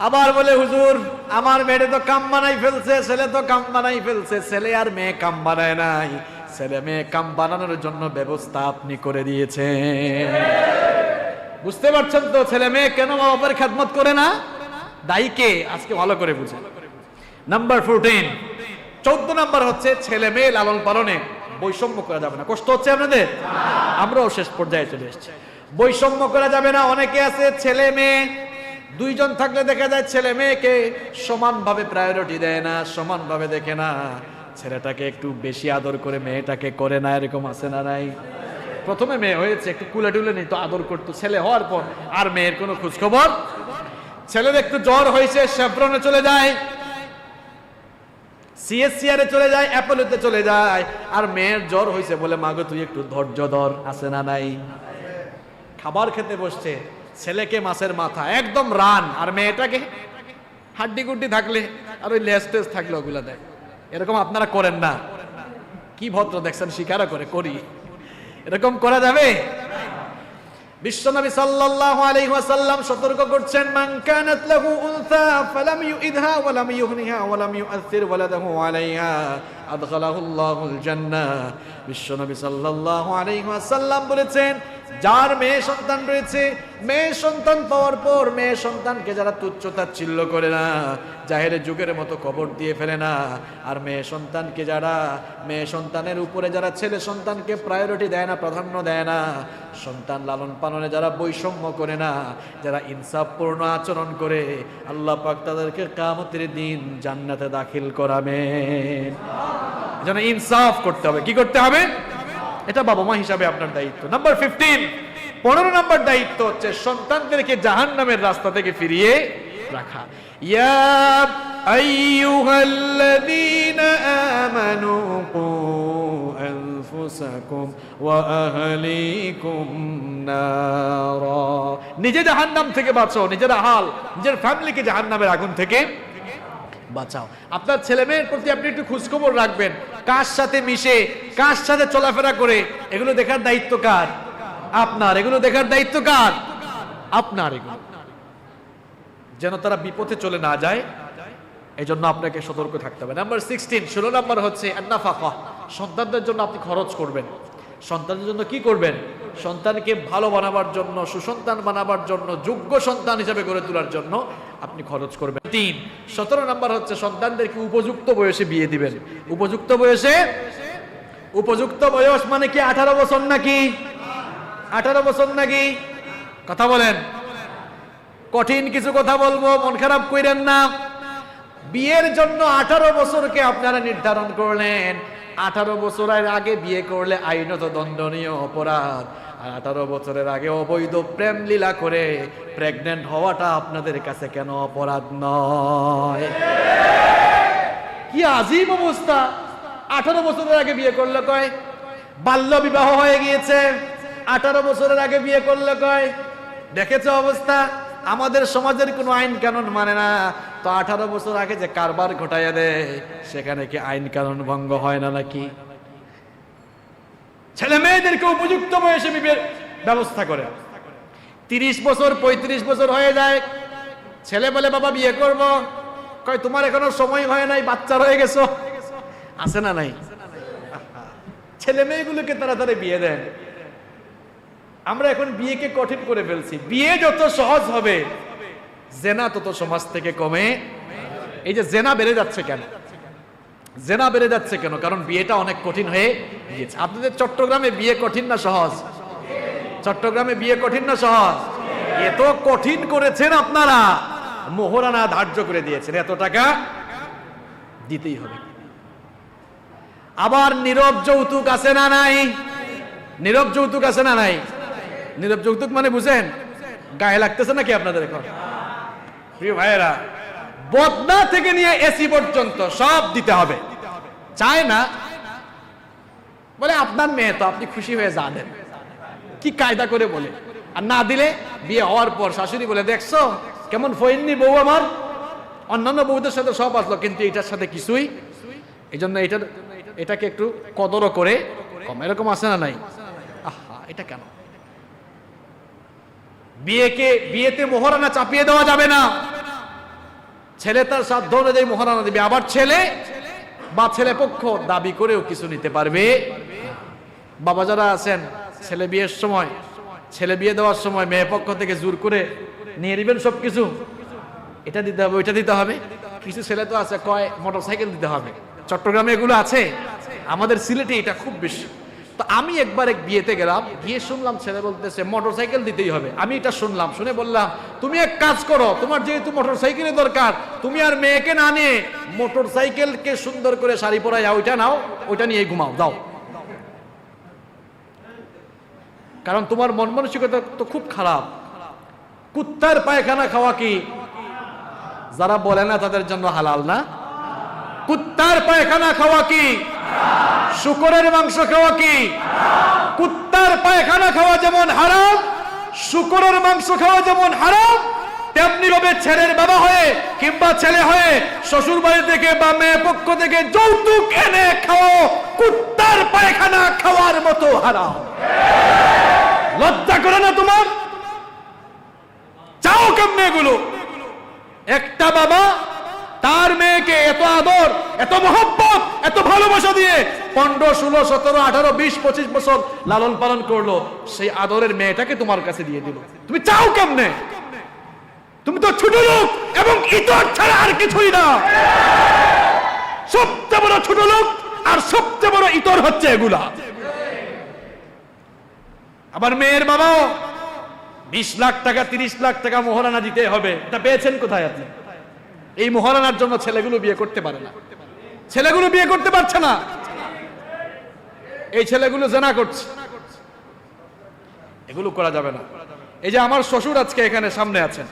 আবার বলে, হুজুর আমার মেয়ে তো কাম বানাই ফেলছে, ছেলে তো কাম বানাই ফেলছে। ছেলে আর মেয়ে কাম বানায় নাই, ছেলে মেয়ে কাম বানানোর জন্য ব্যবস্থা আপনি করে দিয়েছেন। বুঝতে পারছেন তো ছেলে মেয়ে কেন মা বাবার খেদমত করে না? দায়ী কে? আজকে ভালো করে বুঝেন। নাম্বার 14, 14 নাম্বার হচ্ছে ছেলে মেয়ে লালন পালনে বৈষম্য করা যাবে না। কষ্ট হচ্ছে আপনাদের? আমরাও শেষ পর্যায়ে চলে এসেছি। বৈষম্য করা যাবে না। অনেকে আছে ছেলে মেয়ে দুইজন থাকলে দেখা যায় ছেলে মেয়েকে সমানভাবে প্রায়োরিটি দেয় না, সমানভাবে দেখে না। ছেলেটাকে একটু বেশি আদর করে মেয়েটাকে করে না, এরকম আছে না নাই? প্রথমে মেয়ে হয়েছে একটু কুলে টুলে নিত, আদর করতো। ছেলে হওয়ার পর আর মেয়ের কোনো খোঁজখবর। ছেলের একটু জ্বর হয়েছে, শেভরনে চলে যায়, সিএসসিআরে চলে যায়, অ্যাপোলোতে চলে যায়। আর মেয়ের জ্বর হয়েছে বলে মাগো তুই একটু ধৈর্য ধর, আছে না নাই? খাবার খেতে বসছে, ছেলেকে মাছের মাথা একদম রান, আর মেয়েটাকে হাড্ডি গুড্ডি থাকলে আর ওই লেস টেস থাকলে ওগুলা দেয়। এরকম আপনারা করেন না? কি ভদ্র দেখছেন, স্বীকার করে করি। এরকম করা যাবে? বিশ্বনবী সাল্লাল্লাহু আলাইহি ওয়াসাল্লাম সতর্ক করছেন, মান কানাত লাহু উনসা ফালাম ইউইদহা ওয়া লাম ইউহনিহা ওয়া লাম ইউআসির ওয়ালাদাহু আলাইহা আদখালাহু আল্লাহুল জান্নাহ। বিশ্বনবী সাল্লাল্লাহু আলাইহি ওয়াসাল্লাম বলেছেন, যার মেয়ে সন্তান রয়েছে, মেয়ে সন্তান পাওয়ার পর মেয়ে সন্তানকে যারা তুচ্ছ তাচ্ছিল্য করে না, জাহেলের যুগের মতো কবর দিয়ে ফেলে না, আর মেয়ে সন্তানকে যারা, মেয়ে সন্তানের উপরে যারা ছেলে সন্তানকে প্রায়োরিটি দেয় না, প্রাধান্য দেয় না, সন্তান লালন পালনে যারা বৈষম্য করে না, যারা ইনসাফপূর্ণ আচরণ করে, আল্লাহ পাক তাদেরকে কিয়ামতের দিন জান্নাতে দাখিল করাবেন। এজন্য ইনসাফ করতে হবে। কি করতে হবে? এটা বাবা মা হিসাবে আপনার দায়িত্ব। নাম্বার 15, 15 নম্বর দায়িত্ব হচ্ছে সন্তানদেরকে জাহান্নামের রাস্তা থেকে ফিরিয়ে রাখা। ইয়া আইয়ুহাল্লাযীনা আমানু কু আনফুসাকুম ওয়া আহলিকুম নারা। নিজে জাহান্নাম থেকে বাঁচো, নিজের আহাল, নিজের ফ্যামিলিকে জাহান্নামের আগুন থেকে বাঁচাও। আপনার ছেলে মেয়ের প্রতি আপনি একটু খোঁজখবর রাখবেন, কার সাথে মিশে, কার সাথে চলাফেরা করে, এগুলো দেখার দায়িত্ব কার? আপনার। এগুলো দেখার দায়িত্ব কার? আপনার। এগুলো যেন তারা বিপথে চলে না যায়, এই জন্য আপনাকে সতর্ক থাকতে হবে। নাম্বার 16, 16 নম্বর হচ্ছে আন-নাফাকা। সন্তানদের জন্য আপনি খরচ করবেন। সন্তানের জন্য কি করবেন? সন্তানকে ভালো বানাবার জন্য, সুসন্তান বানাবার জন্য, যোগ্য সন্তান হিসেবে গড়ে তোলার জন্য আপনি খরচ করবেন। 3, 17 নম্বর হচ্ছে সন্তানদেরকে উপযুক্ত বয়সে বিয়ে দিবেন। উপযুক্ত বয়সে, উপযুক্ত বয়স মানে কি 18 বছর নাকি? 18 বছর নাকি? কথা বলেন। কঠিন কিছু কথা বলবো, মন খারাপ কইরেন না। বিয়ের জন্য 18 বছরকে আপনারা নির্ধারণ করলেন। 18 বছরের আগে বিয়ে করলে আইনত দণ্ডনীয় অপরাধ। আর 18 বছরের আগে অবৈধ প্রেম লীলা করে প্রেগনেন্ট হওয়াটা আপনাদের কাছে কেন অপরাধ নয়? কি আজীব অবস্থা! 18 বছরের আগে বিয়ে করলে কয় বাল্য বিবাহ হয়ে গিয়েছে, 18 বছরের আগে বিয়ে করলে কয়। দেখেছো অবস্থা? আমাদের সমাজের কোনো আইন কানুন মানে না, তো 18 বছর আগে যে কারবার ঘটাইয়া দেয়, সেখানে কি আইন কানুন ভঙ্গ হয় না নাকি? ছেলে মেয়েদেরকে উপযুক্ত বয়সে বিয়ের ব্যবস্থা করে। 30 বছর 35 বছর হয়ে যায়, ছেলে বলে বাবা বিয়ে করব, কয় তোমার এখনো সময় হয় নাই, বাচ্চা হয়ে গেছো। আছে না নাই? ছেলে মেয়েগুলোকে তাড়াতাড়ি বিয়ে দেন। আমরা এখন বিয়েকে কঠিন করে ফেলছি। বিয়ে যত সহজ হবে, জেনা তত সমাজ থেকে কমে। এই যে জেনা বেড়ে যাচ্ছে কেন? জেনা বেড়ে যাচ্ছে কেন? কারণ বিয়েটা অনেক কঠিন হয়ে গিয়েছে। আপনাদের চট্টগ্রামে বিয়ে কঠিন না সহজ? চট্টগ্রামে বিয়ে কঠিন না সহজ? এত কঠিন করেছেন আপনারা, মোহরানা ধার্য করে দিয়েছেন, এত টাকা দিতেই হবে। আবার নীরব যৌতুক আছে না নাই? নীরব যৌতুক আছে না নাই? নীরব যৌতুক মানে বুঝেন? গায়ে লাগতেছে নাকি আপনাদের? এখন প্রিয় ভাইয়েরা, বদনা থেকে নিয়ে এসি পর্যন্ত সব দিতে হবে। চায় না বলে আপনার মেয়ে তো, আপনি খুশি হয়ে যা দেন। কি কায়দা করে বলে। আর না দিলে বিয়ে হওয়ার পর শাশুড়ি বলে, দেখছো কেমন ফইন্নি বউ আমার, অন্যান্য বউদের সাথে সব আসলো কিন্তু এটার সাথে কিছুই। এই জন্য এটাকে একটু কদরও করে কম। এরকম আছে না নাই? আহা, এটা কেন? বিয়েতে মোহরানা চাপিয়ে দেওয়া যাবে না। ছেলে তার সাধ্য অনুযায়ী মোহরানা দিবে। আবার ছেলে বা ছেলে পক্ষ দাবি করেও কিছু নিতে পারবে। বাবা যারা আছেন, ছেলে বিয়ের সময়, ছেলে বিয়ে দেওয়ার সময় মেয়ে পক্ষ থেকে জোর করে নিয়ে নেবেন সবকিছু, এটা দিতে হবে, ওইটা দিতে হবে। কিছু ছেলে তো আছে কয় মোটরসাইকেল দিতে হবে। চট্টগ্রামে এগুলো আছে, আমাদের সিলেটে এটা খুব বেশি। তো আমি একবার এক বিয়েতে গেলাম, গিয়ে শুনলাম ছেলে বলতেছে মোটরসাইকেল দিতেই হবে। আমি এটা শুনলাম, শুনে বললাম তুমি এক কাজ করো, তোমার যেহেতু মোটরসাইকেলের দরকার, তুমি আর মেয়েকে না নিয়ে মোটরসাইকেলকে সুন্দর করে শাড়ি পরাইয়া ওইটা নাও, ওইটা নিয়ে ঘুমাও যাও। কারণ তোমার মন মানসিকতা তো খুব খারাপ। কুত্তার পায়খানা খাওয়া কি যারা বলে না তাদের জন্য হালাল না? কুত্তার পায়খানা খাওয়া কি? শূকরের মাংস খাওয়া কি? কুত্তার পায়খানা খাওয়া যেমন হারাম, শূকরের মাংস খাওয়া যেমন হারাম, তেমনি ভাবে ছেলের বাবা হয়ে কিংবা ছেলে হয়ে শ্বশুর বাড়ি থেকে বা মেয়ে পক্ষ থেকে যৌতুক এনে খাওয়া কুত্তার পায়খানা খাওয়ার মতো হারাম। লজ্জা করে না তোমার? চাও কেমনে এগুলো? একটা বাবা তার মেয়েকে এত আদর, এত মহব্বত, এত ভালোবাসা দিয়ে 15, 16, 17, 18, 20, 25 বছর লালন পালন করলো, সেই আদরের মেয়েটাকে তোমার কাছে দিয়ে দিল। তুমি চাও কেমনে? তুমি তো ছোট লোক এবং ইতর ছাড়া আর কিছুই না। সবচেয়ে বড় ছোট লোক আর সবচেয়ে বড় ইতর হচ্ছে এগুলা। আবার মেয়ের বাবাও 20 লাখ টাকা 30 লাখ টাকা মোহরানা দিতে হবে। এটা পেয়েছেন কোথায় আপনি? এই মোহরানার জন্য ছেলেগুলো বিয়ে করতে পারে না, ছেলেগুলো বিয়ে করতে পারছে না, এই ছেলেগুলো জেনা করছে। এগুলো করা যাবে না। এই যে আমার শ্বশুর আজকে এখানে সামনে আছেন,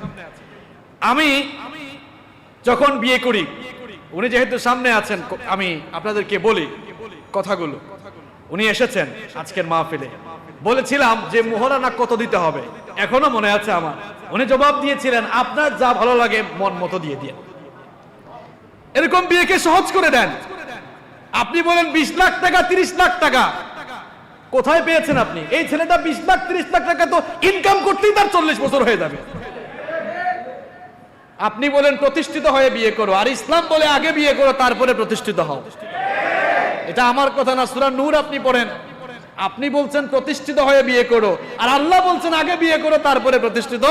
আমি যখন বিয়ে করি, উনি যেহেতু সামনে আছেন, আমি আপনাদেরকে বলি কথাগুলো। উনি এসেছেন আজকের মাহফিলে, বলেছিলাম যে মোহরানা কত দিতে হবে, এখনো মনে আছে আমার। উনি জবাব দিয়েছিলেন আপনার যা ভালো লাগে মন মতো দিয়ে দিয়ে। এরকম বিয়েকে সহজ করে দেন। আপনি বলেন 20 লাখ টাকা 30 লাখ টাকা, কোথায় পেয়েছেন আপনি? এই ছেলেটা 20 লাখ 30 লাখ টাকা তো ইনকাম করতেই তার 40 বছর হয়ে যাবে। আপনি বলেন প্রতিষ্ঠিত হয়ে বিয়ে করো, আর ইসলাম বলে আগে বিয়ে করো তারপরে প্রতিষ্ঠিত হও। এটা আমার কথা না, সূরা নূর আপনি পড়েন। আপনি বলছেন প্রতিষ্ঠিত হয়ে বিয়ে করো, আর আল্লাহ বলছেন আগে বিয়ে করো তারপরে প্রতিষ্ঠিত।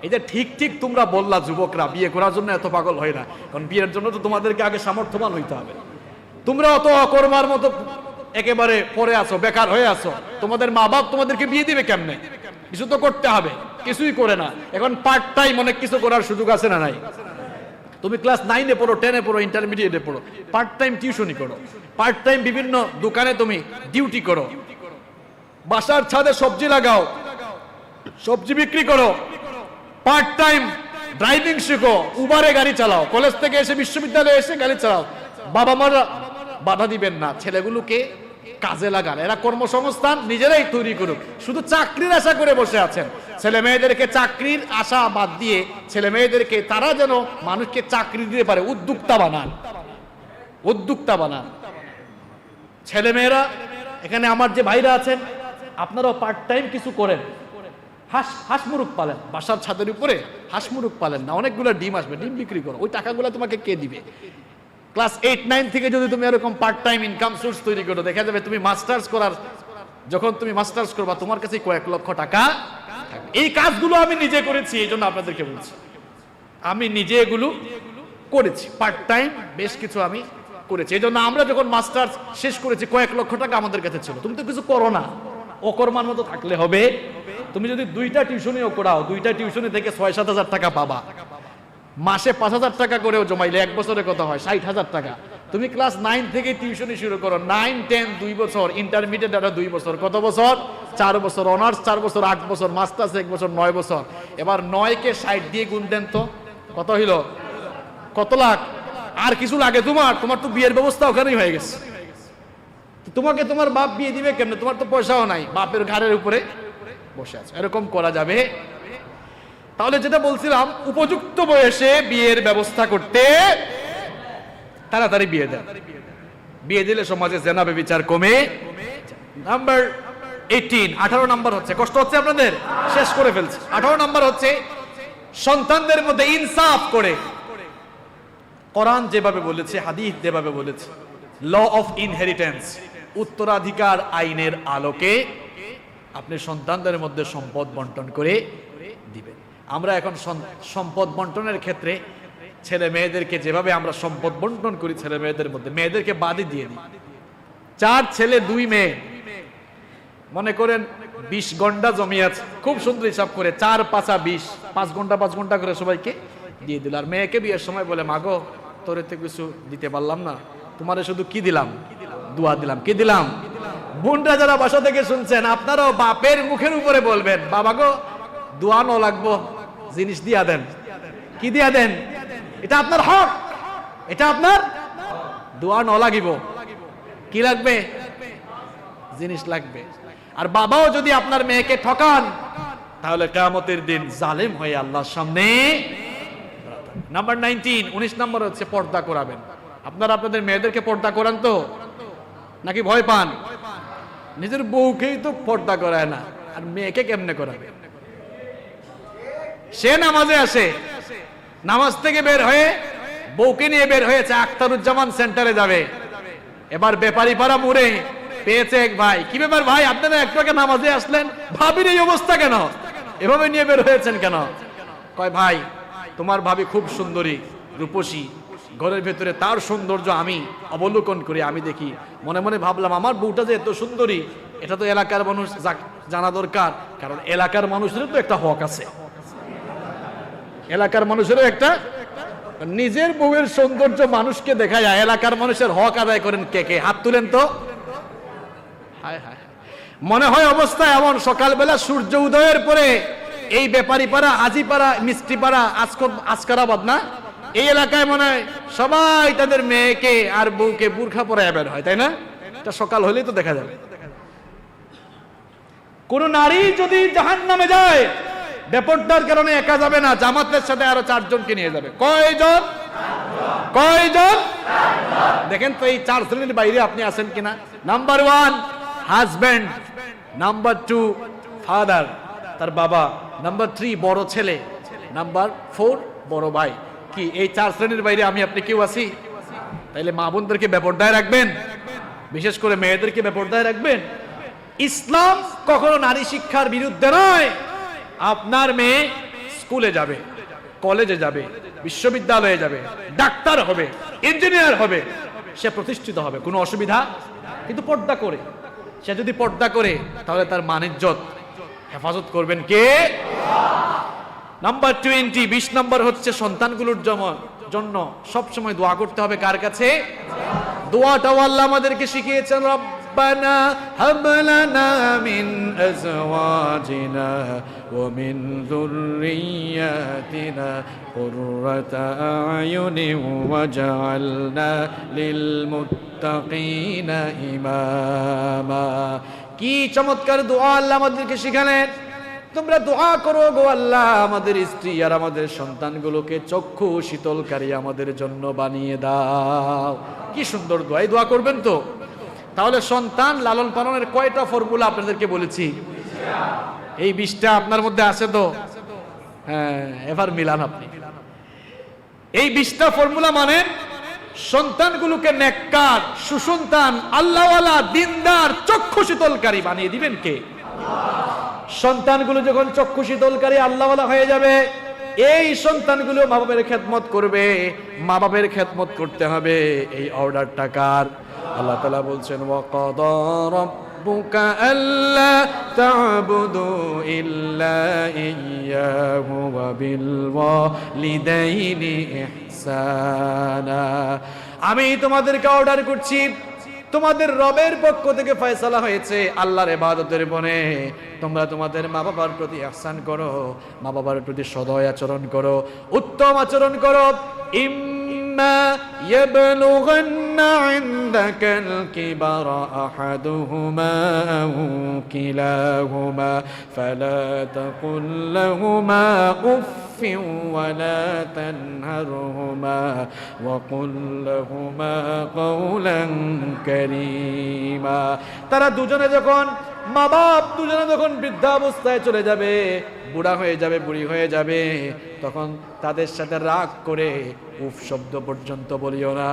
এই যে ঠিক ঠিক তোমরা বললা যুবকরা, বিয়ে করার জন্য এত পাগল হয় না, কারণ বিয়ের জন্য তো তোমাদেরকে আগে সামর্থ্যবান হইতে হবে। তোমরা অত অকর্মার মতো একেবারে পড়ে আছো, বেকার হয়ে আছো। তোমাদের মা বাপ তোমাদেরকে বিয়ে দিবে কেমনে? কিছু তো করতে হবে, কিছুই করে না। এখন পার্ট টাইম অনেক কিছু করার সুযোগ আছে না নাই? তুমি ক্লাস 9-এ পড়ো, 10-এ পড়ো, ইন্টারমিডিয়েটে পড়ো, পার্ট টাইম টিউশনি করো, পার্ট টাইম বিভিন্ন দোকানে তুমি ডিউটি করো, বাসার ছাদে সবজি লাগাও, সবজি বিক্রি করো, পার্ট টাইম ড্রাইভিং শিখো, উবারে গাড়ি চালাও, কলেজ থেকে এসে বিশ্ববিদ্যালয়ে এসে গাড়ি চালাও। বাবা মারা বাধা দিবেন না, ছেলেগুলোকে কাজে লাগান, এরা কর্মসংস্থান নিজেরাই তৈরি করুক। শুধু চাকরির আশা করে বসে আছেন। ছেলে মেয়েদেরকে চাকরির আশা বাদ দিয়ে ছেলে মেয়েদেরকে তারা যেন মানুষকে চাকরি দিতে পারে, উদ্যোক্তা বানান, উদ্যোক্তা বানান। ছেলে মেয়েরা এখানে আমার যে ভাইরা আছেন, আপনারাও পার্ট টাইম কিছু করেন। হাঁস মুরগ পালেন, বাসার ছাদের উপরে হাঁস মুরগ পালেন না, অনেকগুলো ডিম আসবে, ডিম বিক্রি করো, ওই টাকাগুলো তোমাকে কে দিবে? ক্লাস 8-9 থেকে যদি তুমি এরকম পার্ট টাইম ইনকাম সোর্স তৈরি করো, দেখা যাবে তুমি মাস্টার্স করার, যখন তুমি মাস্টার্স করবা তোমার কাছে কয়েক লক্ষ টাকা থাকবে। এই কাজগুলো আমি নিজে করেছি, এই জন্য আপনাদেরকে বলছি। আমি নিজে এগুলো করেছি, পার্ট টাইম বেশ কিছু আমি করেছি। এই জন্য আমরা যখন মাস্টার্স শেষ করেছি কয়েক লক্ষ টাকা আমাদের কাছে ছিল। তুমি তো কিছু করো না, অকর্মার মতো থাকলে হবে? তুমি যদি 2টা টিউশনিও করাও, 2টা টিউশনি থেকে 6-7 হাজার টাকা পাবা। মাসে 5,000 টাকা করেও জমাইলে 1 বছরে কত হয়? 60,000 টাকা। তুমি ক্লাস 9 থেকে টিউশনি শুরু করো, 9, 10 2 বছর, ইন্টারমিডিয়েট 2 বছর, কত বছর? 4 বছর, অনার্স 4 বছর, 8 বছর, মাস্টার্স 1 বছর, 9 বছর। এবার 9-কে 60 দিয়ে গুণ দেন তো কত হইল? কত লাখ? আর কিছু লাগে তোমার? তোমার তো বিয়ের ব্যবস্থা ওখানেই হয়ে গেছে। তোমাকে তোমার বাপ বিয়ে দিবে কেমনে? তোমার তো পয়সাও নাই, বাপের ঘাড়ের উপরে বসে আছে। এরকম করা যাবে? তাহলে যেটা বলছিলাম, উপযুক্ত বয়সে বিয়ের ব্যবস্থা করতে, তাড়াতাড়ি বিয়ে দেন। বিয়ে দিলে সমাজে জেনা ব্যভিচার কমে। নাম্বার 18 নাম্বার হচ্ছে, কষ্ট হচ্ছে আপনাদের, শেষ করে ফেলছি। 18 নাম্বার হচ্ছে সন্তানদের মধ্যে ইনসাফ করে। কোরআন যেভাবে বলেছে, হাদিস যেভাবে বলেছে, ল অফ ইনহেরিটেন্স, উত্তরাধিকার আইনের আলোকে আপনি সন্তানদের মধ্যে সম্পদ বন্টন করে দিবেন। আমরা এখন সম্পদ বন্টনের ক্ষেত্রে ছেলে মেয়েদেরকে যেভাবে আমরা সম্পদ বন্টন করি ছেলে মেয়েদের মধ্যে, মেয়েদেরকে বাদই দিয়ে দিই। 4 ছেলে 2 মেয়ে, মনে করেন 20 ঘন্টা জমি আছে, খুব সুন্দর হিসাব করে 4 5 20, 5 ঘন্টা 5 ঘন্টা করে সবাইকে দিয়ে দিল। আর মেয়েকে বিয়ের সময় বলে, মাগো তোরে তো কিছু দিতে পারলাম না, তোমারে শুধু কি দিলাম, দোয়া দিলাম। কি দিলাম? বোনরা যারা বাসা থেকে শুনছেন, আপনারাও বাপের মুখের উপরে বলবেন, বাবা গো দোয়া ন লাগবো, জিনিস দিয়া দেন। কি দিয়া দেন? এটা আপনার হক, এটা আপনার দোয়া ন লাগিব। কি লাগবে? জিনিস লাগবে। আর বাবাও যদি আপনার মেয়েকে ঠকান, তাহলে কিয়ামতের দিন জালেম হয়ে আল্লাহর সামনে। নাম্বার 19 নম্বর হচ্ছে পর্দা করাবেন। আপনারা আপনাদের মেয়েদেরকে পর্দা করান তো, নাকি ভয় পান? নিজের বউকেই তো পর্দা করায় না, আর মেয়েকে কেমনে করাবে? সে নামাজে আসে, নামাজ থেকে বের হয়ে বউকে নিয়ে বের হয়েছে, আখতারুজ্জামান সেন্টারে যাবে। এবার ব্যাপারী পাড়া মোড়ে পেয়েছে এক ভাই। কি ব্যাপার ভাই, আপনারা একটু আগে নামাজে আসলেন, ভাবির এই অবস্থা কেন, এভাবে নিয়ে বের হয়েছেন কেন? কয় ভাই তোমার ভাবি খুব সুন্দরী, রূপসী, ঘরের ভেতরে তার সৌন্দর্য আমি অবলোকন করি, আমি দেখি, মনে মনে ভাবলাম আমার বউটা যে এত সুন্দরী, এটা তো এলাকার মানুষ জানা দরকার, কারণ এলাকার মানুষেরও তো একটা হক আছে। এলাকার মানুষেরও একটা, নিজের বউয়ের সৌন্দর্য মানুষকে দেখায়, এলাকার মানুষের হক আদায় করেন কে কে? হাত তুলেন তো। হায় হায়, মনে হয় অবস্থা এমন, সকালবেলা সূর্য উদয়ের পরে এই ব্যাপারী পাড়া, হাজি পাড়া, মিষ্টি পাড়া, আজকারাবাদ না, এই এলাকায় মনে হয় সবাই তাদের মেয়েকে আর বউকে বুরখা পরায় বের হয়, তাই না? এটা সকাল হলেই তো দেখা যাবে। কোন নারী যদি জাহান্নামে যায়, বেপরদার কারণে একা যাবে না, জামাতের সাথে আরো 4 জনকে নিয়ে যাবে। কয়জন? কয়জন? দেখেন তো এই 4 শ্রেণীর বাইরে আপনি আছেন কিনা। নাম্বার 1 হাজব্যান্ড, নাম্বার 2 ফাদার, তার বাবা, নাম্বার 3 বড় ছেলে, নাম্বার 4 বড় ভাই। কি এই 4 শ্রেণীর বাইরে আমি আপনি কেউ আছি? তাইলে মা বোনদেরকে বেপরদায় রাখবেন, বিশেষ করে মেয়েদেরকে বেপরদায় রাখবেন। ইসলাম কখনো নারী শিক্ষার বিরুদ্ধে নয়। আপনার মেয়ে স্কুলে যাবে, কলেজে যাবে, বিশ্ববিদ্যালয়ে যাবে, ডাক্তার হবে, ইঞ্জিনিয়ার হবে, সে প্রতিষ্ঠিত হবে, কোনো অসুবিধা, কিন্তু পর্দা করে। সে যদি পর্দা করে, তাহলে তার মান ইজ্জত হেফাজত করবেন কে? নাম্বার 20 নম্বর হচ্ছে সন্তানগুলোর জন্য সবসময় দোয়া করতে হবে। কার কাছে? দোয়াটাও আল্লাহ আমাদেরকে শিখিয়েছেন, রব্বানা হাব লানা মিন আজওয়াজিনা ওয়া মিন যুররিয়াতিনা কুররাতা আয়ুনিন ওয়াজআলনা লিল মুত্তাকিনা ইমামা। কি চমৎকার দোয়া আল্লাহ আমাদেরকে শিখালেন। তোমরা দোয়া করো গো আল্লাহ, আমাদের স্ত্রী আর আমাদের সন্তানগুলোকে চক্ষু শীতলকারী আমাদের জন্য বানিয়ে দাও। কি সুন্দর দোয়া, এই দোয়া করবেন তো। তাহলে সন্তান লালন পালনের কয়টা ফর্মুলা আপনাদেরকে বলেছি? এই 20টা আপনার মধ্যে আছে তো? হ্যাঁ, এবার মিলান আপনি। এই 20টা ফর্মুলা মানে সন্তানগুলোকে নেককার, সুসন্তান, আল্লাহওয়ালা, দিনদার, চক্ষু শীতলকারী বানিয়ে দিবেন কে? সন্তানগুলো যখন চক্ষু শীতলকারী, আল্লাহওয়ালা হয়ে যাবে, এই সন্তানগুলো মা বাবার খেদমত করবে। মা বাবার খেদমত করতে হবে, এই অর্ডারটা কার? আল্লাহ তাআলা বলছেন, ওয়াকাদা রাব্বুকা আল্লা তা'বুদু ইল্লা ইয়্যাহু ওয়া বিল ওয়ালিদাইনি ইহসানা। আমি তোমাদেরকে অর্ডার করছি, তোমাদের রবের পক্ষ থেকে ফয়সালা হয়েছে, আল্লাহর ইবাদতের বনে তোমরা তোমাদের মা বাবার প্রতি ইহসান করো, মা বাবার প্রতি সদয় আচরণ করো, উত্তম আচরণ করো। ইম্মা ইয়াবলুগান্না ইনদাকাল কিবারা আহাদুহুমা আও কিলাহুমা ফালা তাকুল লাহুমা উফফিন ওয়ালা তানহারহুমা ওয়া কুল লাহুমা কাওলান কারীমা। তারা দুজনে যখন, মা বাপ দুজনে যখন বৃদ্ধাবস্থায় চলে যাবে, বুড়া হয়ে যাবে, বুড়ি হয়ে যাবে, তখন তাদের সাথে রাগ করে উফ শব্দ পর্যন্ত বলিও না।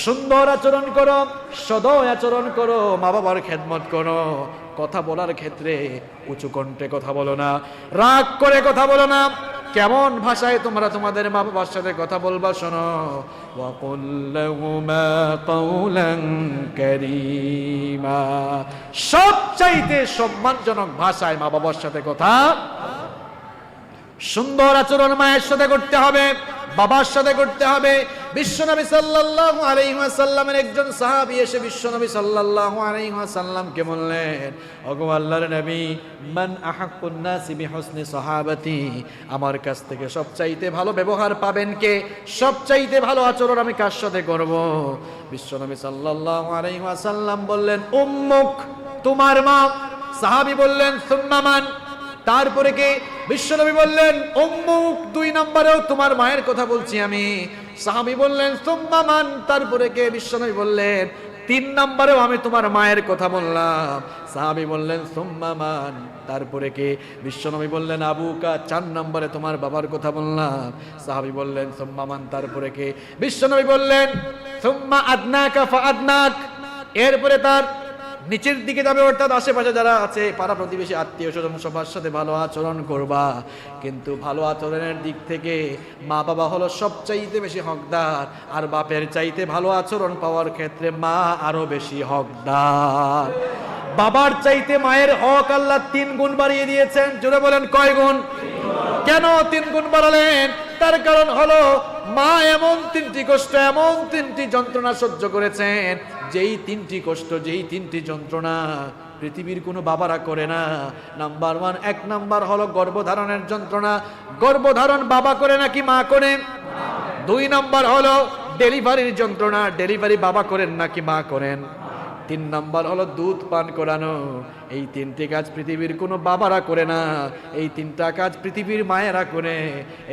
সুন্দর আচরণ করো, সদয় আচরণ করো, মা বাবার খেদমত করো। কথা বলার ক্ষেত্রে উঁচু কণ্ঠে কথা বলো না, রাগ করে কথা বলো না। কেমন ভাষায় তোমরা তোমাদের মা বাবার সাথে কথা বলবা শোনো। ওয়াকুল লাহুমা কাওলান কারীমা, সবচাইতে সম্মানজনক ভাষায় মা বাবার সাথে কথা, সুন্দর আচরণ মায়ের সাথে করতে হবে, বাবার সাথে করতে হবে। বিশ্বনবী সাল্লাল্লাহু আলাইহি ওয়াসাল্লামের একজন সাহাবী এসে বিশ্বনবী সাল্লাল্লাহু আলাইহি ওয়াসাল্লামকে বললেন, ওগো আল্লাহর নবী, মান আহাক্কুন নাসি বিহুসনি সাহাবাতি, আমার কাছ থেকে সবচাইতে ভালো ব্যবহার পাবেন কে, সবচাইতে ভালো আচরণ আমি কার সাথে করব? বিশ্বনবী সাল্লাল্লাহু আলাইহি ওয়াসাল্লাম বললেন, উম্মুক, তোমার মা। সাহাবী বললেন, সুম্মা মান, তারপরে কে? বিশ্বনবী বললেন, উম্মুক, 2 নম্বরেও তোমার মায়ের কথা বলছি আমি। সাহাবী বললেন, সুম্মা মান, তারপরে কে? বিশ্বনবী বললেন, 3 নম্বরেও আমি তোমার মায়ের কথা বললাম। সাহাবী বললেন, সুম্মা মান, তারপরে কে? বিশ্বনবী বললেন, আবুকা, 4 নম্বরে তোমার বাবার কথা বললাম। সাহাবী বললেন, সুম্মা মান, তারপরে কে? বিশ্বনবী বললেন, সুম্মা আদনাকা ফাআদনাক, এরপরে তার নিচের দিকে যাবে, অর্থাৎ আশেপাশে যারা আছে, পাড়া প্রতিবেশী, আত্মীয় স্বজন, সবার সাথে ভালো আচরণ করবা। কিন্তু ভালো আচরণের দিক থেকে মা বাবা হলো সবচাইতে বেশি হকদার, আর বাপের চাইতে ভালো আচরণ পাওয়ার ক্ষেত্রে মা আরো বেশি হকদার। বাবার চাইতে মায়ের হক আল্লাহ 3 গুণ বাড়িয়ে দিয়েছেন। জোরে বলেন, কয় গুণ? কেন 3 গুণ বাড়ালেন? তার কারণ হলো মা এমন 3টি কষ্ট, এমন 3টি যন্ত্রণা সহ্য করেছেন, যেই 3টি কষ্ট, যেই 3টি যন্ত্রণা পৃথিবীর কোনো বাবারা করে না। নাম্বার 1, 1 নাম্বার হলো গর্ভধারণের যন্ত্রণা। গর্ভধারণ বাবা করে নাকি মা করেন? 2 নাম্বার হলো ডেলিভারির যন্ত্রণা। ডেলিভারি বাবা করেন নাকি মা করেন? 3 নাম্বার হলো দুধ পান করানো। এই 3টি কাজ পৃথিবীর কোনো বাবারা করে না, এই 3টা কাজ পৃথিবীর মায়েরা করে।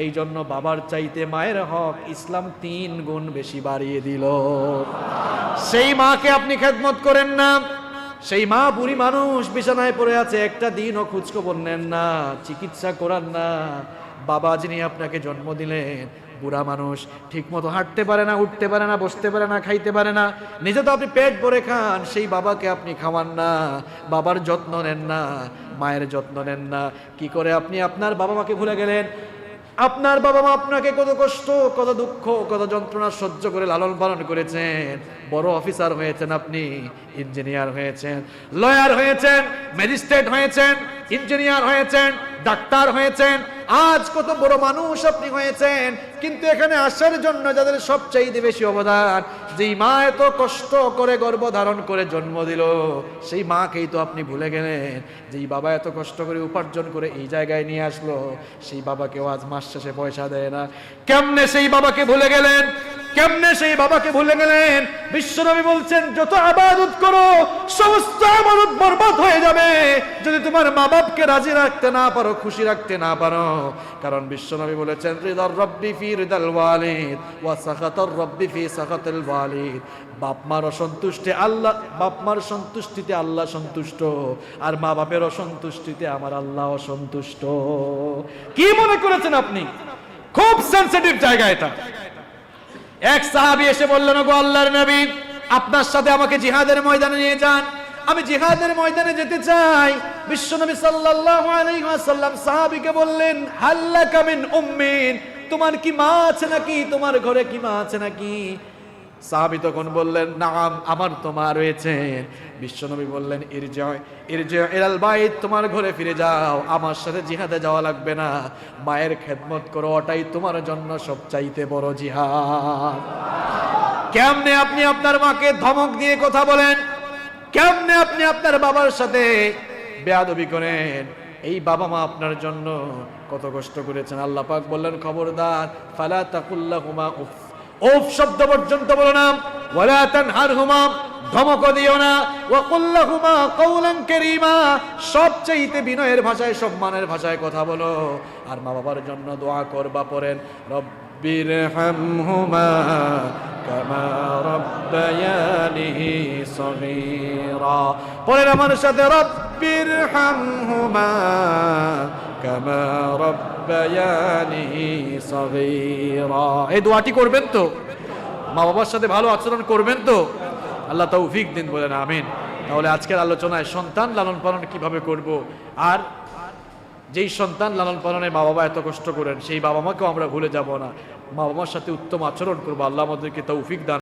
এই জন্য বাবার চাইতে মায়ের হক ইসলাম 3 গুণ বেশি বাড়িয়ে দিল। সেই মাকে আপনি খেদমত করেন না, সেই মা বুড়ি মানুষ বিছানায় পড়ে আছে, একটা দিনও খোঁজখবর নেন না, চিকিৎসা করান না। বাবা যিনি আপনাকে জন্ম দিলেন, বুড়া মানুষ, ঠিক মতো হাঁটতে পারে না, উঠতে পারে না, বসতে পারে না, খাইতে পারে না, নিজে তো আপনি পেট ভরে খান, সেই বাবাকে আপনি খাওয়ান না, বাবার যত্ন নেন না, মায়ের যত্ন নেন না। কি করে আপনি আপনার বাবা মাকে ভুলে গেলেন? আপনার বাবা মা আপনাকে কত কষ্ট, কত দুঃখ, কত যন্ত্রণা সহ্য করে লালন পালন করেছেন। বড় অফিসার হয়েছেন আপনি, ইঞ্জিনিয়ার হয়েছেন, লয়ার হয়েছেন, ম্যাজিস্ট্রেট হয়েছেন, ইঞ্জিনিয়ার হয়েছেন, ডাক্তার হয়েছেন, আজ কত বড় মানুষ আপনি হয়েছেন। কিন্তু এখানে আসার জন্য যাদের সবচাইতে বেশি অবদান, যেই মা এত কষ্ট করে গর্ভধারণ করে জন্ম দিল, সেই মাকেই তো আপনি ভুলে গেলেন। যেই বাবা এত কষ্ট করে উপার্জন করে এই জায়গায় নিয়ে আসলো, সেই বাবাকেও আজ মাস শেষে পয়সা দেয় না। কেমনে সেই বাবাকে ভুলে গেলেন? কেমনে সেই বাবাকে ভুলে গেলেন? বিশ্বনবী বলছেন, যত ইবাদত করো সমস্ত ইবাদত বরবাদ হয়ে যাবে যদি তোমার মা বাপকে রাজি রাখতে না পারো, খুশি রাখতে না পারো। কারণ বিশ্বনবী বলেছেন, রিদার রব্বি ফি রিদাল ওয়ালিদ ওয়া সাখাতার রব্বি ফি সাখাতিল ওয়ালিদ। বাপ মার অসন্তুষ্টি আল্লাহ, বাপ মার সন্তুষ্টিতে আল্লাহ সন্তুষ্ট, আর মা বাপের অসন্তুষ্টিতে আমার আল্লাহ অসন্তুষ্ট। কি মনে করেছেন আপনি? খুব সেনসিটিভ জায়গা এটা। এক সাহাবী এসে বললেন, ওগো আল্লাহর নবী, আপনার সাথে আমাকে জিহাদের ময়দানে নিয়ে যান, আমি জিহাদের ময়দানে যেতে চাই। বিশ্বনবী সাল্লাল্লাহু আলাইহি ওয়াসাল্লাম সাহাবীকে বললেন, হাল্লাকা মিন উম্মিন, তোমার কি মা আছে নাকি? তোমার ঘরে কি মা আছে নাকি? সাহাবী তখন বললেন, নাম, আমার তো মা রয়েছে। বিশ্বনবী বললেন, ইরজি ইলাল বাইত, তোমার ঘরে ফিরে যাও, আমার সাথে জিহাদে যাওয়া লাগবে না, মায়ের খেদমত করো, ওটাই তোমার জন্য সবচাইতে বড় জিহাদ। কেমনে আপনি আপনার মাকে ধমক দিয়ে কথা বলেন? কেমনে আপনি আপনার বাবার সাথে বেয়াদবি করেন? এই বাবা মা আপনার জন্য কত কষ্ট করেছেন। আল্লাহ পাক বললেন, খবরদার, ফালা তাকুল্লাহুমা উফ, উফ শব্দ পর্যন্ত বলো না, ওয়ালা তানহারহুমা, ধমক দিও না, ওয়া কুল্লাহুমা কাওলান কারীমা, সবচেয়ে বিনয়ের ভাষায়, সম্মানের ভাষায় কথা বলো। আর মা বাবার জন্য দোয়া করবা, পড়েন, রব্বিরহামহুমা কামা রাব্বায়ানি সগীরা। পড়েন আমার সাথে, রব্বিরহামহুমা কামা রাব্বায়ানি সগীরা। এই দোয়াটি করবেন তো? মা বাবার সাথে ভালো আচরণ করবেন তো? আল্লাহ তৌফিক দিন, বলেন আমিন। তাহলে আজকের আলোচনায় সন্তান লালন পালন কিভাবে করব, আর যেই সন্তান লালন পালনে মা বাবা এত কষ্ট করেন সেই বাবা মাকেও আমরা ভুলে যাব না, মা বাবার সাথে উত্তম আচরণ করবো। আল্লাহ আমাদেরকে তৌফিক দান